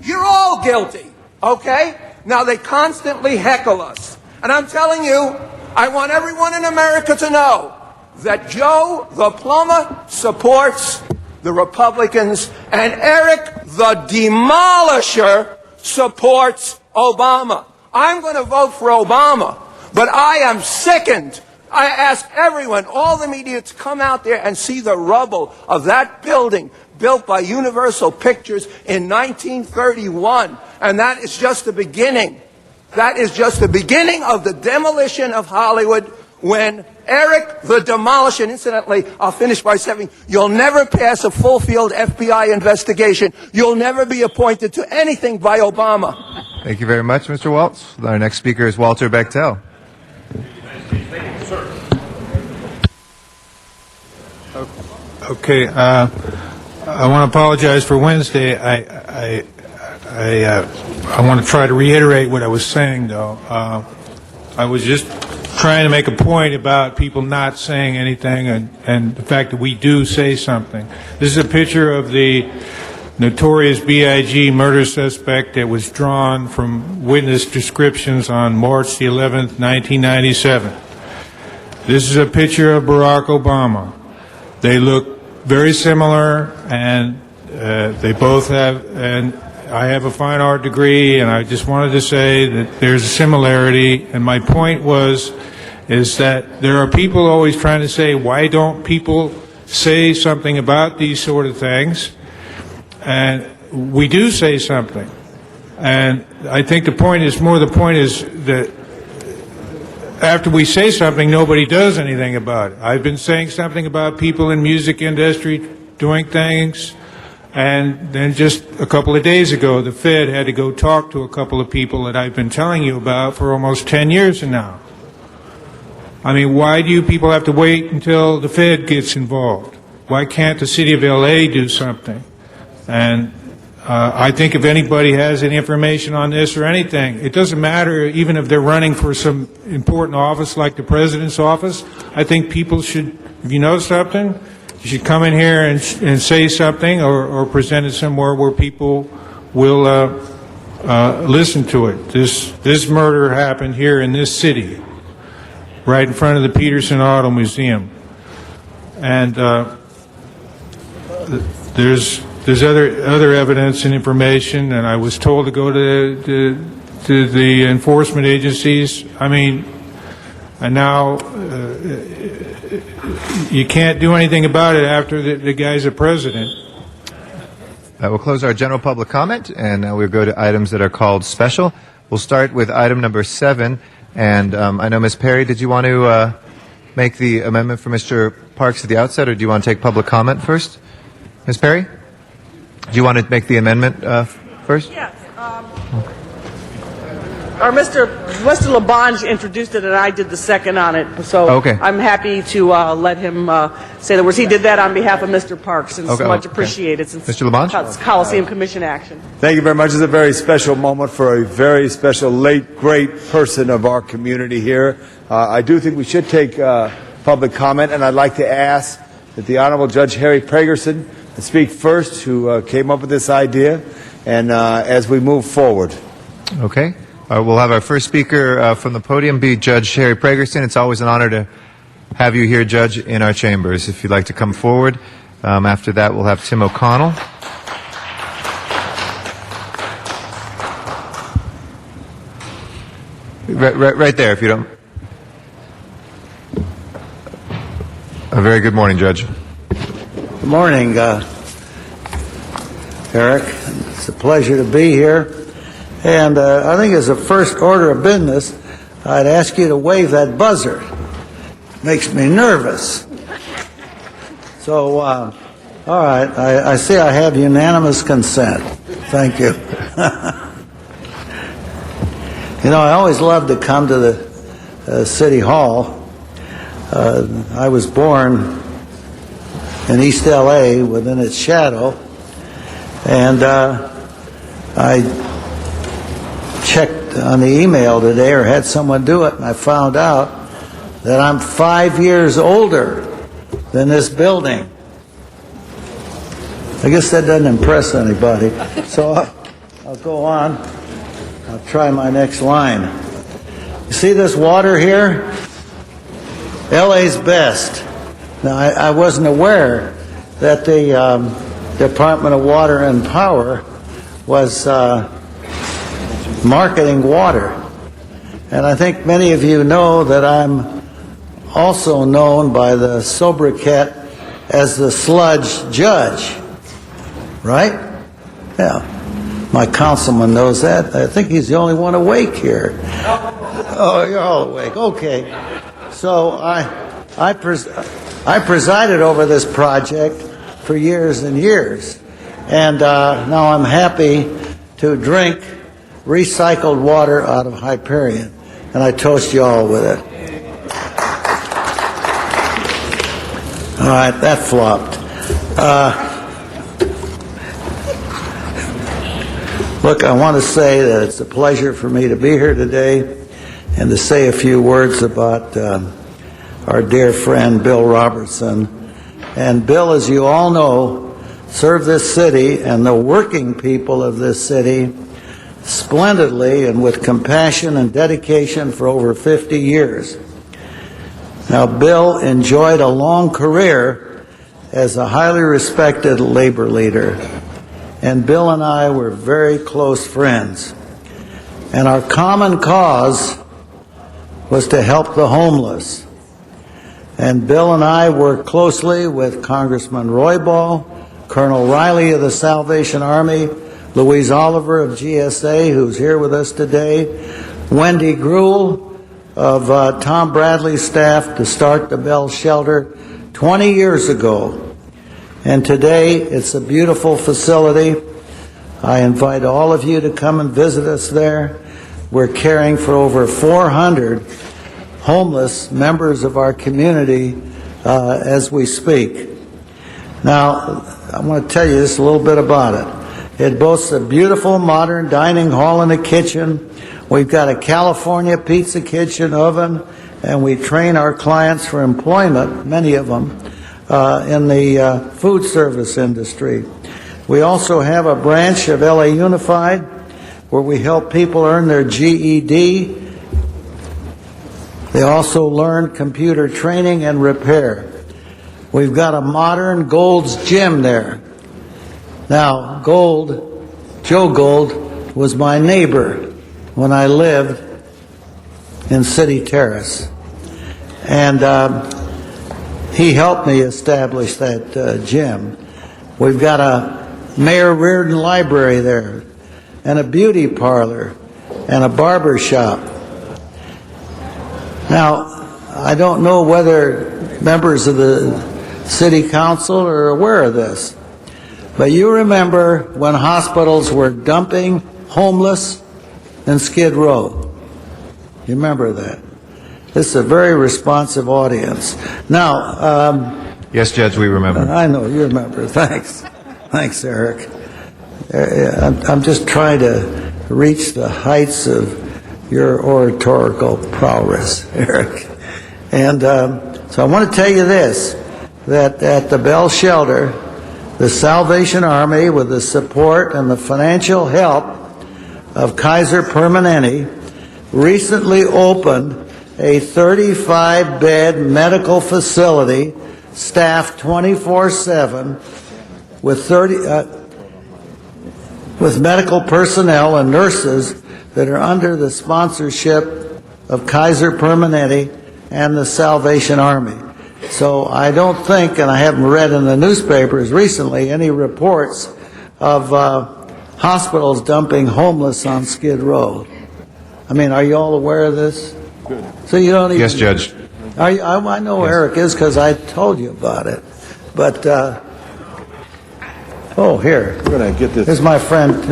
You're all guilty, okay? Now, they constantly heckle us. And I'm telling you, I want everyone in America to know that Joe the plumber supports the Republicans and Eric the demolisher supports Obama. I'm going to vote for Obama, but I am sickened. I ask everyone, all the media, to come out there and see the rubble of that building built by Universal Pictures in 1931. And that is just the beginning. That is just the beginning of the demolition of Hollywood, when Eric the Demolisher, and incidentally, I'll finish by saying, you'll never pass a full-field FBI investigation. You'll never be appointed to anything by Obama. Thank you very much, Mr. Waltz. Our next speaker is Walter Bechtel. Okay, I want to apologize for Wednesday. I want to try to reiterate what I was saying, though. I was just trying to make a point about people not saying anything and the fact that we do say something. This is a picture of the notorious B.I.G. murder suspect that was drawn from witness descriptions on March the 11th, 1997. This is a picture of Barack Obama. They look very similar, and they both have, and I have a fine art degree, and I just wanted to say that there's a similarity, and my point is that there are people always trying to say, why don't people say something about these sort of things? And we do say something. And I think the point is that after we say something, nobody does anything about it. I've been saying something about people in music industry doing things, and then just a couple of days ago, the Fed had to go talk to a couple of people that I've been telling you about for almost 10 years now. I mean, why do you people have to wait until the Fed gets involved? Why can't the city of L.A. do something? And I think if anybody has any information on this or anything, it doesn't matter even if they're running for some important office like the president's office. I think people should, if you know something, you should come in here and say something or present it somewhere where people will listen to it. This murder happened here in this city, right in front of the Peterson Auto Museum. And there's other evidence and information, and I was told to go to the enforcement agencies. I mean, and now you can't do anything about it after the guy's a president. We'll close our general public comment, and now we'll go to items that are called special. We'll start with item number 7, and I know, Ms. Perry, did you want to make the amendment for Mr. Parks at the outset, or do you want to take public comment first? Ms. Perry? Do you want to make the amendment first? Yes. Or Mr. Labange introduced it, and I did the second on it. So okay. I'm happy to let him say the words. He did that on behalf of Mr. Parks, and it's much appreciated. Since Mr. Labange? It's Coliseum Commission action. Thank you very much. It's a very special moment for a very special, late, great person of our community here. I do think we should take public comment, and I'd like to ask that the Honorable Judge Harry Pragerson speak first, who came up with this idea, and as we move forward. Okay. We'll have our first speaker from the podium be Judge Harry Pragerson. It's always an honor to have you here, Judge, in our chambers. If you'd like to come forward. After that, we'll have Tim O'Connell. Right there, if you don't. A very good morning, Judge. Good morning, Eric. It's a pleasure to be here. And I think as a first order of business, I'd ask you to wave that buzzer. Makes me nervous. So, all right, I see I have unanimous consent. Thank you. You know, I always loved to come to the City Hall. I was born in East L.A. within its shadow, and I checked on the email today, or had someone do it, and I found out that I'm 5 years older than this building. I guess that doesn't impress anybody. So I'll go on. I'll try my next line. You see this water here? LA's best. Now, I wasn't aware that the Department of Water and Power was marketing water. And I think many of you know that I'm also known by the sobriquet as the sludge judge. Right? Yeah. My councilman knows that. I think he's the only one awake here. Oh, you're all awake. Okay. So I presided over this project for years and years, and now I'm happy to drink recycled water out of Hyperion, and I toast you all with it. All right, that flopped. Look, I want to say that it's a pleasure for me to be here today and to say a few words about our dear friend Bill Robertson. And Bill, as you all know, served this city and the working people of this city splendidly and with compassion and dedication for over 50 years. Now, Bill enjoyed a long career as a highly respected labor leader, and Bill and I were very close friends. And our common cause was to help the homeless. And Bill and I worked closely with Congressman Roybal, Colonel Riley of the Salvation Army, Louise Oliver of GSA, who's here with us today, Wendy Gruhl of Tom Bradley's staff to start the Bell Shelter 20 years ago. And today, it's a beautiful facility. I invite all of you to come and visit us there. We're caring for over 400 homeless members of our community as we speak. Now, I want to tell you just a little bit about it. It boasts a beautiful modern dining hall and a kitchen. We've got a California pizza kitchen oven, and we train our clients for employment, many of them, in the food service industry. We also have a branch of LA Unified where we help people earn their GED. They also learn computer training and repair. We've got a modern Gold's Gym there. Now, Joe Gold, was my neighbor when I lived in City Terrace. And he helped me establish that gym. We've got a Mayor Reardon library there, and a beauty parlor, and a barber shop. Now, I don't know whether members of the City Council are aware of this, but you remember when hospitals were dumping homeless in Skid Row. You remember that? This is a very responsive audience. Now, Yes, Judge, we remember. I know you remember. Thanks. Thanks, Eric. I'm just trying to reach the heights of your oratorical prowess, Eric. And so I want to tell you this, that at the Bell Shelter, the Salvation Army, with the support and the financial help of Kaiser Permanente, recently opened a 35-bed medical facility staffed 24/7 with medical personnel and nurses that are under the sponsorship of Kaiser Permanente and the Salvation Army. So I don't think, and I haven't read in the newspapers recently, any reports of hospitals dumping homeless on Skid Row. I mean, are you all aware of this? Good. So you don't even... Yes, Judge. I know yes. Eric is, because I told you about it. But, oh, here. We're going to get this. Here's my friend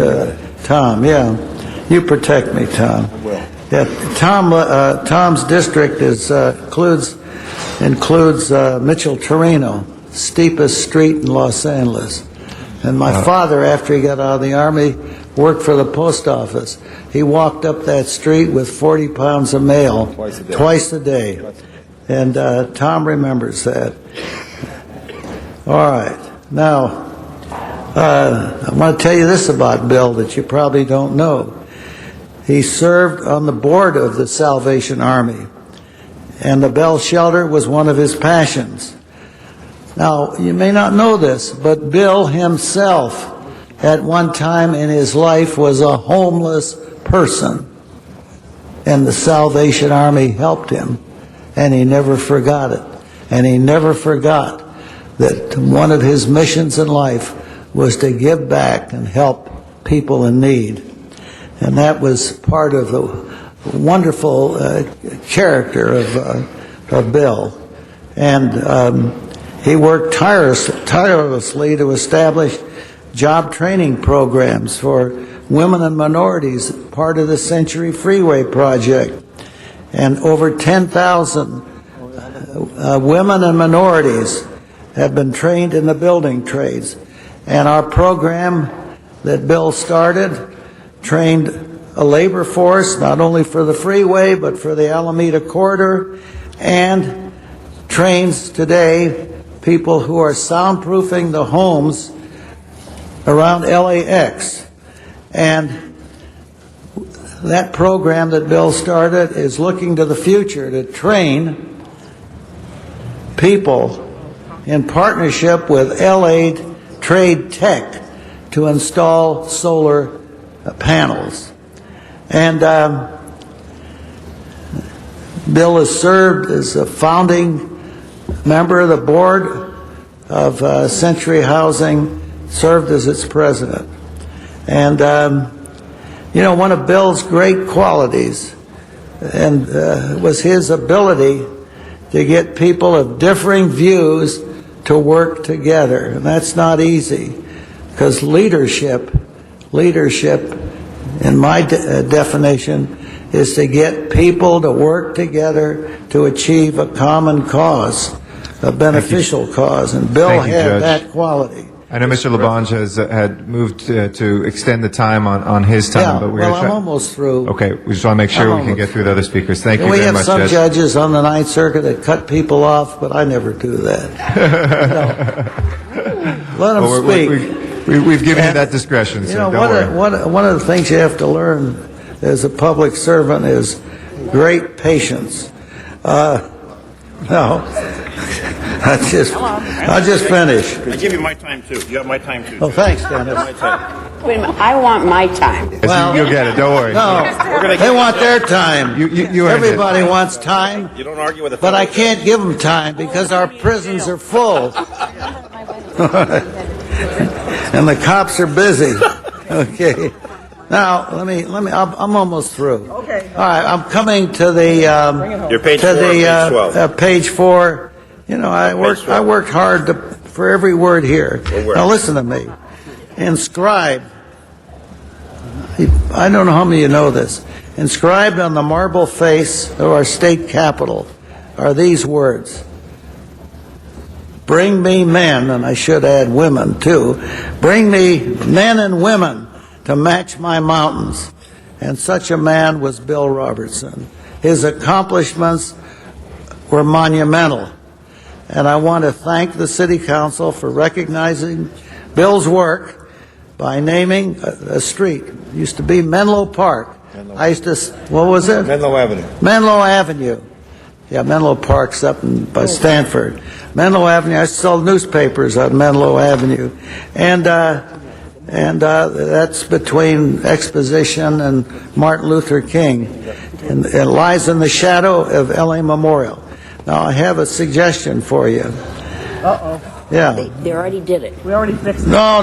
Tom. Yeah. You protect me, Tom. I will. Yeah, Tom's district includes Mitchell Torino, steepest street in Los Angeles. And my father, after he got out of the Army, worked for the post office. He walked up that street with 40 pounds of mail twice a day. And Tom remembers that. All right. Now, I want to tell you this about Bill that you probably don't know. He served on the board of the Salvation Army, and the Bell Shelter was one of his passions. Now, you may not know this, but Bill himself, at one time in his life, was a homeless person, and the Salvation Army helped him, and he never forgot it. And he never forgot that one of his missions in life was to give back and help people in need. And that was part of the wonderful character of Bill. And he worked tirelessly to establish job training programs for women and minorities, part of the Century Freeway Project. And over 10,000 women and minorities have been trained in the building trades. And our program that Bill started trained a labor force, not only for the freeway, but for the Alameda Corridor, and trains today people who are soundproofing the homes around LAX. And that program that Bill started is looking to the future to train people in partnership with LA Trade Tech to install solar panels. And Bill has served as a founding member of the board of Century Housing, served as its president. And, one of Bill's great qualities was his ability to get people of differing views to work together. And that's not easy, because leadership, in my definition, is to get people to work together to achieve a common cause, a beneficial cause. And Bill Thank you, had Judge. that quality. I know Mr. Labange had moved to extend the time on his time, Yeah, but we're well, going to I'm try. almost through. Okay, we just want to make sure I'm we can get almost through the other speakers. Thank you we very have much, some Judge. judges on the Ninth Circuit that cut people off, but I never do that. Let them Well, speak. we've given you that discretion, so don't worry. One of the things you have to learn as a public servant is great patience. No, I'll just finish. I give you my time, too. You have my time, too. Oh, thanks, Dennis. Wait a minute, I want my time. Well, you'll get it. Don't worry. No, they want their time. You earned it. Everybody wants time. You don't argue with a But I can't give them time because our prisons are full. And the cops are busy. Okay. Now, I'm almost through. Okay. All right, I'm coming to the, Your page to 4, the, page 12. page 4. I worked hard for every word here. Now listen to me. Inscribed, I don't know how many of you know this, inscribed on the marble face of our state capitol are these words: bring me men, and I should add women too, bring me men and women to match my mountains. And such a man was Bill Robertson. His accomplishments were monumental. And I want to thank the City Council for recognizing Bill's work by naming a street. It used to be Menlo Park. I used to, what was it? Menlo Avenue. Menlo Avenue. Yeah, Menlo Park's up by Stanford. Menlo Avenue, I sold newspapers on Menlo Avenue. And that's between Exposition and Martin Luther King. And it lies in the shadow of L.A. Memorial. Now, I have a suggestion for you. Uh-oh. Yeah. They already did it. We already fixed it. No,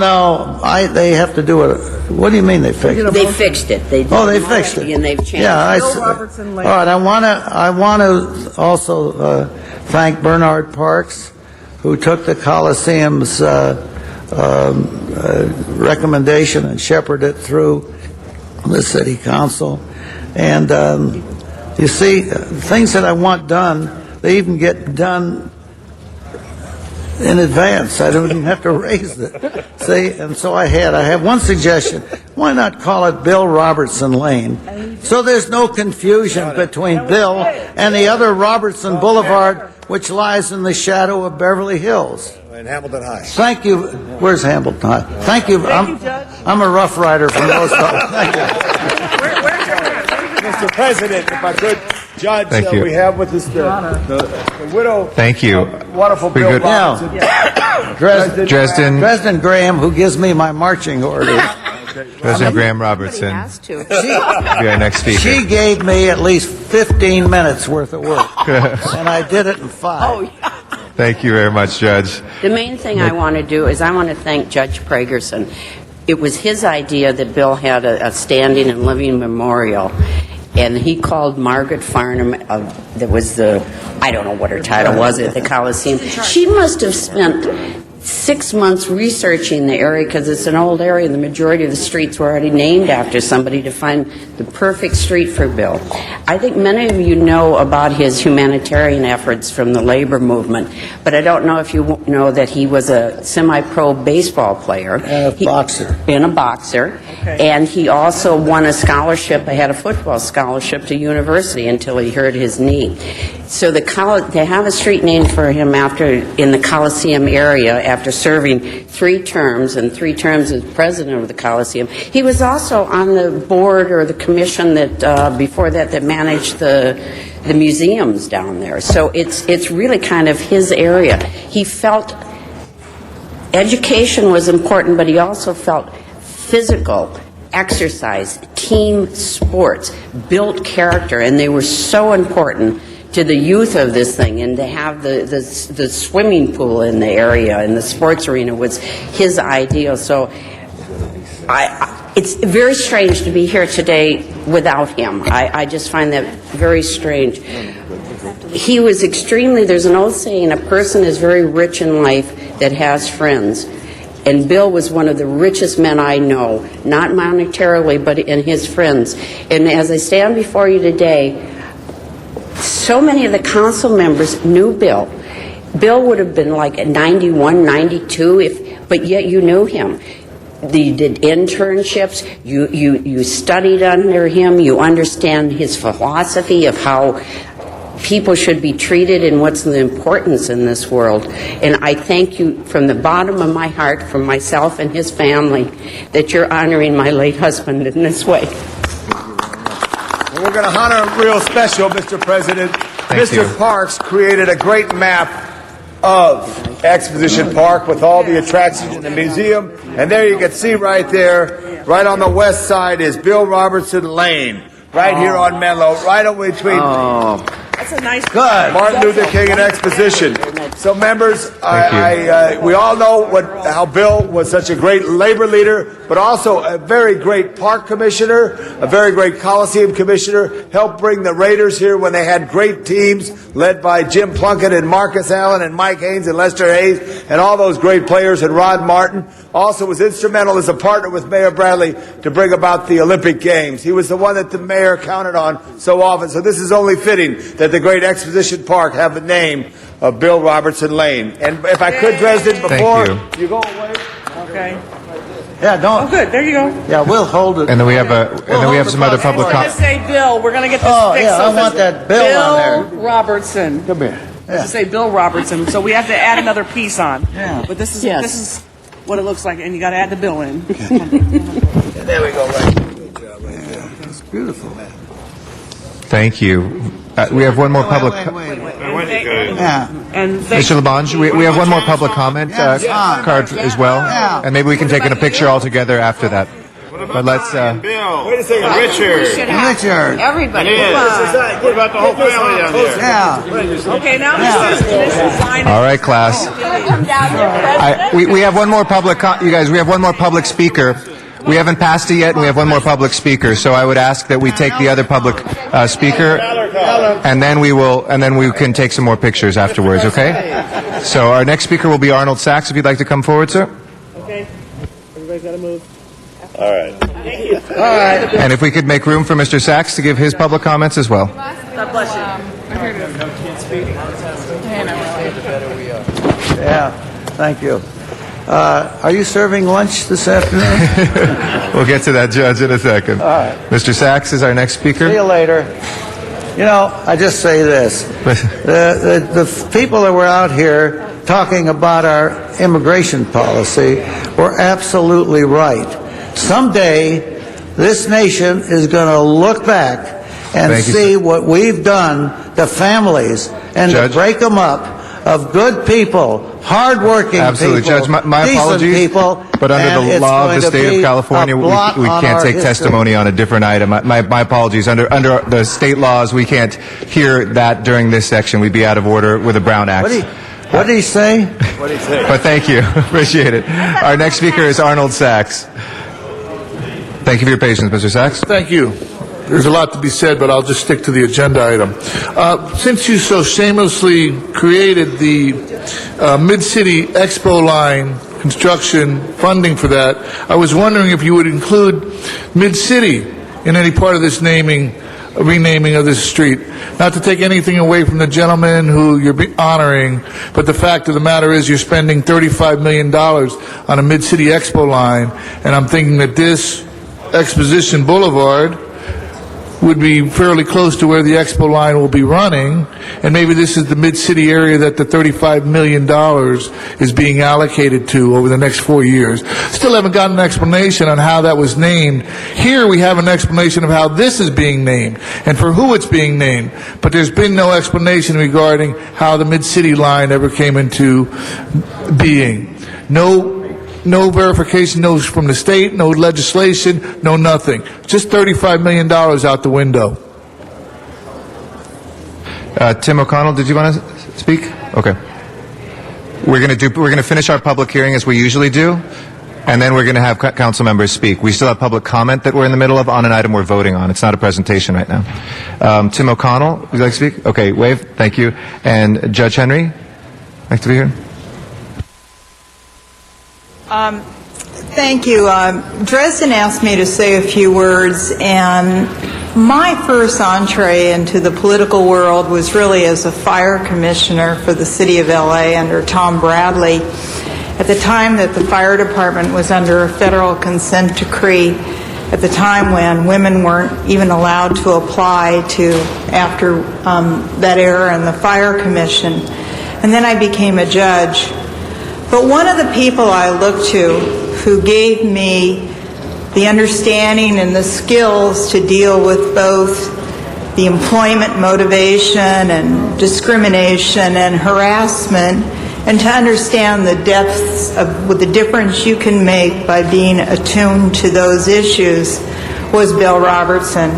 they have to do it. What do you mean they fixed it? They fixed it. They did They fixed it. And they've changed Yeah, it. Bill Robertson Lane. all right. I want to also thank Bernard Parks, who took the Coliseum's recommendation and shepherded it through the City Council. And you see, things that I want done, they even get done in advance. I don't even have to raise it. See, and so I have one suggestion. Why not call it Bill Robertson Lane? So there's no confusion between Bill and the other Robertson Boulevard, which lies in the shadow of Beverly Hills. In Hamilton High. Thank you. Where's Hamilton High? Thank you. I'm a Rough Rider from those. Thank you. Mr. President, if I could, Judge, Thank you. we have with us the widow. Thank you. Wonderful Be Bill good. Robertson. Dresden Graham, who gives me my marching orders. President Graham Robertson. Be our next speaker. She gave me at least 15 minutes worth of work, and I did it in 5. Thank you very much, Judge. The main thing I want to do is I want to thank Judge Pragerson. It was his idea that Bill had a standing and living memorial. and he called Margaret Farnham, that was I don't know what her title was at the Coliseum. She must have spent 6 months researching the area, because it's an old area and the majority of the streets were already named after somebody, to find the perfect street for Bill. I think many of you know about his humanitarian efforts from the labor movement, but I don't know if you know that he was a semi-pro baseball player. And a boxer. And a boxer. Okay. And he also won a scholarship, a football scholarship to university until he hurt his knee. So they have a street named for him in the Coliseum area after serving 3 terms, and 3 terms as president of the Coliseum. He was also on the board or the commission that before that managed the museums down there. So it's really kind of his area. He felt education was important, but he also felt physical exercise, team sports, built character, and they were so important to the youth of this thing. And to have the swimming pool in the area and the sports arena was his ideal. So it's very strange to be here today without him. I just find that very strange. He was there's an old saying, a person is very rich in life that has friends. And Bill was one of the richest men I know, not monetarily, but in his friends. And as I stand before you today, so many of the council members knew Bill. Bill would have been like 91, 92, but yet you knew him. You did internships, you studied under him, you understand his philosophy of how people should be treated and what's the importance in this world. And I thank you from the bottom of my heart, from myself and his family, that you're honoring my late husband in this way. And we're going to honor him real special, Mr. President. Mr. Parks created a great map of Exposition Park with all the attractions in the museum. And there you can see right there, right on the west side is Bill Robertson Lane, right here on Menlo, right in between That's a nice Martin Luther King and Exposition. So members, we all know how Bill was such a great labor leader, but also a very great park commissioner, a very great Coliseum commissioner, helped bring the Raiders here when they had great teams led by Jim Plunkett and Marcus Allen and Mike Haynes and Lester Hayes and all those great players, and Rod Martin. Also was instrumental as a partner with Mayor Bradley to bring about the Olympic Games. He was the one that the mayor counted on so often. So this is only fitting that the great Exposition Park have the name of Bill Robertson Lane. And if I could, Dresden, before you go away. Okay. Yeah, don't. Oh, good. There you go. Yeah, we'll hold it. And then we have some other public Let's comment. say Bill. We're going to get this Oh, fixed. yeah, I want that Bill on there. Robertson. Come here. Let's say Bill Robertson. So we have to add another piece on. Yeah. But this is what it looks like, and you got to add the Bill in. There we go. Right. Good job right there. That's beautiful, man. Thank you. We have one more public. Yeah. And Mr. Labange, we have one more public comment card as well, and maybe we can take in a picture all together after that. But let's. Wait a second, Richard. Everybody. What about the whole family down there? Yeah. Okay, now this is line. All right, class. We have one more public. You guys, we have one more public speaker. We haven't passed it yet, and we have one more public speaker. So I would ask that we take the other public speaker, and then we can take some more pictures afterwards. Okay? So our next speaker will be Arnold Sachs. If you'd like to come forward, sir. Okay. Everybody's got to move. All right. Thank you. All right. And if we could make room for Mr. Sachs to give his public comments as well. God bless you. Yeah. Thank you. Are you serving lunch this afternoon? We'll get to that, Judge, in a second. All right. Mr. Sachs is our next speaker. See you later. You know, I just say this. The people that were out here talking about our immigration policy were absolutely right. Someday, this nation is going to look back and see what we've done to families and Judge? to break them up of good people, hardworking Absolutely, people, Judge. My decent apologies, people, but under and the it's law of going the to state be of California, a we blot on can't our take history. testimony on a different item. My apologies. Under the state laws, we can't hear that during this section. We'd be out of order with a Brown Act. What did he say? But thank you. Appreciate it. Our next speaker is Arnold Sachs. Thank you for your patience, Mr. Sachs. Thank you. there's a lot to be said, but I'll just stick to the agenda item. Since you so shamelessly created the Mid-City Expo line construction funding for that, I was wondering if you would include Mid-City in any part of this renaming of this street. Not to take anything away from the gentleman who you're honoring, but the fact of the matter is you're spending $35 million on a Mid-City Expo line, and I'm thinking that this Exposition Boulevard would be fairly close to where the Expo line will be running, and maybe this is the mid-city area that the $35 million is being allocated to over the next 4 years. Still haven't gotten an explanation on how that was named. Here we have an explanation of how this is being named and for who it's being named, but there's been no explanation regarding how the mid-city line ever came into being. No verification, no from the state, no legislation, no nothing. Just $35 million out the window. Tim O'Connell, did you want to speak? Okay. We're going to finish our public hearing as we usually do, and then we're going to have council members speak. We still have public comment that we're in the middle of on an item we're voting on. It's not a presentation right now. Tim O'Connell, would you like to speak? Okay, wave. Thank you. And Judge Henry, like to be here? Thank you. Dresden asked me to say a few words, and my first entree into the political world was really as a fire commissioner for the city of LA under Tom Bradley. At the time that the fire department was under a federal consent decree, at the time when women weren't even allowed to apply to after that era in the fire commission. And then I became a judge. But one of the people I looked to who gave me the understanding and the skills to deal with both the employment motivation and discrimination and harassment, and to understand the depths of the difference you can make by being attuned to those issues, was Bill Robertson.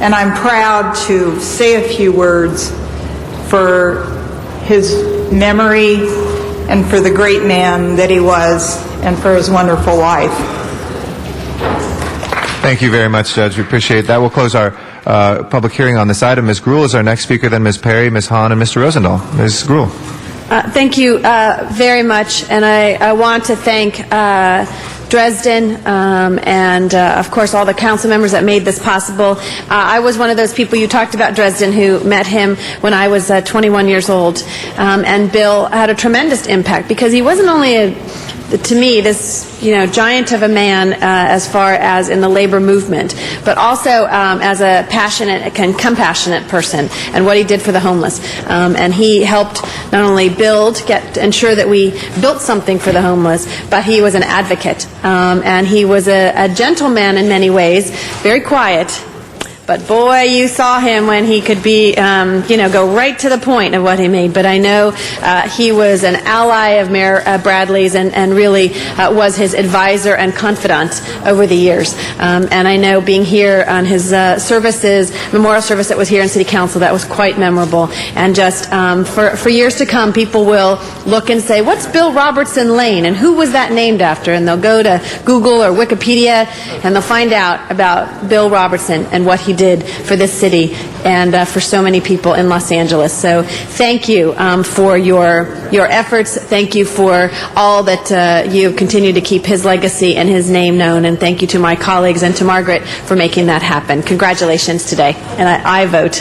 And I'm proud to say a few words for his memory and for the great man that he was, and for his wonderful wife. Thank you very much, Judge. We appreciate that. We'll close our public hearing on this item. Ms. Gruhl is our next speaker, then Ms. Perry, Ms. Hahn, and Mr. Rosendahl. Ms. Gruhl. Thank you very much, and I want to thank Dresden and, of course, all the council members that made this possible. I was one of those people you talked about, Dresden, who met him when I was 21 years old, and Bill had a tremendous impact because he wasn't only to me, this giant of a man as far as in the labor movement, but also as a passionate and compassionate person, and what he did for the homeless. And he helped not only ensure that we built something for the homeless, but he was an advocate. And he was a gentleman in many ways, very quiet. But boy, you saw him when he could be, go right to the point of what he made. But I know he was an ally of Mayor Bradley's and really was his advisor and confidant over the years. And I know being here on his memorial service that was here in City Council, that was quite memorable. And just for years to come, people will look and say, what's Bill Robertson Lane? And who was that named after? And they'll go to Google or Wikipedia, and they'll find out about Bill Robertson and what he did for this city and for so many people in Los Angeles. So thank you for your efforts. Thank you for all that you have continued to keep his legacy and his name known. And thank you to my colleagues and to Margaret for making that happen. Congratulations today. And I vote.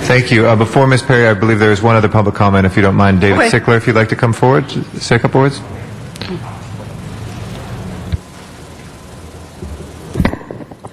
Thank you. Before Ms. Perry, I believe there is one other public comment, if you don't mind. David Sickler, if you'd like to come forward, say a couple words.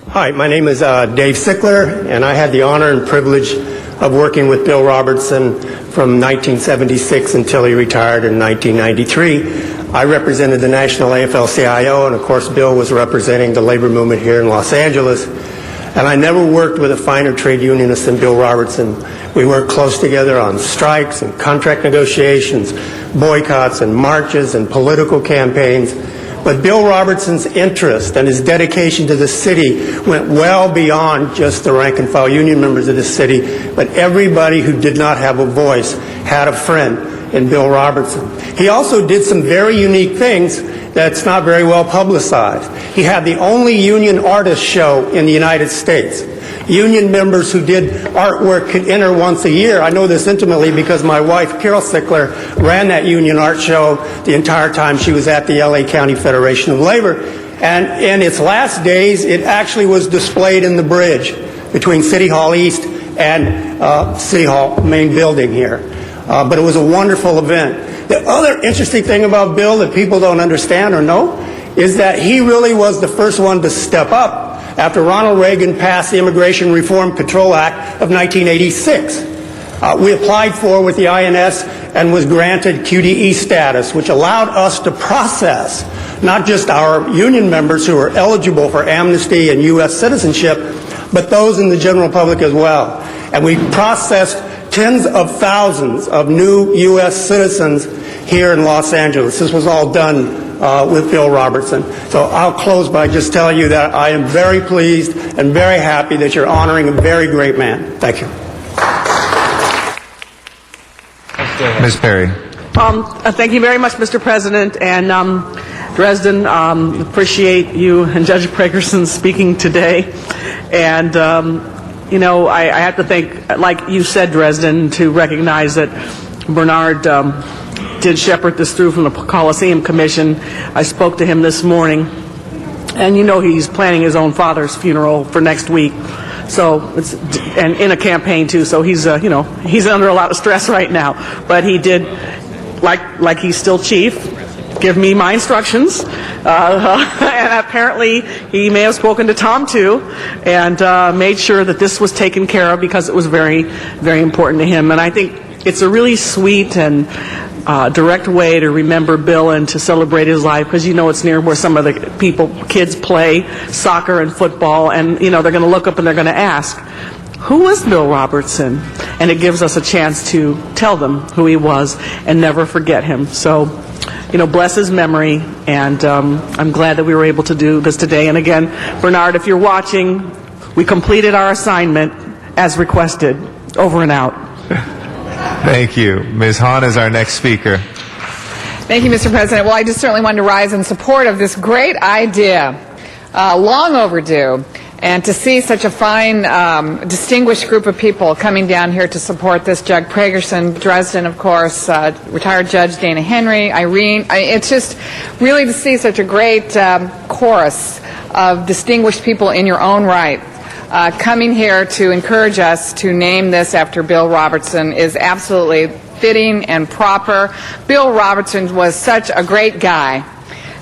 Hi, my name is Dave Sickler, and I had the honor and privilege of working with Bill Robertson from 1976 until he retired in 1993. I represented the National AFL-CIO, and of course Bill was representing the labor movement here in Los Angeles. And I never worked with a finer trade unionist than Bill Robertson. We worked close together on strikes and contract negotiations, boycotts and marches and political campaigns. But Bill Robertson's interest and his dedication to the city went well beyond just the rank and file union members of the city, but everybody who did not have a voice had a friend. in Bill Robertson. He also did some very unique things that's not very well publicized. He had the only union artist show in the United States. Union members who did artwork could enter once a year. I know this intimately because my wife, Carol Sickler, ran that union art show the entire time she was at the LA County Federation of Labor. And in its last days, it actually was displayed in the bridge between City Hall East and City Hall main building here. But it was a wonderful event. The other interesting thing about Bill that people don't understand or know is that he really was the first one to step up after Ronald Reagan passed the Immigration Reform Control Act of 1986. We applied for with the INS and was granted QDE status, which allowed us to process not just our union members who are eligible for amnesty and U.S. citizenship, but those in the general public as well. And we processed tens of thousands of new U.S. citizens here in Los Angeles. This was all done with Bill Robertson. So I'll close by just telling you that I am very pleased and very happy that you're honoring a very great man. Thank you. Ms. Perry. Thank you very much, Mr. President. And Dresden, appreciate you and Judge Pragerson speaking today. And, you know, I have to think, like you said, Dresden, to recognize that Bernard did shepherd this through from the Coliseum Commission. I spoke to him this morning, and you know he's planning his own father's funeral for next week. So it's, and in a campaign too. So he's you know, he's under a lot of stress right now. But he did, like he's still chief, give me my instructions, and apparently he may have spoken to Tom too, and made sure that this was taken care of because it was very, very important to him. And I think it's a really sweet and direct way to remember Bill and to celebrate his life, because you know it's near where some of the kids play soccer and football, and you know they're going to look up and they're going to ask, who was Bill Robertson? And it gives us a chance to tell them who he was and never forget him. So, you know, bless his memory, and I'm glad that we were able to do this today. And again, Bernard, if you're watching, we completed our assignment as requested. Over and out. Thank you. Ms. Hahn is our next speaker. Thank you, Mr. President. Well, I just certainly wanted to rise in support of this great idea, long overdue, and to see such a fine, distinguished group of people coming down here to support this. Judge Pragerson, Dresden, of course, retired Judge Dana Henry, Irene. It's just really to see such a great chorus of distinguished people in your own right coming here to encourage us to name this after Bill Robertson is absolutely fitting and proper. Bill Robertson was such a great guy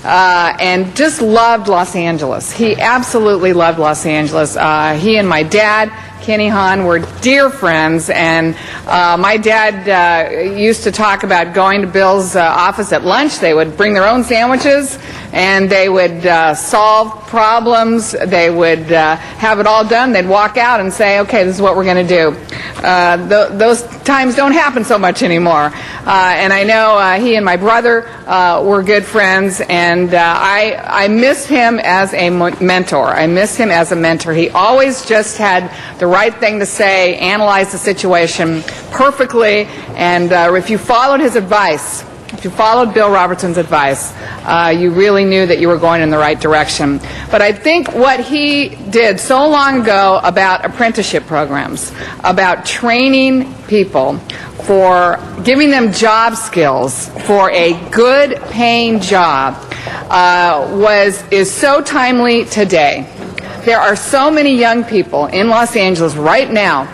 and just loved Los Angeles. He absolutely loved Los Angeles. He and my dad, Kenny Hahn, were dear friends, and my dad used to talk about going to Bill's office at lunch. They would bring their own sandwiches, and they would solve problems. They would have it all done. They'd walk out and say, okay, this is what we're going to do. Those times don't happen so much anymore. And I know he and my brother were good friends, and I miss him as a mentor. I miss him as a mentor. He always just had the right thing to say, analyze the situation perfectly, and if you followed his advice, if you followed Bill Robertson's advice, you really knew that you were going in the right direction. But I think what he did so long ago about apprenticeship programs, about training people for giving them job skills for a good paying job is so timely today. There are so many young people in Los Angeles right now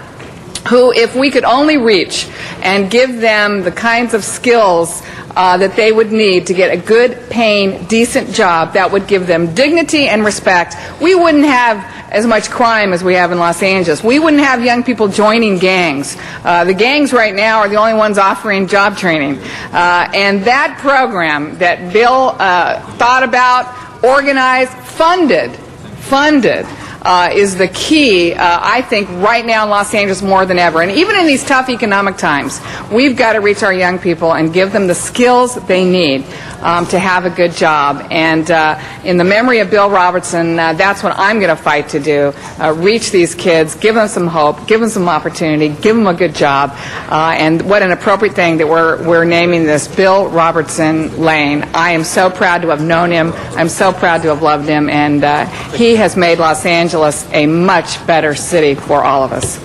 who, if we could only reach and give them the kinds of skills that they would need to get a good paying, decent job that would give them dignity and respect, we wouldn't have as much crime as we have in Los Angeles. We wouldn't have young people joining gangs. The gangs right now are the only ones offering job training. And that program that Bill thought about, organized, funded, is the key, I think, right now in Los Angeles more than ever. And even in these tough economic times, we've got to reach our young people and give them the skills they need. to have a good job. And in the memory of Bill Robertson, that's what I'm going to fight to do, reach these kids, give them some hope, give them some opportunity, give them a good job. And what an appropriate thing that we're naming this Bill Robertson Lane. I am so proud to have known him. I'm so proud to have loved him. And he has made Los Angeles a much better city for all of us.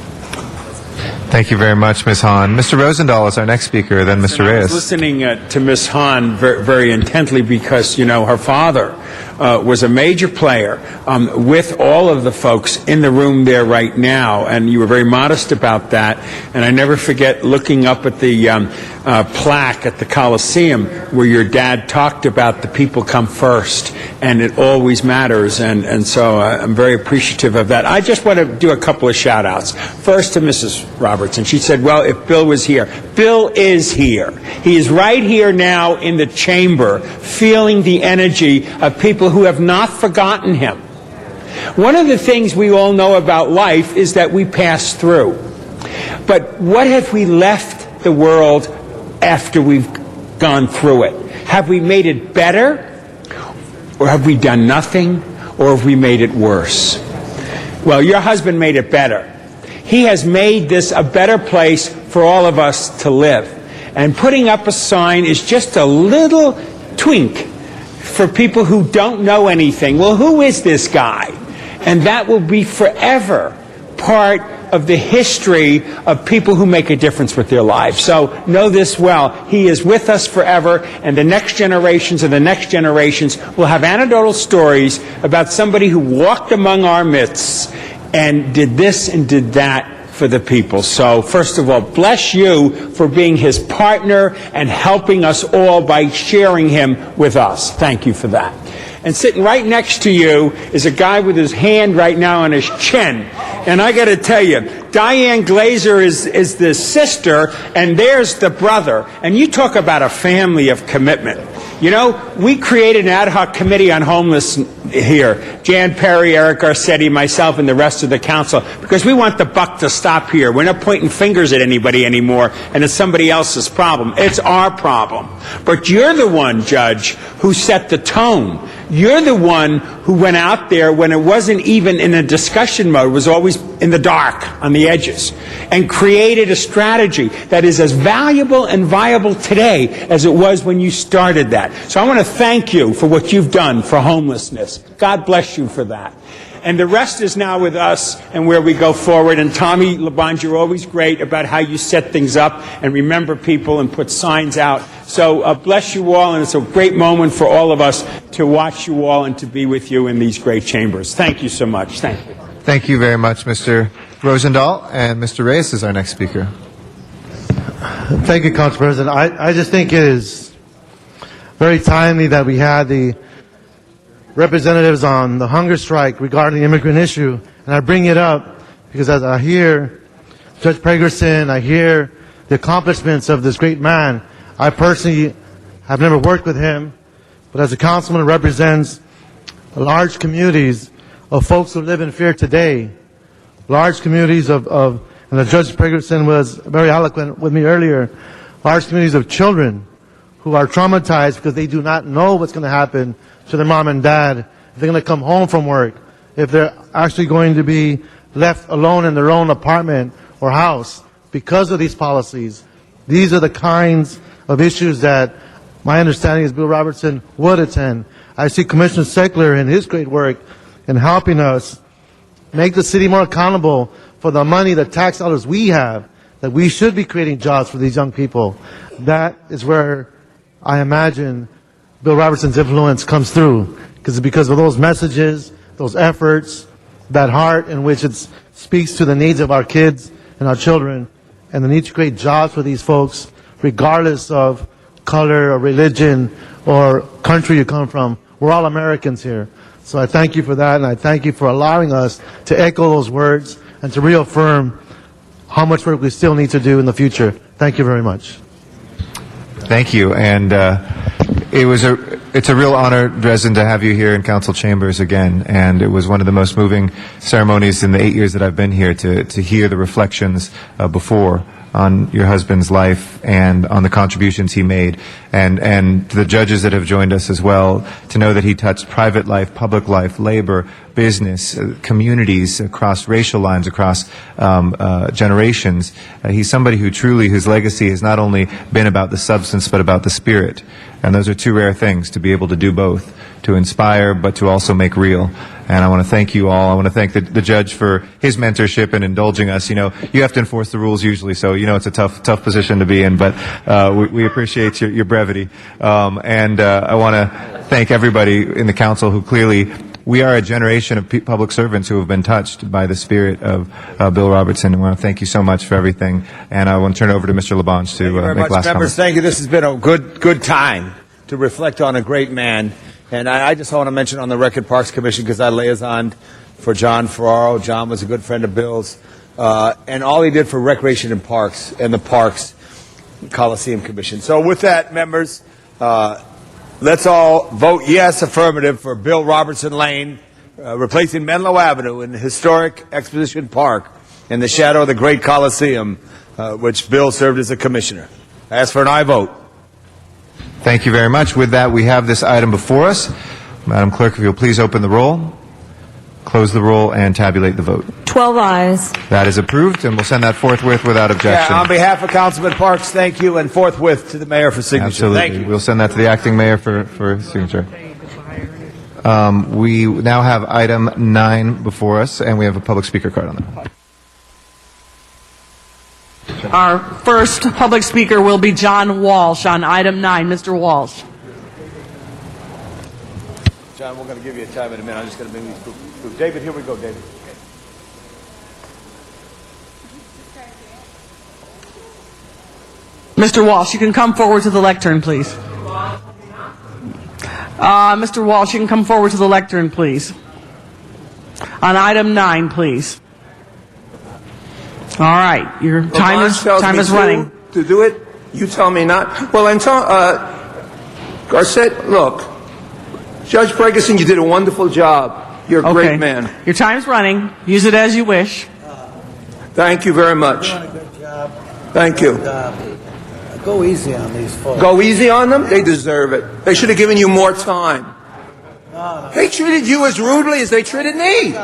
Thank you very much, Ms. Hahn. Mr. Rosendahl is our next speaker, then Mr. I Reyes. was listening to Ms. Hahn very, very intently because, her father was a major player with all of the folks in the room there right now, and you were very modest about that. And I never forget looking up at the plaque at the Coliseum where your dad talked about the people come first, and it always matters, and so I'm very appreciative of that. I just want to do a couple of shout-outs. First to Mrs. Robertson. She said, well, if Bill was here. Bill is here. He is right here now in the chamber, feeling the energy of people who have not forgotten him. One of the things we all know about life is that we pass through. But what have we left the world after we've gone through it? Have we made it better? Or have we done nothing? Or have we made it worse? Well, your husband made it better. He has made this a better place for all of us to live. And putting up a sign is just a little twink for people who don't know anything. Well, who is this guy? And that will be forever part of the history of people who make a difference with their lives. So know this well. He is with us forever, and the next generations and the next generations will have anecdotal stories about somebody who walked among our midst and did this and did that for the people. So first of all, bless you for being his partner and helping us all by sharing him with us. Thank you for that. And sitting right next to you is a guy with his hand right now on his chin. And I got to tell you, Diane Glazer is the sister, and there's the brother. And you talk about a family of commitment. We created an ad hoc committee on homeless here. Jan Perry, Eric Garcetti, myself, and the rest of the council, because we want the buck to stop here. We're not pointing fingers at anybody anymore, and it's somebody else's problem. It's our problem. But you're the one, Judge, who set the tone. You're the one who went out there when it wasn't even in a discussion mode. It was always in the dark, on the edges, and created a strategy that is as valuable and viable today as it was when you started that. So I want to thank you for what you've done for homelessness. God bless you for that. And the rest is now with us and where we go forward. And Tommy LaBonge, you're always great about how you set things up and remember people and put signs out. So bless you all, and it's a great moment for all of us to watch you all and to be with you in these great chambers. Thank you so much. Thank you. Thank you very much, Mr. Rosendahl. And Mr. Reyes is our next speaker. Thank you, Council President. I just think it is very timely that we had the representatives on the hunger strike regarding the immigrant issue. And I bring it up because as I hear Judge Pregerson, I hear the accomplishments of this great man. I personally have never worked with him, but as a councilman who represents large communities of folks who live in fear today, large communities and the Judge Pregerson was very eloquent with me earlier, large communities of children who are traumatized because they do not know what's going to happen to their mom and dad, if they're going to come home from work, if they're actually going to be left alone in their own apartment or house because of these policies. These are the kinds of issues that my understanding is Bill Robertson would attend. I see Commissioner Seckler in his great work in helping us make the city more accountable for the money, the tax dollars we have, that we should be creating jobs for these young people. That is where I imagine Bill Robertson's influence comes through, because of those messages, those efforts, that heart in which it speaks to the needs of our kids and our children, and the need to create jobs for these folks, regardless of color or religion or country you come from. We're all Americans here. So I thank you for that, and I thank you for allowing us to echo those words and to reaffirm how much work we still need to do in the future. Thank you very much. Thank you. And it's a real honor, Dresden, to have you here in council chambers again. And it was one of the most moving ceremonies in the 8 years that I've been here to hear the reflections before on your husband's life and on the contributions he made, and to the judges that have joined us as well, to know that he touched private life, public life, labor, business, communities across racial lines, across generations. He's somebody who truly, whose legacy has not only been about the substance but about the spirit. And those are two rare things, to be able to do both, to inspire but to also make real. And I want to thank you all. I want to thank the judge for his mentorship and indulging us. You know, you have to enforce the rules usually, so you know it's a tough position to be in, but we appreciate your brevity. And I want to thank everybody in the council who clearly, we are a generation of public servants who have been touched by the spirit of Bill Robertson. And I want to thank you so much for everything. And I want to turn it over to Mr. LaBonge to make last members, comments. thank you. This has been a good time to reflect on a great man. And I just want to mention on the Rec Parks Commission, because I liaisoned for John Ferraro. John was a good friend of Bill's. And all he did for Recreation and Parks and the Parks Coliseum Commission. So with that, members, let's all vote yes, affirmative, for Bill Robertson Lane, replacing Menlo Avenue in the historic Exposition Park in the shadow of the great Coliseum, which Bill served as a commissioner. I ask for an aye vote. Thank you very much. With that, we have this item before us. Madam Clerk, if you'll please open the roll, close the roll, and tabulate the vote. 12 ayes. That is approved, and we'll send that forthwith without objection. Yeah, on behalf of Councilman Parks, thank you, and forthwith to the mayor for signature. Absolutely. Thank you. We'll send that to the acting mayor for signature. We now have item 9 before us, and we have a public speaker card on that. Our first public speaker will be John Walsh on item 9. Mr. Walsh. John, we're going to give you a time in a minute. I'm just going to bring these through. David, here we go, David. Mr. Walsh, you can come forward to the lectern, please. Mr. Walsh, you can come forward to the lectern, please. On item 9, please. All right, your time is running. To do it, you tell me not. Well, Garcette, look, Judge Ferguson, you did a wonderful job. You're a great man. Your time's running. Use it as you wish. Thank you very much. You're doing a good job. Thank you. Go easy on these folks. Go easy on them? They deserve it. They should have given you more time. They treated you as rudely as they treated me.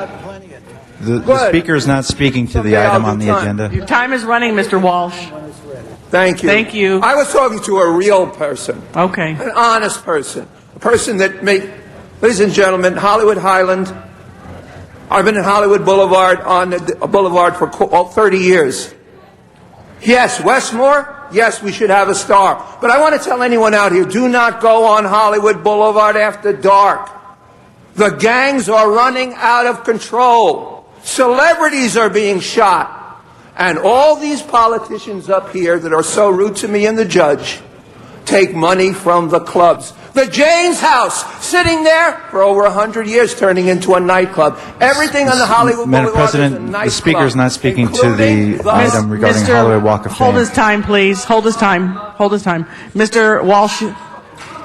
The speaker is not speaking to the item on the agenda. Your time is running, Mr. Walsh. Thank you. Thank you. I was talking to a real person. Okay. An honest person. A person that ladies and gentlemen, Hollywood Highland. I've been in Hollywood Boulevard on the Boulevard for 30 years. Yes, Westmore. Yes, we should have a star. But I want to tell anyone out here, do not go on Hollywood Boulevard after dark. The gangs are running out of control. Celebrities are being shot. And all these politicians up here that are so rude to me and the judge take money from the clubs. The Jane's House, sitting there for over 100 years, turning into a nightclub. Everything on the Hollywood Madam Boulevard President, is a nightclub. the speaker is not speaking to the item regarding Hollywood Walk of Fame. Hold his time, please. Hold his time. Hold his time. Mr. Walsh,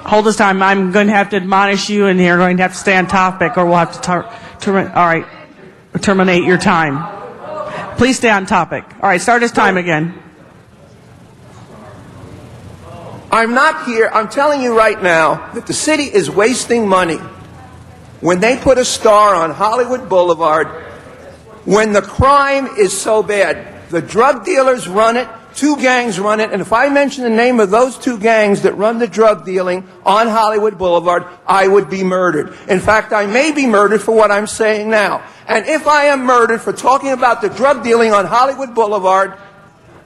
hold his time. I'm going to have to admonish you, and you're going to have to stay on topic, or we'll have to terminate your time. Please stay on topic. All right, start his time again. I'm not here. I'm telling you right now that the city is wasting money when they put a star on Hollywood Boulevard when the crime is so bad. The drug dealers run it. 2 gangs run it. And if I mention the name of those 2 gangs that run the drug dealing on Hollywood Boulevard, I would be murdered. In fact, I may be murdered for what I'm saying now. And if I am murdered for talking about the drug dealing on Hollywood Boulevard,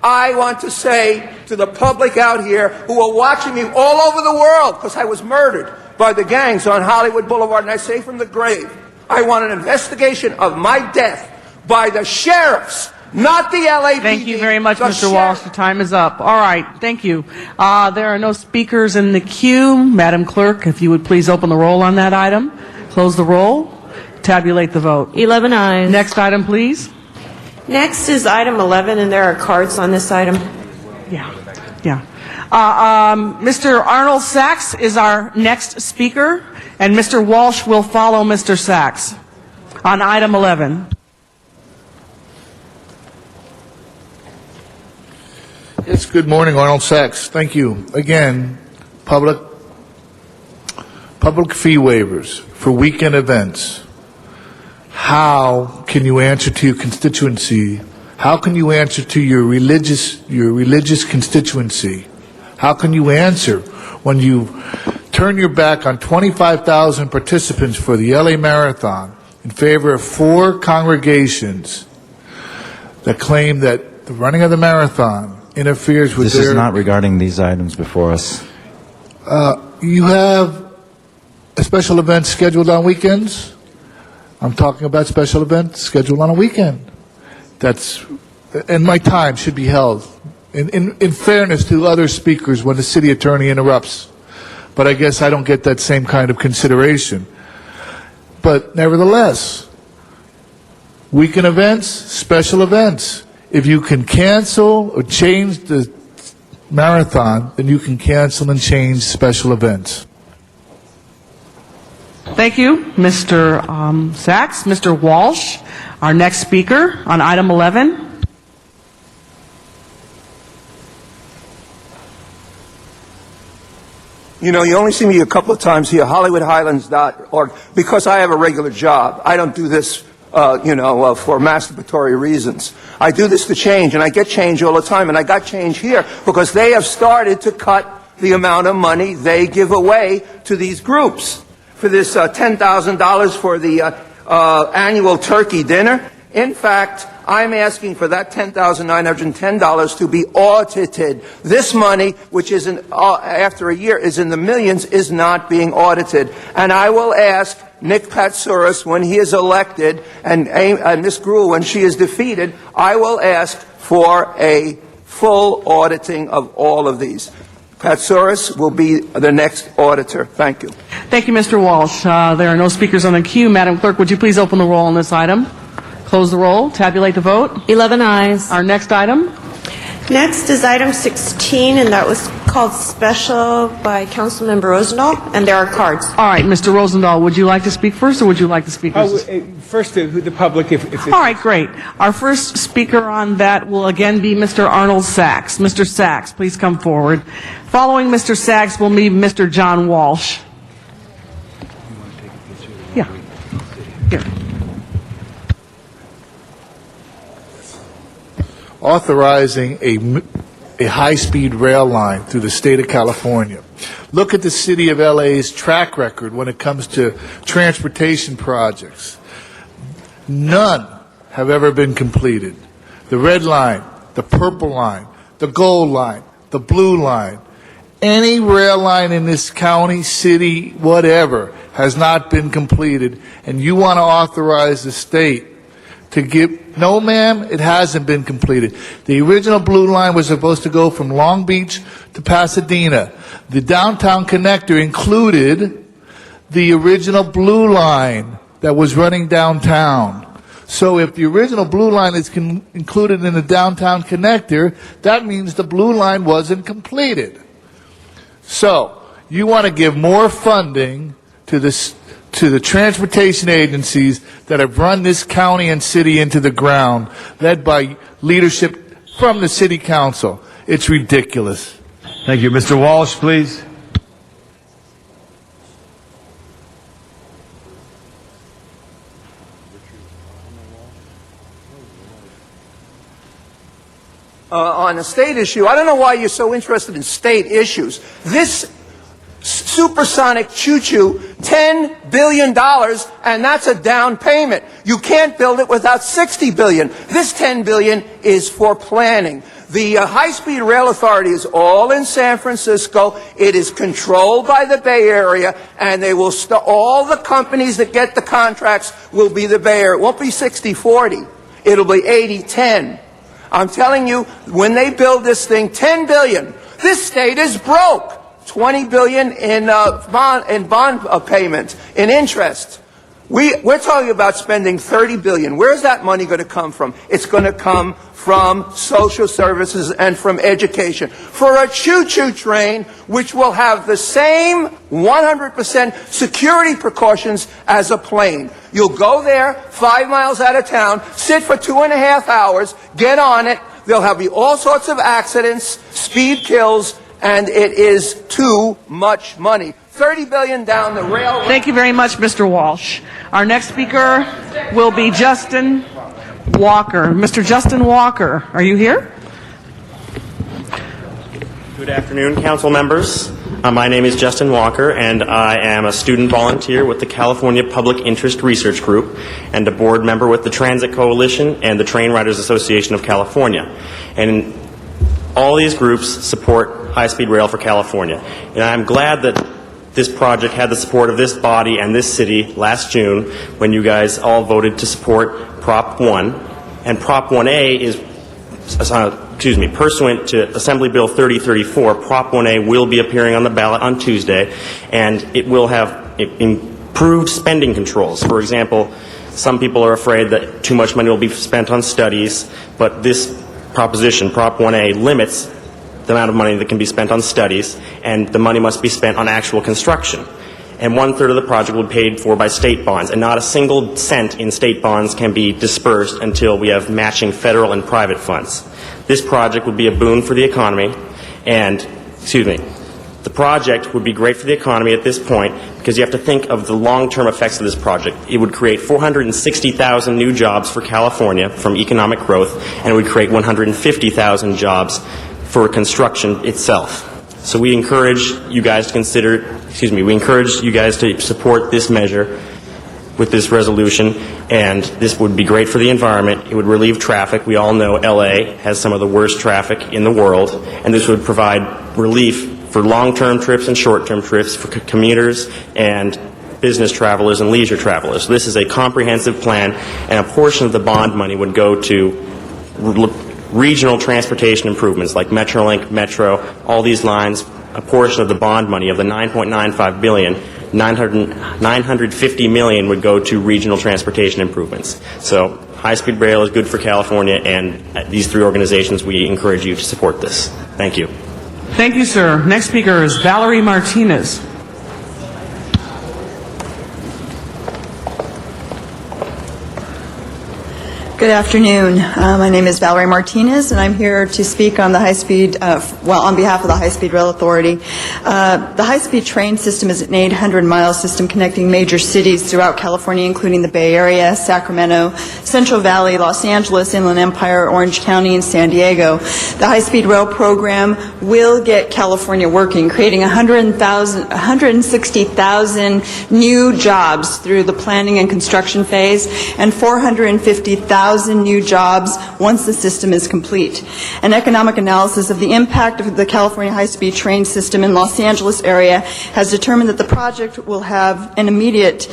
I want to say to the public out here who are watching me all over the world, because I was murdered by the gangs on Hollywood Boulevard, and I say from the grave, I want an investigation of my death by the sheriffs, not the LAPD. Thank you very much, Mr. Walsh. Your time is up. All right, thank you. There are no speakers in the queue. Madam Clerk, if you would please open the roll on that item, close the roll, tabulate the vote. 11 ayes. Next item, please. Next is item 11, and there are cards on this item. Yeah. Mr. Arnold Sachs is our next speaker, and Mr. Walsh will follow Mr. Sachs on item 11. Yes, good morning, Arnold Sachs. Thank you. Again, public fee waivers for weekend events. How can you answer to your constituency? How can you answer to your religious constituency? How can you answer when you turn your back on 25,000 participants for the LA Marathon in favor of 4 congregations that claim that the running of the marathon interferes with This is not regarding these items before us. You have a special event scheduled on weekends? I'm talking about special events scheduled on a weekend. And my time should be held in fairness to other speakers when the city attorney interrupts. But I guess I don't get that same kind of consideration. But nevertheless, weekend events, special events. If you can cancel or change the marathon, then you can cancel and change special events. Thank you, Mr. Sachs. Mr. Walsh, our next speaker on item 11. You know, you only see me a couple of times here, HollywoodHighlands.org, because I have a regular job. I don't do this, for masturbatory reasons. I do this to change, and I get change all the time, and I got change here because they have started to cut the amount of money they give away to these groups. For this $10,000 for the annual turkey dinner. In fact, I'm asking for that $10,910 to be audited. This money, which is after a year is in the millions, is not being audited. And I will ask Nick Patsouris when he is elected and Ms. Gruhl when she is defeated, I will ask for a full auditing of all of these. Patsouris will be the next auditor. Thank you. Thank you, Mr. Walsh. There are no speakers on the queue. Madam Clerk, would you please open the roll on this item? Close the roll. Tabulate the vote. 11 ayes. Our next item. Next is item 16, and that was called special by Councilmember Rosendahl, and there are cards. All right, Mr. Rosendahl, would you like to speak first, or would you like the speakers? First, the public, if All right, great. Our first speaker on that will again be Mr. Arnold Sachs. Mr. Sachs, please come forward. Following Mr. Sachs will be Mr. John Walsh. Yeah. Here. Authorizing a high-speed rail line through the state of California. Look at the city of LA's track record when it comes to transportation projects. None have ever been completed. The red line, the purple line, the gold line, the blue line. Any rail line in this county, city, whatever, has not been completed, and you want to authorize the state to give, no ma'am, it hasn't been completed. The original blue line was supposed to go from Long Beach to Pasadena. The downtown connector included the original blue line that was running downtown. So if the original blue line is included in the downtown connector, that means the blue line wasn't completed. So you want to give more funding to the transportation agencies that have run this county and city into the ground, led by leadership from the city council. It's ridiculous. Thank you. Mr. Walsh, please. On a state issue, I don't know why you're so interested in state issues. This supersonic choo-choo, $10 billion, and that's a down payment. You can't build it without $60 billion. This $10 billion is for planning. The high-speed rail authority is all in San Francisco. It is controlled by the Bay Area, and they will all the companies that get the contracts will be the Bay Area. It won't be 60-40. It'll be 80-10. I'm telling you, when they build this thing, $10 billion. This state is broke. $20 billion in bond payment, in interest. We're talking about spending $30 billion. Where's that money going to come from? It's going to come from social services and from education. For a choo-choo train, which will have the same 100% security precautions as a plane. You'll go there, 5 miles out of town, sit for 2.5 hours, get on it, there'll be all sorts of accidents, speed kills, and it is too much money. $30 billion down the rail. Thank you very much, Mr. Walsh. Our next speaker will be Justin Walker. Mr. Justin Walker, are you here? Good afternoon, council members. My name is Justin Walker, and I am a student volunteer with the California Public Interest Research Group and a board member with the Transit Coalition and the Train Riders Association of California. And all these groups support high-speed rail for California. And I'm glad that this project had the support of this body and this city last June when you guys all voted to support Prop 1. And Prop 1A is, pursuant to Assembly Bill 3034, Prop 1A will be appearing on the ballot on Tuesday, and it will have improved spending controls. For example, some people are afraid that too much money will be spent on studies, but this proposition, Prop 1A, limits the amount of money that can be spent on studies, and the money must be spent on actual construction. And 1/3 of the project will be paid for by state bonds, and not a single cent in state bonds can be dispersed until we have matching federal and private funds. This project would be a boon for the economy, and, the project would be great for the economy at this point because you have to think of the long-term effects of this project. It would create 460,000 new jobs for California from economic growth, and it would create 150,000 jobs for construction itself. So we encourage you guys to support this measure with this resolution, and this would be great for the environment. It would relieve traffic. We all know LA has some of the worst traffic in the world, and this would provide relief for long-term trips and short-term trips for commuters and business travelers and leisure travelers. This is a comprehensive plan, and a portion of the bond money would go to regional transportation improvements like Metrolink, Metro, all these lines. A portion of the bond money of the $9.95 billion, $950 million would go to regional transportation improvements. So high-speed rail is good for California, and these three organizations, we encourage you to support this. Thank you. Thank you, sir. Next speaker is Valerie Martinez. Good afternoon. My name is Valerie Martinez, and I'm here to speak on the high-speed, on behalf of the High-Speed Rail Authority. The high-speed train system is an 800-mile system connecting major cities throughout California, including the Bay Area, Sacramento, Central Valley, Los Angeles, Inland Empire, Orange County, and San Diego. The high-speed rail program will get California working, creating 160,000 new jobs through the planning and construction phase, and 450,000 new jobs once the system is complete. An economic analysis of the impact of the California high-speed train system in Los Angeles area has determined that the project will have an immediate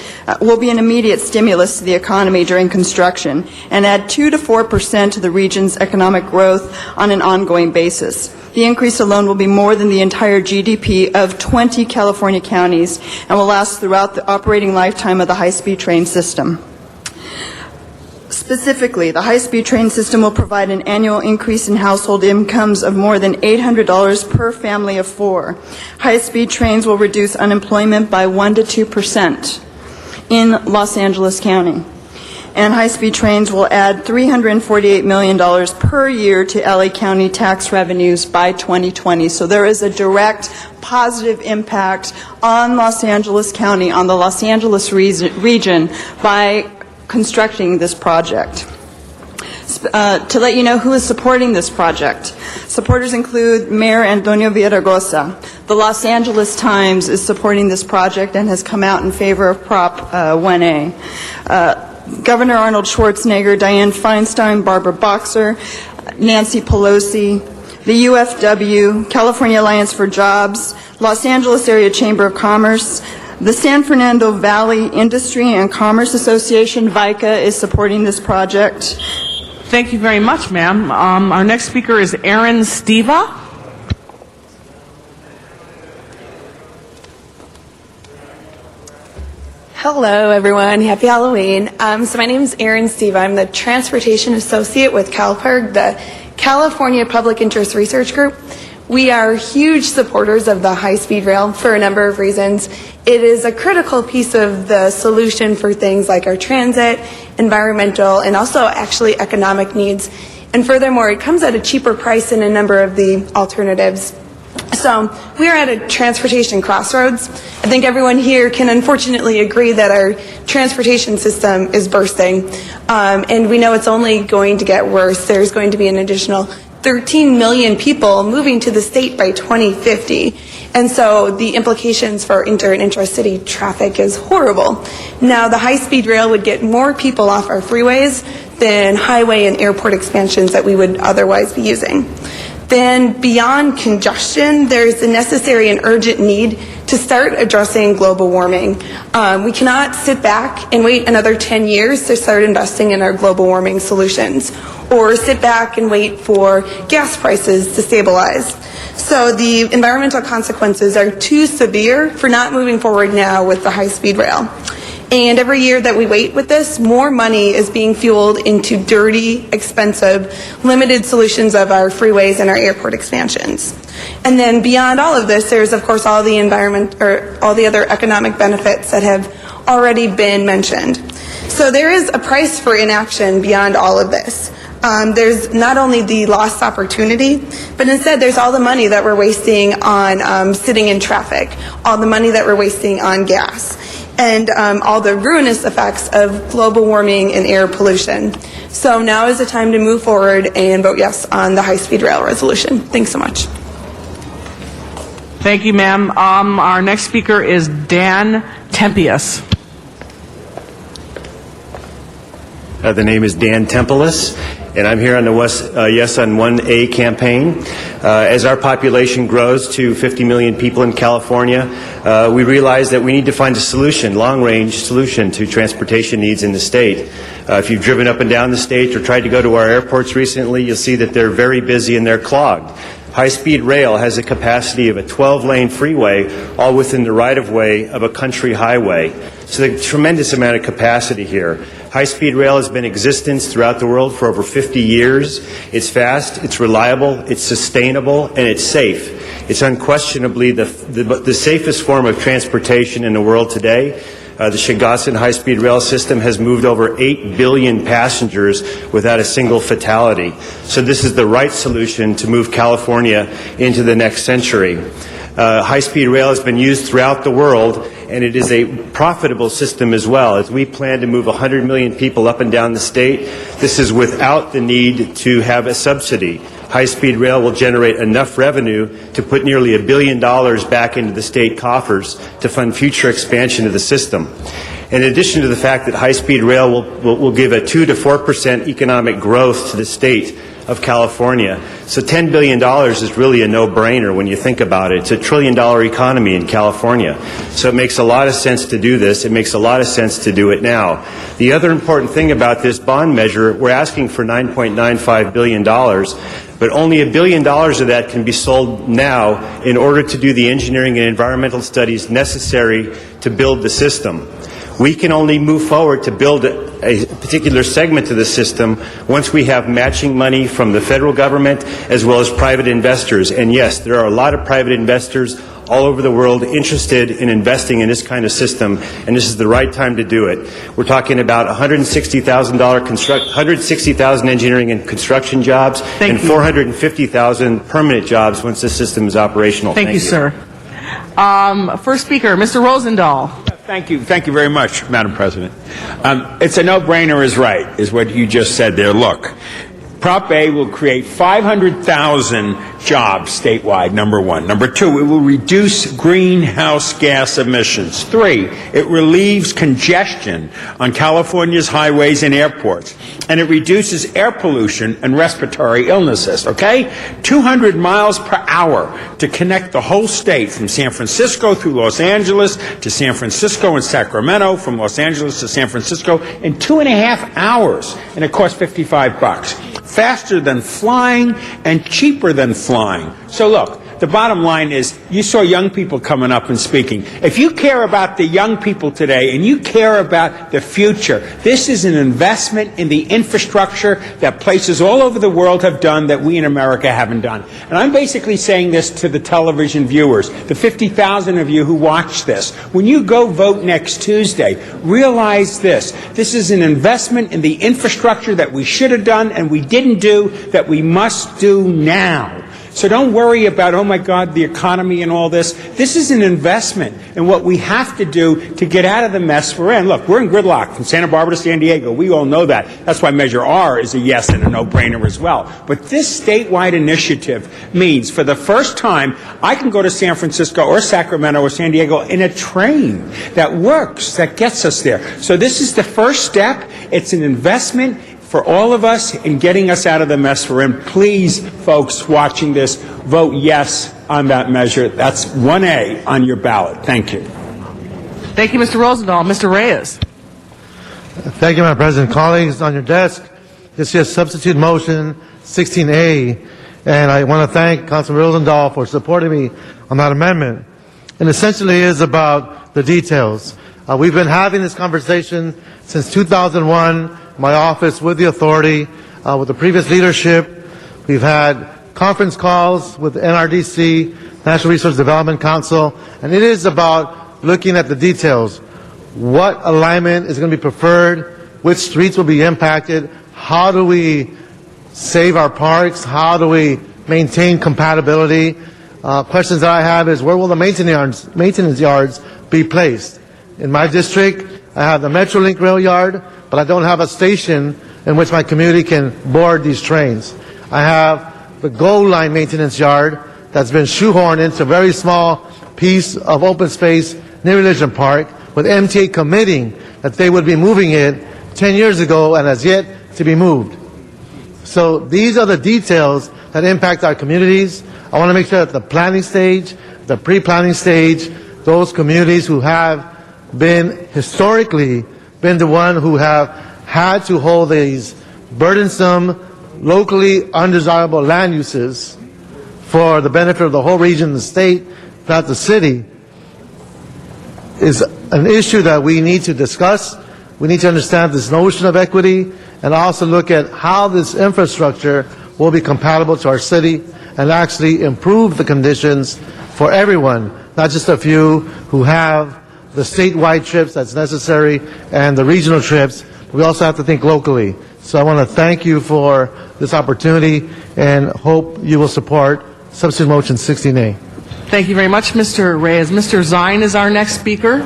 stimulus to the economy during construction and add 2 to 4% to the region's economic growth on an ongoing basis. The increase alone will be more than the entire GDP of 20 California counties and will last throughout the operating lifetime of the high-speed train system. Specifically, the high-speed train system will provide an annual increase in household incomes of more than $800 per family of 4. High-speed trains will reduce unemployment by 1 to 2% in Los Angeles County. And high-speed trains will add $348 million per year to LA County tax revenues by 2020. So there is a direct positive impact on Los Angeles County, on the Los Angeles region, by constructing this project. To let you know who is supporting this project, supporters include Mayor Antonio Villaraigosa. The Los Angeles Times is supporting this project and has come out in favor of Prop 1A. Governor Arnold Schwarzenegger, Dianne Feinstein, Barbara Boxer, Nancy Pelosi, the UFW, California Alliance for Jobs, Los Angeles Area Chamber of Commerce, the San Fernando Valley Industry and Commerce Association, VICA, is supporting this project. Thank you very much, ma'am. Our next speaker is Aaron Steva. Hello, everyone. Happy Halloween. So my name is Erin Steva. I'm the Transportation Associate with CalPIRG, the California Public Interest Research Group. We are huge supporters of the high-speed rail for a number of reasons. It is a critical piece of the solution for things like our transit, environmental, and also actually economic needs And furthermore, it comes at a cheaper price than a number of the alternatives. So we are at a transportation crossroads. I think everyone here can unfortunately agree that our transportation system is bursting, and we know it's only going to get worse. There's going to be an additional 13 million people moving to the state by 2050. And so the implications for inter- and intra-city traffic is horrible. Now, the high-speed rail would get more people off our freeways than highway and airport expansions that we would otherwise be using. Then beyond congestion, there's a necessary and urgent need to start addressing global warming. We cannot sit back and wait another 10 years to start investing in our global warming solutions, or sit back and wait for gas prices to stabilize. So the environmental consequences are too severe for not moving forward now with the high-speed rail. And every year that we wait with this, more money is being fueled into dirty, expensive, limited solutions of our freeways and our airport expansions. And then beyond all of this, there's of course all the environment or all the other economic benefits that have already been mentioned. So there is a price for inaction beyond all of this. There's not only the lost opportunity, but instead there's all the money that we're wasting on sitting in traffic, all the money that we're wasting on gas, and all the ruinous effects of global warming and air pollution. So now is the time to move forward and vote yes on the high-speed rail resolution. Thanks so much. Thank you, ma'am. Our next speaker is Dan Tempius. The name is Dan Tempelis, and I'm here on the Yes on 1A campaign. As our population grows to 50 million people in California, we realize that we need to find a solution, long-range solution to transportation needs in the state. If you've driven up and down the state or tried to go to our airports recently, you'll see that they're very busy and they're clogged. High-speed rail has a capacity of a 12-lane freeway, all within the right-of-way of a country highway. So there's a tremendous amount of capacity here. High-speed rail has been in existence throughout the world for over 50 years. It's fast, it's reliable, it's sustainable, and it's safe. It's unquestionably the safest form of transportation in the world today. The Shigasen high-speed rail system has moved over 8 billion passengers without a single fatality. So this is the right solution to move California into the next century. High-speed rail has been used throughout the world, and it is a profitable system as well. As we plan to move 100 million people up and down the state, this is without the need to have a subsidy. High-speed rail will generate enough revenue to put nearly $1 billion back into the state coffers to fund future expansion of the system. In addition to the fact that high-speed rail will give a 2 to 4% economic growth to the state of California. So $10 billion is really a no-brainer when you think about it. It's $1 trillion economy in California. So it makes a lot of sense to do this. It makes a lot of sense to do it now. The other important thing about this bond measure, we're asking for $9.95 billion, but only $1 billion of that can be sold now in order to do the engineering and environmental studies necessary to build the system. We can only move forward to build a particular segment of the system once we have matching money from the federal government as well as private investors. And yes, there are a lot of private investors all over the world interested in investing in this kind of system, and this is the right time to do it. We're talking about 160,000 engineering and construction jobs and 450,000 permanent jobs once the system is operational. Thank you, sir. First speaker, Mr. Rosendahl. Thank you very much, Madam President. It's a no-brainer is right, is what you just said there. Look, Prop A will create 500,000 jobs statewide, number one. Number two, it will reduce greenhouse gas emissions. 3, it relieves congestion on California's highways and airports. And it reduces air pollution and respiratory illnesses, okay? 200 miles per hour to connect the whole state from San Francisco through Los Angeles to San Francisco and Sacramento, from Los Angeles to San Francisco in 2.5 hours. And it costs $55. Faster than flying and cheaper than flying. So look, the bottom line is you saw young people coming up and speaking. If you care about the young people today and you care about the future, this is an investment in the infrastructure that places all over the world have done that we in America haven't done. And I'm basically saying this to the television viewers, the 50,000 of you who watch this. When you go vote next Tuesday, realize this. This is an investment in the infrastructure that we should have done and we didn't do, that we must do now. So don't worry about, oh my God, the economy and all this. This is an investment in what we have to do to get out of the mess we're in. Look, we're in gridlock from Santa Barbara to San Diego. We all know that. That's why Measure R is a yes and a no-brainer as well. But this statewide initiative means for the first time I can go to San Francisco or Sacramento or San Diego in a train that works, that gets us there. So this is the first step. It's an investment for all of us in getting us out of the mess we're in. Please, folks watching this, vote yes on that measure. That's 1A on your ballot. Thank you. Thank you, Mr. Rosendahl. Mr. Reyes. Thank you, Madam President. Colleagues, on your desk, this is substitute motion 16A, and I want to thank Councilman Rosendahl for supporting me on that amendment. And essentially is about the details. We've been having this conversation since 2001, my office with the authority, with the previous leadership. We've had conference calls with the NRDC, National Resource Development Council, and it is about looking at the details. What alignment is going to be preferred? Which streets will be impacted? How do we save our parks? How do we maintain compatibility? Questions that I have is, where will the maintenance yards be placed? In my district, I have the Metrolink rail yard, but I don't have a station in which my community can board these trains. I have the Gold Line maintenance yard that's been shoehorned into a very small piece of open space near Religion Park, with MTA committing that they would be moving it 10 years ago and has yet to be moved. So these are the details that impact our communities. I want to make sure that the planning stage, the pre-planning stage, those communities who have been historically been the one who have had to hold these burdensome, locally undesirable land uses for the benefit of the whole region, the state, not the city, is an issue that we need to discuss. We need to understand this notion of equity and also look at how this infrastructure will be compatible to our city and actually improve the conditions for everyone, not just a few who have the statewide trips that's necessary and the regional trips. We also have to think locally. So I want to thank you for this opportunity and hope you will support substitute motion 16A. Thank you very much, Mr. Reyes. Mr. Zine is our next speaker.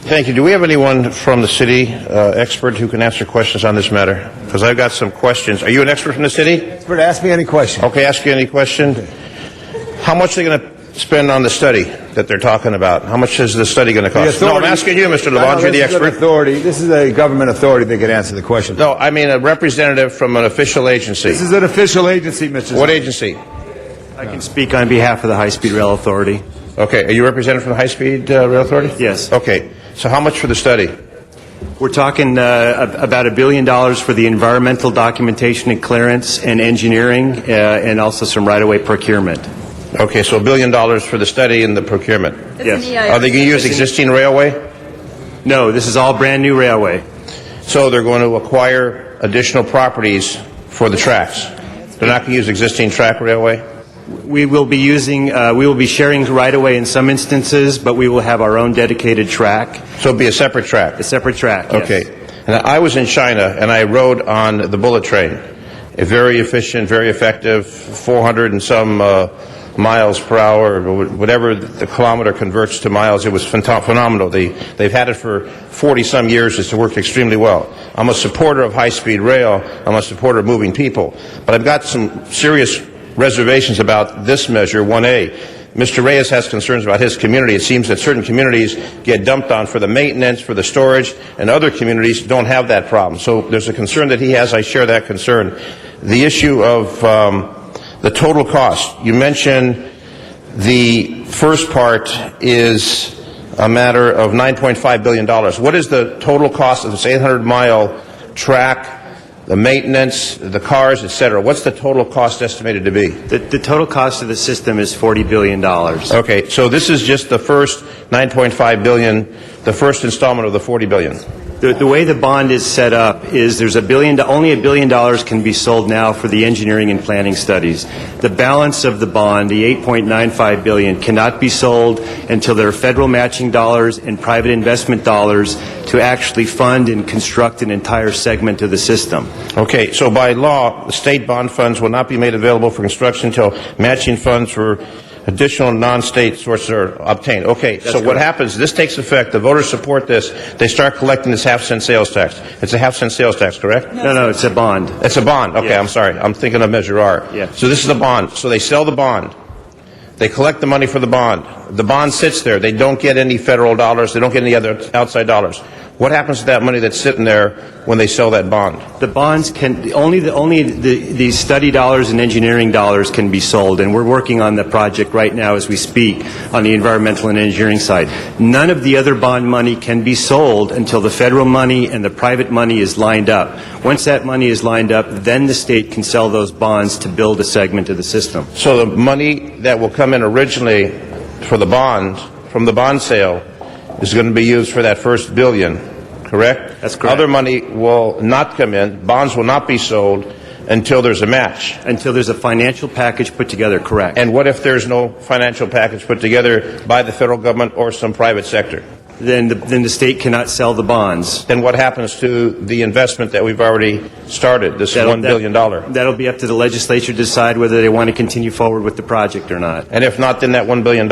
Thank you. Do we have anyone from the city, expert, who can answer questions on this matter? Because I've got some questions. Are you an expert from the city? Expert, ask me any question. Okay, ask you any question. How much are they going to spend on the study that they're talking about? How much is the study going to cost? No, I'm asking you, Mr. LeBlanc. You're the expert. This is a government authority that can answer the question. No, I mean a representative from an official agency. This is an official agency, Mr. What Zine. agency? I can speak on behalf of the High Speed Rail Authority. Okay, are you represented from the High Speed Rail Authority? Yes. Okay, so how much for the study? We're talking about $1 billion for the environmental documentation and clearance and engineering, and also some right-of-way procurement. Okay, so $1 billion for the study and the procurement. Yes. Are they going to use existing railway? No, this is all brand new railway. So they're going to acquire additional properties for the tracks. They're not going to use existing track railway? We will be sharing right-of-way in some instances, but we will have our own dedicated track. So it'll be a separate track? A separate track, yes. Okay. And I was in China, and I rode on the bullet train. A very efficient, very effective, 400 and some miles per hour, or whatever the kilometer converts to miles. It was phenomenal. They've had it for 40-some years. It's worked extremely well. I'm a supporter of high-speed rail. I'm a supporter of moving people. But I've got some serious reservations about this measure, 1A. Mr. Reyes has concerns about his community. It seems that certain communities get dumped on for the maintenance, for the storage, and other communities don't have that problem. So there's a concern that he has. I share that concern. The issue of the total cost. You mentioned the first part is a matter of $9.5 billion. What is the total cost of this 800-mile track the maintenance, the cars, etc. What's the total cost estimated to be? The total cost of the system is $40 billion. Okay, so this is just the first $9.5 billion, the first installment of the $40 billion. The way the bond is set up is there's only $1 billion can be sold now for the engineering and planning studies. The balance of the bond, the $8.95 billion, cannot be sold until there are federal matching dollars and private investment dollars to actually fund and construct an entire segment of the system. Okay, so by law, the state bond funds will not be made available for construction until matching funds for additional non-state sources are obtained. Okay, so what happens, this takes effect, the voters support this, they start collecting this half-cent sales tax. It's a half-cent sales tax, correct? No, it's a bond. It's a bond. Okay, Yes. I'm sorry. I'm thinking of Measure R. Yeah. So this is a bond. So they sell the bond. They collect the money for the bond. The bond sits there. They don't get any federal dollars. They don't get any other outside dollars. What happens to that money that's sitting there when they sell that bond? The bonds can only the study dollars and engineering dollars can be sold, and we're working on the project right now as we speak on the environmental and engineering side. None of the other bond money can be sold until the federal money and the private money is lined up. Once that money is lined up, then the state can sell those bonds to build a segment of the system. So the money that will come in originally for the bond, from the bond sale, is going to be used for that first billion, correct? That's correct. Other money will not come in. Bonds will not be sold until there's a match. Until there's a financial package put together, correct. And what if there's no financial package put together by the federal government or some private sector? Then the state cannot sell the bonds. Then what happens to the investment that we've already started, this $1 billion? That'll be up to the legislature to decide whether they want to continue forward with the project or not. And if not, then that $1 billion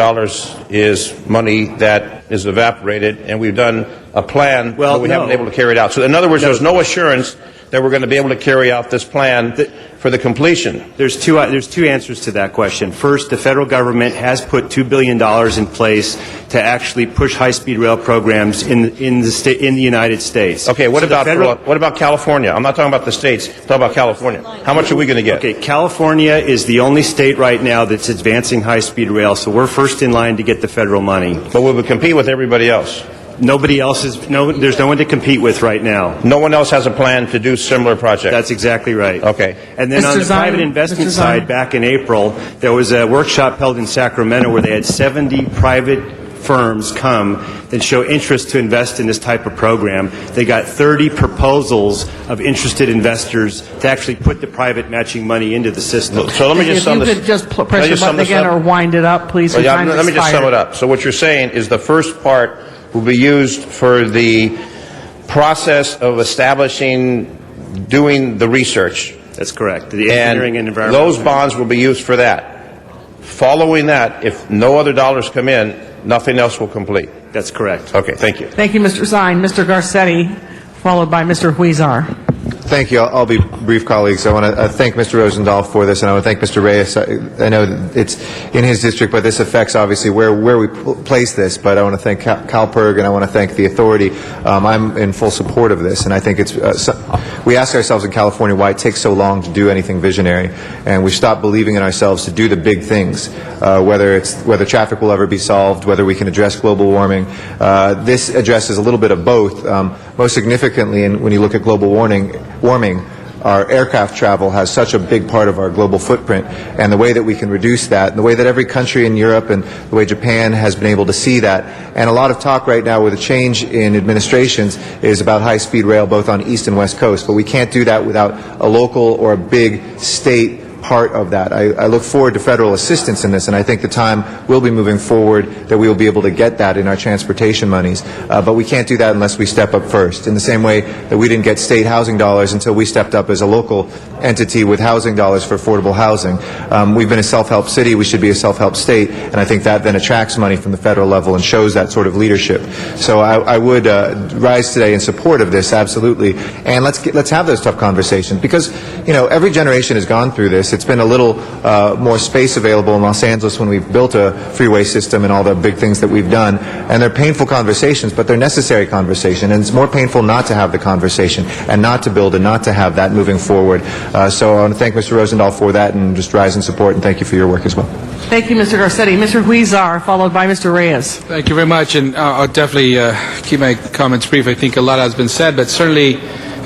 is money that is evaporated, and we've done a plan, but we haven't been able to carry it out. So in other words, there's no assurance that we're going to be able to carry out this plan for the completion. There's two answers to that question. First, the federal government has put $2 billion in place to actually push high-speed rail programs in the United States. Okay, what about California? I'm not talking about the states. I'm talking about California. How much are we going to get? Okay, California is the only state right now that's advancing high-speed rail, so we're first in line to get the federal money. But we would compete with everybody else. Nobody else is, there's no one to compete with right now. No one else has a plan to do similar projects. That's exactly right. Okay. And then on the private investment side, back in April, there was a workshop held in Sacramento where they had 70 private firms come and show interest to invest in this type of program. They got 30 proposals of interested investors to actually put the private matching money into the system. So let me just sum this up. If you could just press your button again or wind it up, please. Well, yeah, let me just sum it up. So what you're saying is the first part will be used for the process of doing the research. That's correct. The engineering and environmental. Those bonds will be used for that. Following that, if no other dollars come in, nothing else will complete. That's correct. Okay, thank you. Thank you, Mr. Zine. Mr. Garcetti, followed by Mr. Huizar. Thank you. I'll be brief, colleagues. I want to thank Mr. Rosendahl for this, and I want to thank Mr. Reyes. I know it's in his district, but this affects obviously where we place this. But I want to thank CalPERG, and I want to thank the authority. I'm in full support of this, and I think it's. We ask ourselves in California why it takes so long to do anything visionary, and we stop believing in ourselves to do the big things. Whether traffic will ever be solved, whether we can address global warming. This addresses a little bit of both. Most significantly, and when you look at global warming, our aircraft travel has such a big part of our global footprint, and the way that we can reduce that, and the way that every country in Europe and the way Japan has been able to see that, and a lot of talk right now with a change in administrations is about high-speed rail both on East and West Coast, but we can't do that without a local or a big state part of that. I look forward to federal assistance in this, and I think the time will be moving forward that we will be able to get that in our transportation monies. But we can't do that unless we step up first. In the same way that we didn't get state housing dollars until we stepped up as a local entity with housing dollars for affordable housing. We've been a self-help city. We should be a self-help state, and I think that then attracts money from the federal level and shows that sort of leadership. So I would rise today in support of this, absolutely. And let's have those tough conversations, because every generation has gone through this. It's been a little more space available in Los Angeles when we've built a freeway system and all the big things that we've done. And they're painful conversations, but they're necessary conversations. And it's more painful not to have the conversation and not to build and not to have that moving forward. So I want to thank Mr. Rosendahl for that and just rise in support, and thank you for your work as well. Thank you, Mr. Garcetti. Mr. Huizar, followed by Mr. Reyes. Thank you very much, and I'll definitely keep my comments brief. I think a lot has been said, but certainly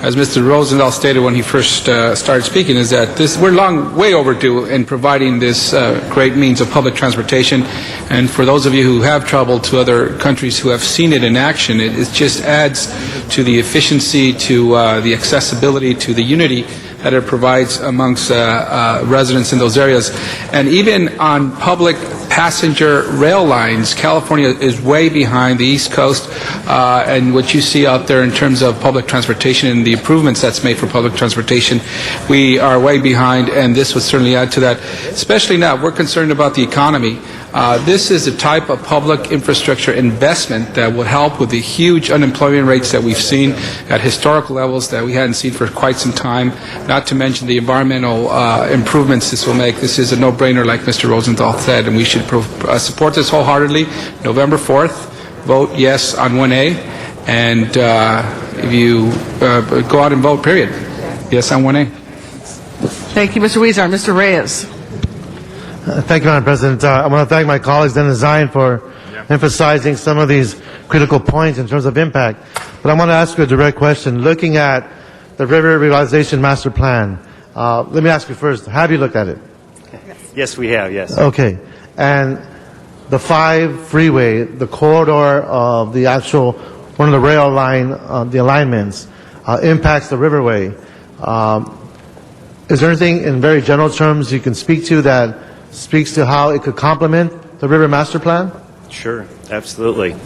as Mr. Rosendahl stated when he first started speaking, is that we're way overdue in providing this great means of public transportation. And for those of you who have traveled to other countries who have seen it in action, it just adds to the efficiency, to the accessibility, to the unity that it provides amongst residents in those areas. And even on public passenger rail lines, California is way behind the East Coast, and what you see out there in terms of public transportation and the improvements that's made for public transportation, we are way behind, and this would certainly add to that. Especially now, we're concerned about the economy. This is the type of public infrastructure investment that would help with the huge unemployment rates that we've seen at historical levels that we hadn't seen for quite some time, not to mention the environmental improvements this will make. This is a no-brainer, like Mr. Rosenthal said, and we should support this wholeheartedly. November 4th, vote yes on 1A, and if you go out and vote, period. Yes on 1A. Thank you, Mr. Weezer. Mr. Reyes. Thank you, Madam President. I want to thank my colleagues, Dennis Zine, for emphasizing some of these critical points in terms of impact. But I want to ask you a direct question. Looking at the River Revitalization Master Plan, let me ask you first, have you looked at it? Yes, we have, yes. Okay. And the 5 freeway, the corridor of the actual, one of the rail line, the alignments, impacts the riverway. Is there anything in very general terms you can speak to that speaks to how it could complement the River Master Plan? Sure, absolutely.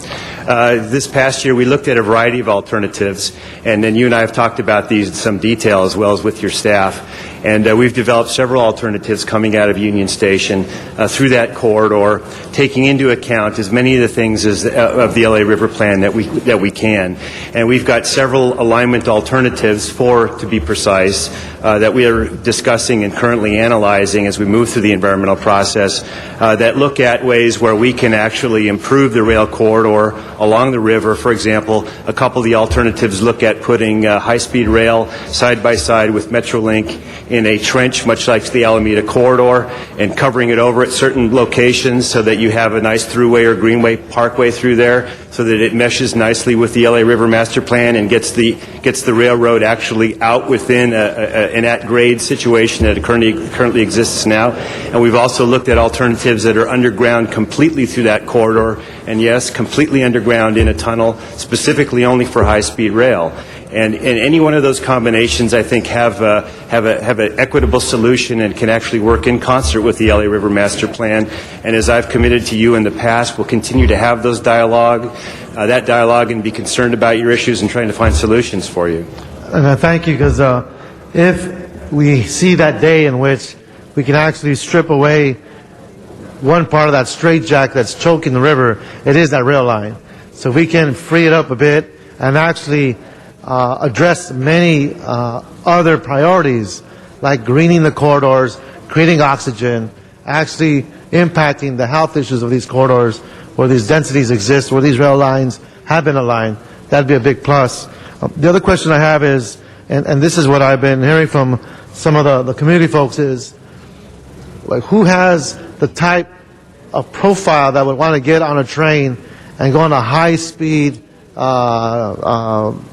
This past year, we looked at a variety of alternatives, and then you and I have talked about these in some detail as well as with your staff. And we've developed several alternatives coming out of Union Station through that corridor, taking into account as many of the things as of the LA River Plan that we can. And we've got several alignment alternatives, 4 to be precise, that we are discussing and currently analyzing as we move through the environmental process that look at ways where we can actually improve the rail corridor along the river. For example, a couple of the alternatives look at putting high-speed rail side by side with Metrolink in a trench, much like the Alameda Corridor, and covering it over at certain locations so that you have a nice throughway or greenway parkway through there, so that it meshes nicely with the LA River Master Plan and gets the railroad actually out within an at-grade situation that currently exists now. And we've also looked at alternatives that are underground completely through that corridor, and yes, completely underground in a tunnel, specifically only for high-speed rail. And any one of those combinations, I think, have an equitable solution and can actually work in concert with the LA River Master Plan. And as I've committed to you in the past, we'll continue to have that dialogue, and be concerned about your issues and trying to find solutions for you. And thank you, because if we see that day in which we can actually strip away one part of that straitjacket that's choking the river, it is that rail line. So if we can free it up a bit and actually address many other priorities like greening the corridors, creating oxygen, actually impacting the health issues of these corridors where these densities exist, where these rail lines have been aligned, that'd be a big plus. The other question I have is, and this is what I've been hearing from some of the community folks, is like, who has the type of profile that would want to get on a train and go on a high-speed travel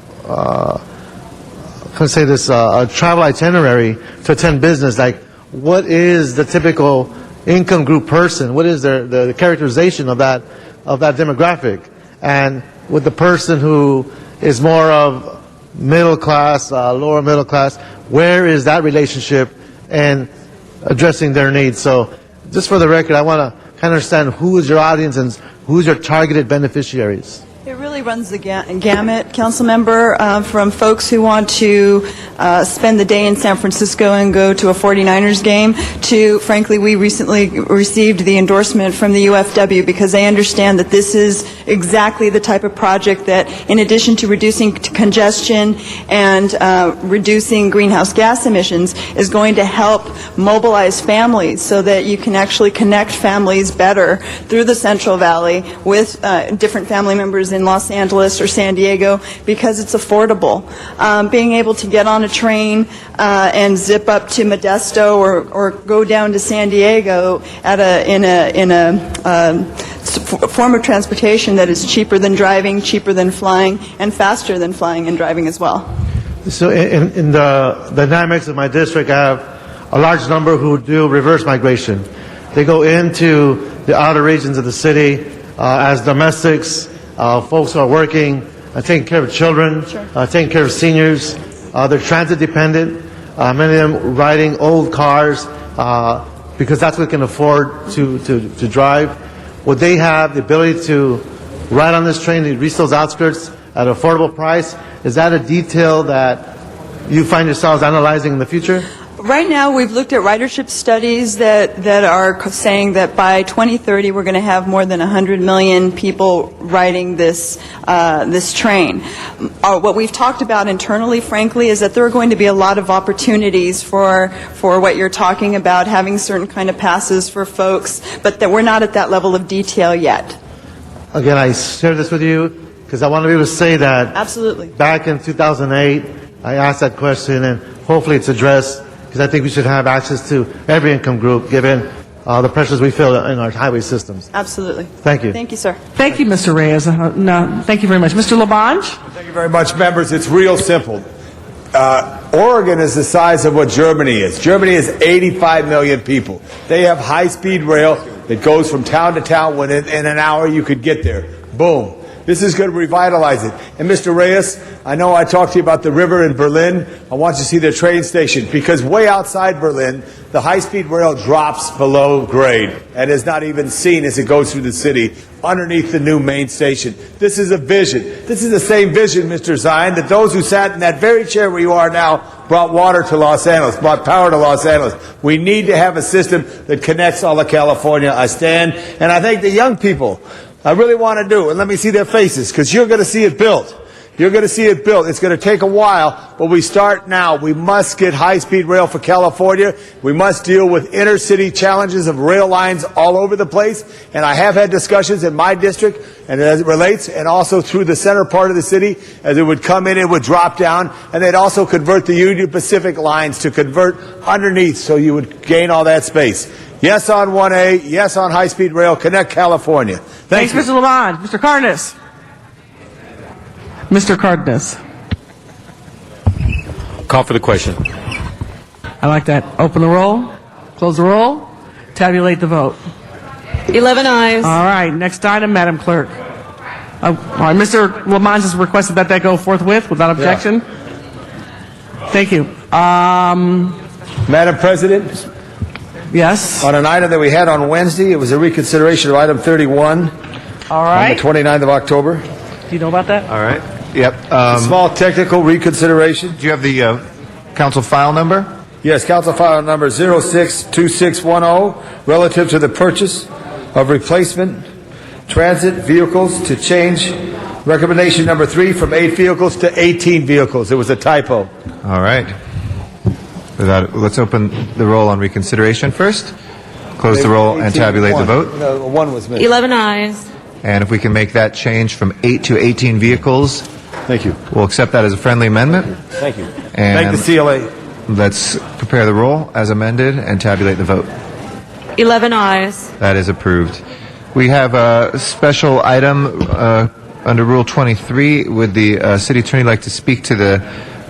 itinerary to attend business? Like, what is the typical income group person? What is the characterization of that demographic? And with the person who is more of middle class, lower middle class, where is that relationship and addressing their needs? So, just for the record, I want to kind of understand who is your audience and who is your targeted beneficiaries. It really runs the gamut, council member, from folks who want to spend the day in San Francisco and go to a 49ers game to, frankly, we recently received the endorsement from the UFW because they understand that this is exactly the type of project that, in addition to reducing congestion and reducing greenhouse gas emissions, is going to help mobilize families so that you can actually connect families better through the Central Valley with different family members in Los Angeles or San Diego, because it's affordable. Being able to get on a train and zip up to Modesto or go down to San Diego in a form of transportation that is cheaper than driving, cheaper than flying, and faster than flying and driving as well. So in the dynamics of my district, I have a large number who do reverse migration. They go into the outer regions of the city as domestics, folks who are working, taking care of children, taking care of seniors. They're transit dependent. Many of them riding old cars because that's what they can afford to drive. Would they have the ability to ride on this train and reach those outskirts at an affordable price? Is that a detail that you find yourselves analyzing in the future? Right now, we've looked at ridership studies that are saying that by 2030, we're going to have more than 100 million people riding this train. What we've talked about internally, frankly, is that there are going to be a lot of opportunities for what you're talking about, having certain kind of passes for folks, but that we're not at that level of detail yet. Again, I share this with you because I want to be able to say that Absolutely. back in 2008, I asked that question, and hopefully it's addressed, because I think we should have access to every income group given the pressures we feel in our highway systems. Absolutely. Thank you. Thank you, sir. Thank you, Mr. Reyes. No, thank you very much. Mr. Labange? Thank you very much, members. It's real simple. Oregon is the size of what Germany is. Germany is 85 million people. They have high-speed rail that goes from town to town. In an hour, you could get there. Boom. This is going to revitalize it. And Mr. Reyes, I know I talked to you about the river in Berlin. I want you to see their train station, because way outside Berlin, the high-speed rail drops below grade and is not even seen as it goes through the city underneath the new main station. This is a vision. This is the same vision, Mr. Zion, that those who sat in that very chair where you are now brought water to Los Angeles, brought power to Los Angeles. We need to have a system that connects all of California. I stand, and I think the young people, I really want to do, and let me see their faces, because you're going to see it built. You're going to see it built. It's going to take a while, but we start now. We must get high-speed rail for California. We must deal with inner-city challenges of rail lines all over the place, and I have had discussions in my district, and as it relates, and also through the center part of the city, as it would come in, it would drop down, and they'd also convert the Union Pacific lines to convert underneath, so you would gain all that space. Yes on 1A, yes on high-speed rail, connect California. Thanks, Mr. Labange. Mr. Cardenas. Mr. Cardenas. Call for the question. I like that. Open the roll, close the roll, tabulate the vote. 11 ayes. All right, next item, Madam Clerk. All right, Mr. Labange has requested that go forthwith without objection. Yeah. Thank you. Madam President? Yes? On an item that we had on Wednesday, it was a reconsideration of item 31. All right. On the 29th of October. Do you know about that? All right. Yep. A small technical reconsideration. Do you have the council file number? Yes, council file number 062610, relative to the purchase of replacement transit vehicles to change recommendation number 3 from 8 vehicles to 18 vehicles. It was a typo. All right. Let's open the roll on reconsideration first. Close the roll and tabulate the vote. No, 1 was missed. 11 ayes. And if we can make that change from 8 to 18 vehicles, thank you. We'll accept that as a friendly amendment. Thank you. And thank the CLA. Let's prepare the roll as amended and tabulate the vote. 11 ayes. That is approved. We have a special item under Rule 23. Would the city attorney like to speak to the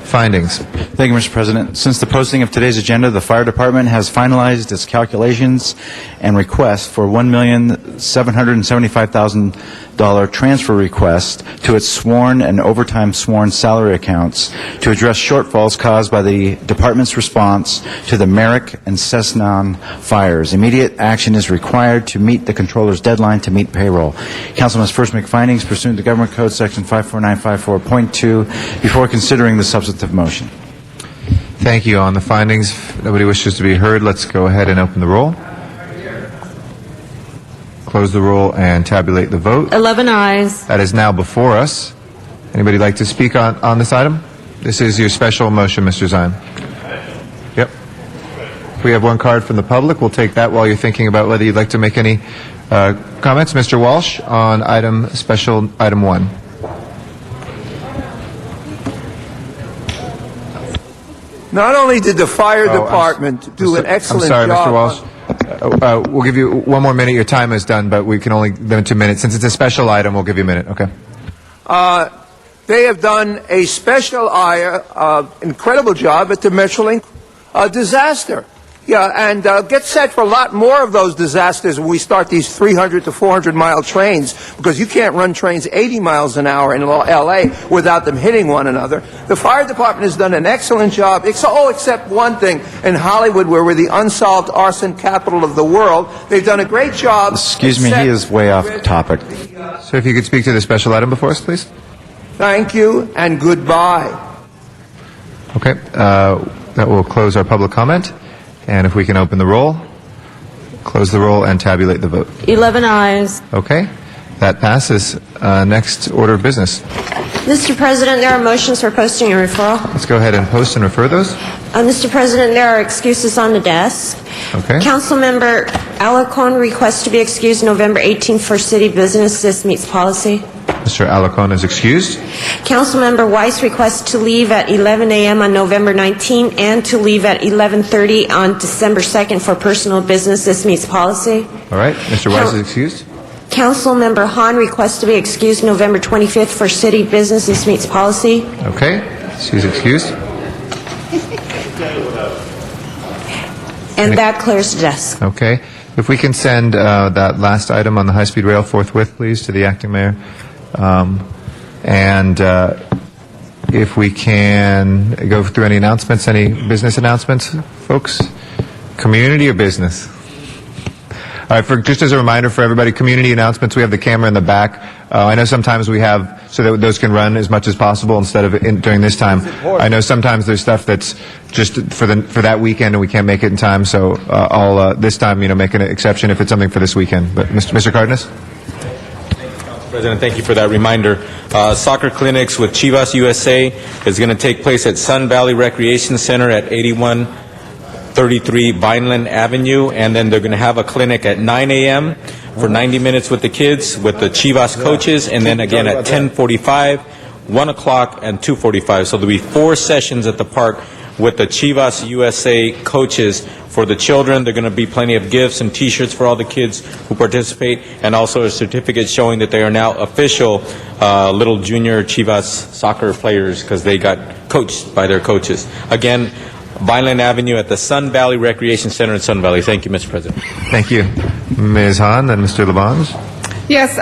findings? Thank you, Mr. President. Since the posting of today's agenda, the fire department has finalized its calculations and request for $1,775,000 transfer request to its sworn and overtime sworn salary accounts to address shortfalls caused by the department's response to the Merrick and Cessnon fires. Immediate action is required to meet the controller's deadline to meet payroll. Council must first make findings pursuant to Government Code Section 54954.2 before considering the substantive motion. Thank you. On the findings, if nobody wishes to be heard, let's go ahead and open the roll. Close the roll and tabulate the vote. 11 ayes. That is now before us. Anybody like to speak on this item? This is your special motion, Mr. Zion. Yep. If we have one card from the public, we'll take that while you're thinking about whether you'd like to make any comments. Mr. Walsh on special item 1. Not only did the fire department do an excellent job. I'm sorry, Mr. Walsh. We'll give you one more minute. Your time is done, but we can only limit to a minute. Since it's a special item, we'll give you a minute. Okay. They have done a incredible job at the Metrolink disaster. Yeah, and get set for a lot more of those disasters when we start these 300 to 400-mile trains, because you can't run trains 80 miles an hour in L.A. without them hitting one another. The fire department has done an excellent job, except one thing, in Hollywood, where we're the unsolved arson capital of the world. They've done a great job. Excuse me, he is way off topic. So if you could speak to the special item before us, please. Thank you, and goodbye. Okay, that will close our public comment. And if we can open the roll, close the roll, and tabulate the vote. 11 ayes. Okay, that passes. Next order of business. Mr. President, there are motions for posting and referral. Let's go ahead and post and refer those. Mr. President, there are excuses on the desk. Okay. Councilmember Alarcon requests to be excused November 18th for city business. This meets policy. Mr. Alarcon is excused. Councilmember Weiss requests to leave at 11 a.m. on November 19th and to leave at 11:30 on December 2nd for personal business. This meets policy. All right, Mr. Weiss is excused. Councilmember Hahn requests to be excused November 25th for city business. This meets policy. Okay, she's excused. And that clears the desk. Okay, if we can send that last item on the high-speed rail forthwith, please, to the acting mayor. If we can go through any announcements, any business announcements, folks? Community or business? All right, just as a reminder for everybody, community announcements, we have the camera in the back. I know sometimes we have, so that those can run as much as possible instead of during this time. I know sometimes there's stuff that's just for that weekend and we can't make it in time, so I'll this time, make an exception if it's something for this weekend. But Mr. Cardenas? President, thank you for that reminder. Soccer clinics with Chivas USA is going to take place at Sun Valley Recreation Center at 8133 Vineland Avenue, and then they're going to have a clinic at 9 a.m. for 90 minutes with the kids, with the Chivas coaches, and then again at 10:45, 1 o'clock, and 2:45. So there'll be 4 sessions at the park with the Chivas USA coaches for the children. There are going to be plenty of gifts and T-shirts for all the kids who participate, and also a certificate showing that they are now official little junior Chivas soccer players because they got coached by their coaches. Again, Vineland Avenue at the Sun Valley Recreation Center in Sun Valley. Thank you, Mr. President. Thank you. Ms. Hahn and Mr. Labange. Yes,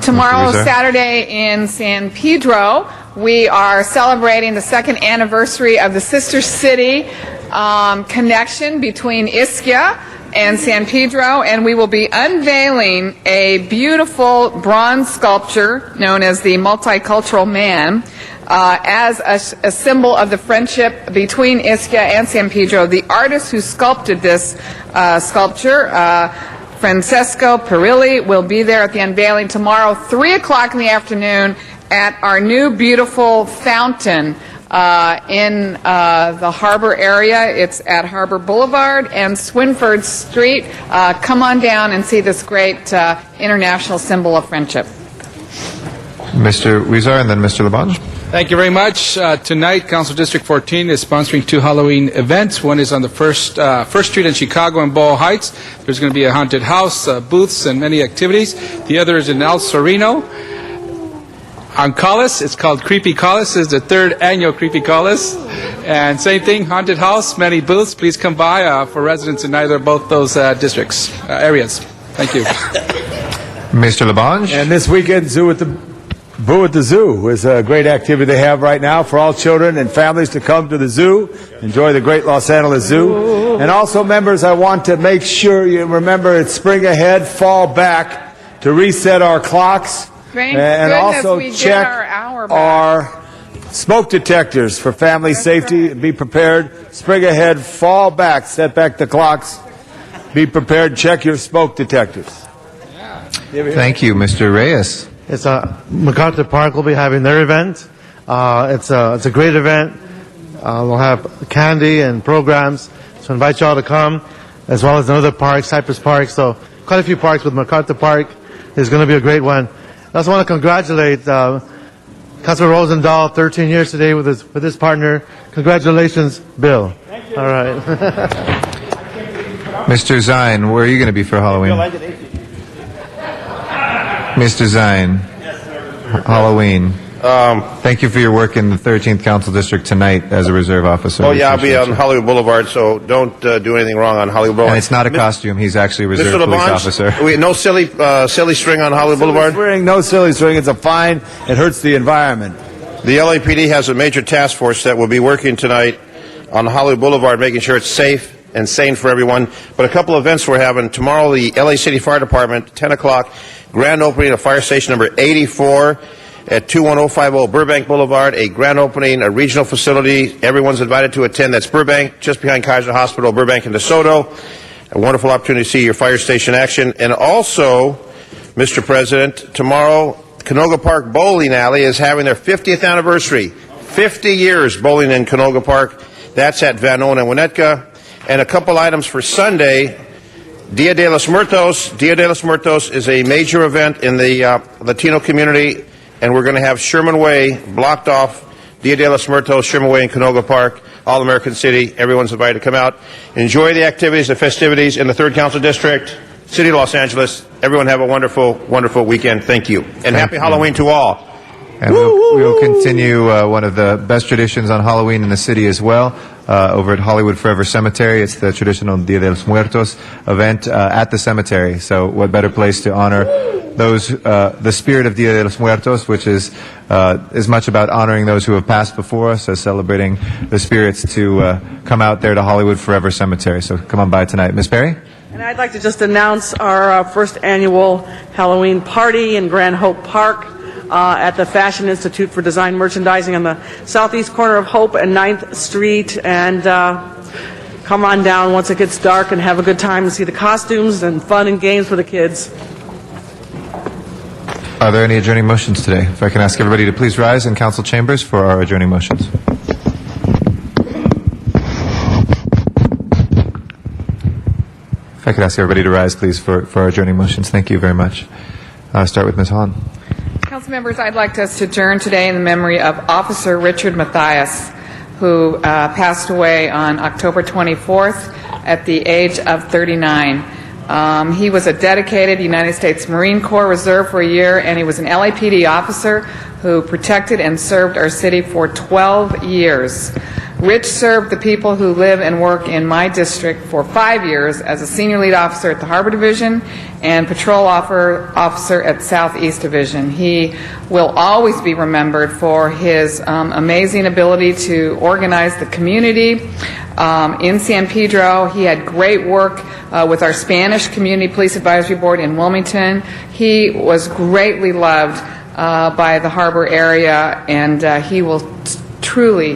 tomorrow, Saturday in San Pedro, we are celebrating the 2nd anniversary of the Sister City connection between Ischia and San Pedro, and we will be unveiling a beautiful bronze sculpture known as the Multicultural Man as a symbol of the friendship between Ischia and San Pedro. The artist who sculpted this sculpture, Francesco Perilli, will be there at the unveiling tomorrow, 3 o'clock in the afternoon, at our new beautiful fountain in the harbor area. It's at Harbor Boulevard and Swinford Street. Come on down and see this great international symbol of friendship. Mr. Huizar and then Mr. Labange. Thank you very much. Tonight, Council District 14 is sponsoring 2 Halloween events. One is on the First Street in Chicago and Boyle Heights. There's going to be a haunted house, booths, and many activities. The other is in El Sereno. On Collis, it's called Creepy Collis. It's the 3rd annual Creepy Collis. And same thing, haunted house, many booths. Please come by for residents in either both those districts, areas. Thank you. Mr. Labange. And this weekend, Boo at the Zoo is a great activity they have right now for all children and families to come to the zoo, enjoy the great Los Angeles Zoo. And also, members, I want to make sure you remember it's spring ahead, fall back to reset our clocks. Thank and goodness also we get check our hour back. our smoke detectors for family safety. Be prepared. Spring ahead, fall back, set back the clocks. Be prepared. Check your smoke detectors. Thank you, Mr. Reyes. It's MacArthur Park will be having their event. It's a great event. We'll have candy and programs. So I invite you all to come, as well as another park, Cypress Park. So quite a few parks with MacArthur Park. It's going to be a great one. I also want to congratulate Councilor Rosendahl, 13 years today with his partner. Congratulations, Bill. Thank you. All right. Mr. Zine, where are you going to be for Halloween? Mr. Zine, Halloween. Thank you for your work in the 13th Council District tonight as a reserve officer. Oh, We yeah, I'll be appreciate on you. Hollywood Boulevard, so don't do anything wrong on Hollywood Boulevard. And it's not a costume. He's actually a reserve Mr. police LaBonge, officer. no silly string on Hollywood Boulevard? Wearing no silly string. It's a fine. It hurts the environment. The LAPD has a major task force that will be working tonight on Hollywood Boulevard, making sure it's safe and sane for everyone. But a couple of events we're having. Tomorrow, the LA City Fire Department, 10 o'clock, grand opening of fire station number 84 at 21050 Burbank Boulevard, a grand opening, a regional facility. Everyone's invited to attend. That's Burbank, just behind Kaiser Hospital, Burbank and DeSoto. A wonderful opportunity to see your fire station action. And also, Mr. President, tomorrow, Canoga Park Bowling Alley is having their 50th anniversary. 50 years bowling in Canoga Park. That's at Van Nuys and Winnetka. And a couple items for Sunday. Dia de los Muertos. Dia de los Muertos is a major event in the Latino community, and we're going to have Sherman Way blocked off. Dia de los Muertos, Sherman Way in Canoga Park, All-American City. Everyone's invited to come out. Enjoy the activities, the festivities in the 3rd Council District, City of Los Angeles. Everyone have a wonderful, wonderful weekend. Thank you. And happy Halloween to all. And we will continue one of the best traditions on Halloween in the city as well, over at Hollywood Forever Cemetery. It's the traditional Dia de los Muertos event at the cemetery. So what better place to honor those, the spirit of Dia de los Muertos, which is as much about honoring those who have passed before us as celebrating the spirits to come out there to Hollywood Forever Cemetery. So come on by tonight. Ms. Perry? And I'd like to just announce our first annual Halloween party in Grand Hope Park at the Fashion Institute for Design Merchandising on the southeast corner of Hope and 9th Street. And come on down once it gets dark and have a good time and see the costumes and fun and games for the kids. Are there any adjourning motions today? If I can ask everybody to please rise in council chambers for our adjourning motions. If I could ask everybody to rise, please, for our adjourning motions. Thank you very much. Start with Ms. Hahn. Council members, I'd like us to adjourn today in the memory of Officer Richard Mathias, who passed away on October 24th at the age of 39. He was a dedicated United States Marine Corps Reserve for a year, and he was an LAPD officer who protected and served our city for 12 years. Rich served the people who live and work in my district for 5 years as a senior lead officer at the Harbor Division and patrol officer at Southeast Division. He will always be remembered for his amazing ability to organize the community. In San Pedro, he had great work with our Spanish Community Police Advisory Board in Wilmington. He was greatly loved by the harbor area, and he will truly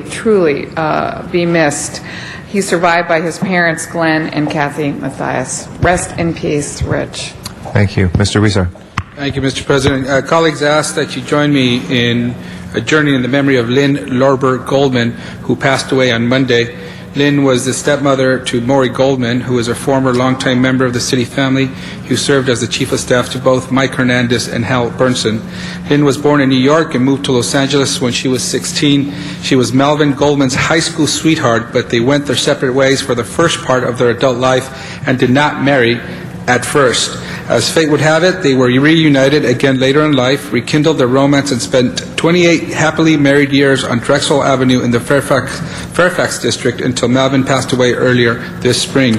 be missed. He's survived by his parents, Glenn and Kathy Mathias. Rest in peace, Rich. Thank you. Mr. Weezer. Thank you, Mr. President. Colleagues, ask that you join me in adjourning in the memory of Lynn Lorber Goldman, who passed away on Monday. Lynn was the stepmother to Maury Goldman, who is a former longtime member of the city family who served as the chief of staff to both Mike Hernandez and Hal Burnson. Lynn was born in New York and moved to Los Angeles when she was 16. She was Melvin Goldman's high school sweetheart, but they went their separate ways for the first part of their adult life and did not marry at first. As fate would have it, they were reunited again later in life, rekindled their romance, and spent 28 happily married years on Drexel Avenue in the Fairfax district until Melvin passed away earlier this spring.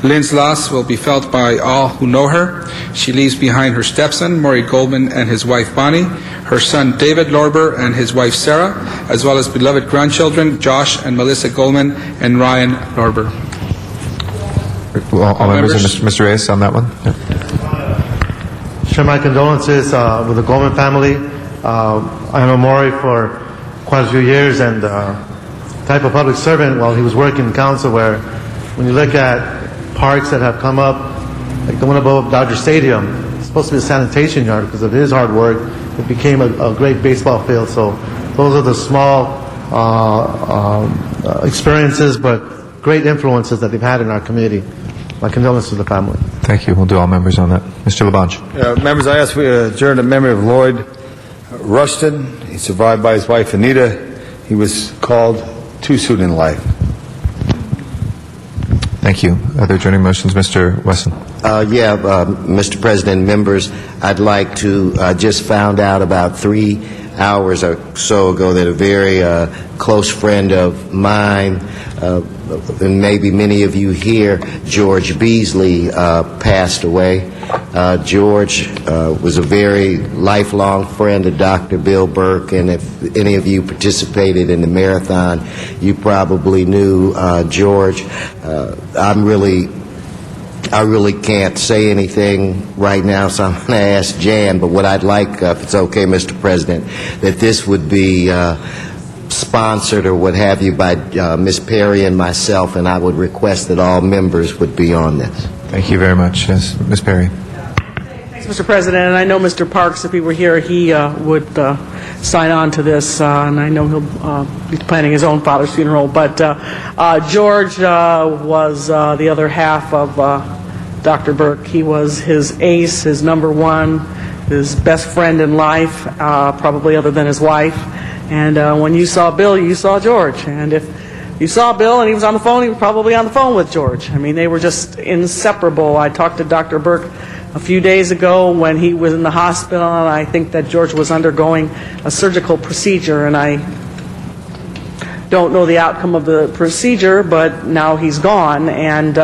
Lynn's loss will be felt by all who know her. She leaves behind her stepson, Maury Goldman, and his wife, Bonnie, her son, David Lorber, and his wife, Sarah, as well as beloved grandchildren, Josh and Melissa Goldman, and Ryan Lorber. All members and Mr. Reyes on that one. Share my condolences with the Goldman family. I know Maury for quite a few years, and type of public servant while he was working in council, where when you look at parks that have come up, like the one above Dodger Stadium, it's supposed to be a sanitation yard because of his hard work. It became a great baseball field. So those are the small experiences, but great influences that they've had in our community. My condolences to the family. Thank you. We'll do all members on that. Mr. LaBonge. Members, I ask we adjourn in memory of Lloyd Rushton. He's survived by his wife, Anita. He was called too soon in life. Thank you. Other adjourning motions, Mr. Wesson. Mr. President, members, I'd like to just found out about 3 hours or so ago that a very close friend of mine, and maybe many of you here, George Beasley, passed away. George was a very lifelong friend of Dr. Bill Burke, and if any of you participated in the marathon, you probably knew George. I really can't say anything right now, so I'm going to ask Jan, but what I'd like, if it's okay, Mr. President, that this would be sponsored or what have you by Ms. Perry and myself, and I would request that all members would be on this. Thank you very much. Yes, Ms. Perry. Thanks, Mr. President. And I know Mr. Parks, if he were here, he would sign on to this, and I know he'll be planning his own father's funeral. But George was the other half of Dr. Burke. He was his ace, his number one, his best friend in life, probably other than his wife. And when you saw Bill, you saw George. And if you saw Bill and he was on the phone, he was probably on the phone with George. I mean, they were just inseparable. I talked to Dr. Burke a few days ago when he was in the hospital, and I think that George was undergoing a surgical procedure, and I don't know the outcome of the procedure, but now he's gone, and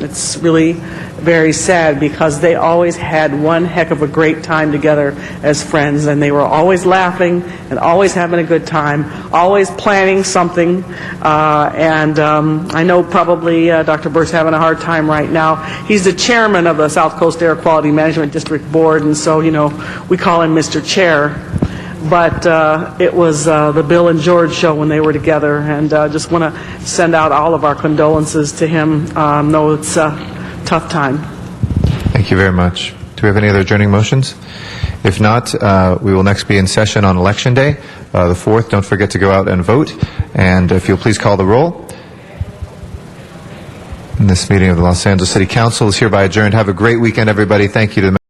it's really very sad because they always had one heck of a great time together as friends, and they were always laughing and always having a good time, always planning something, and I know probably Dr. Burke's having a hard time right now. He's the chairman of the South Coast Air Quality Management District Board, and so, you know, we call him Mr. Chair. But it was the Bill and George show when they were together, and just want to send out all of our condolences to him. No, it's a tough time. Thank you very much. Do we have any other adjourning motions? If not, we will next be in session on Election Day, the 4th. Don't forget to go out and vote. And if you'll please call the roll. And this meeting of the Los Angeles City Council is hereby adjourned. Have a great weekend, everybody. Thank you to the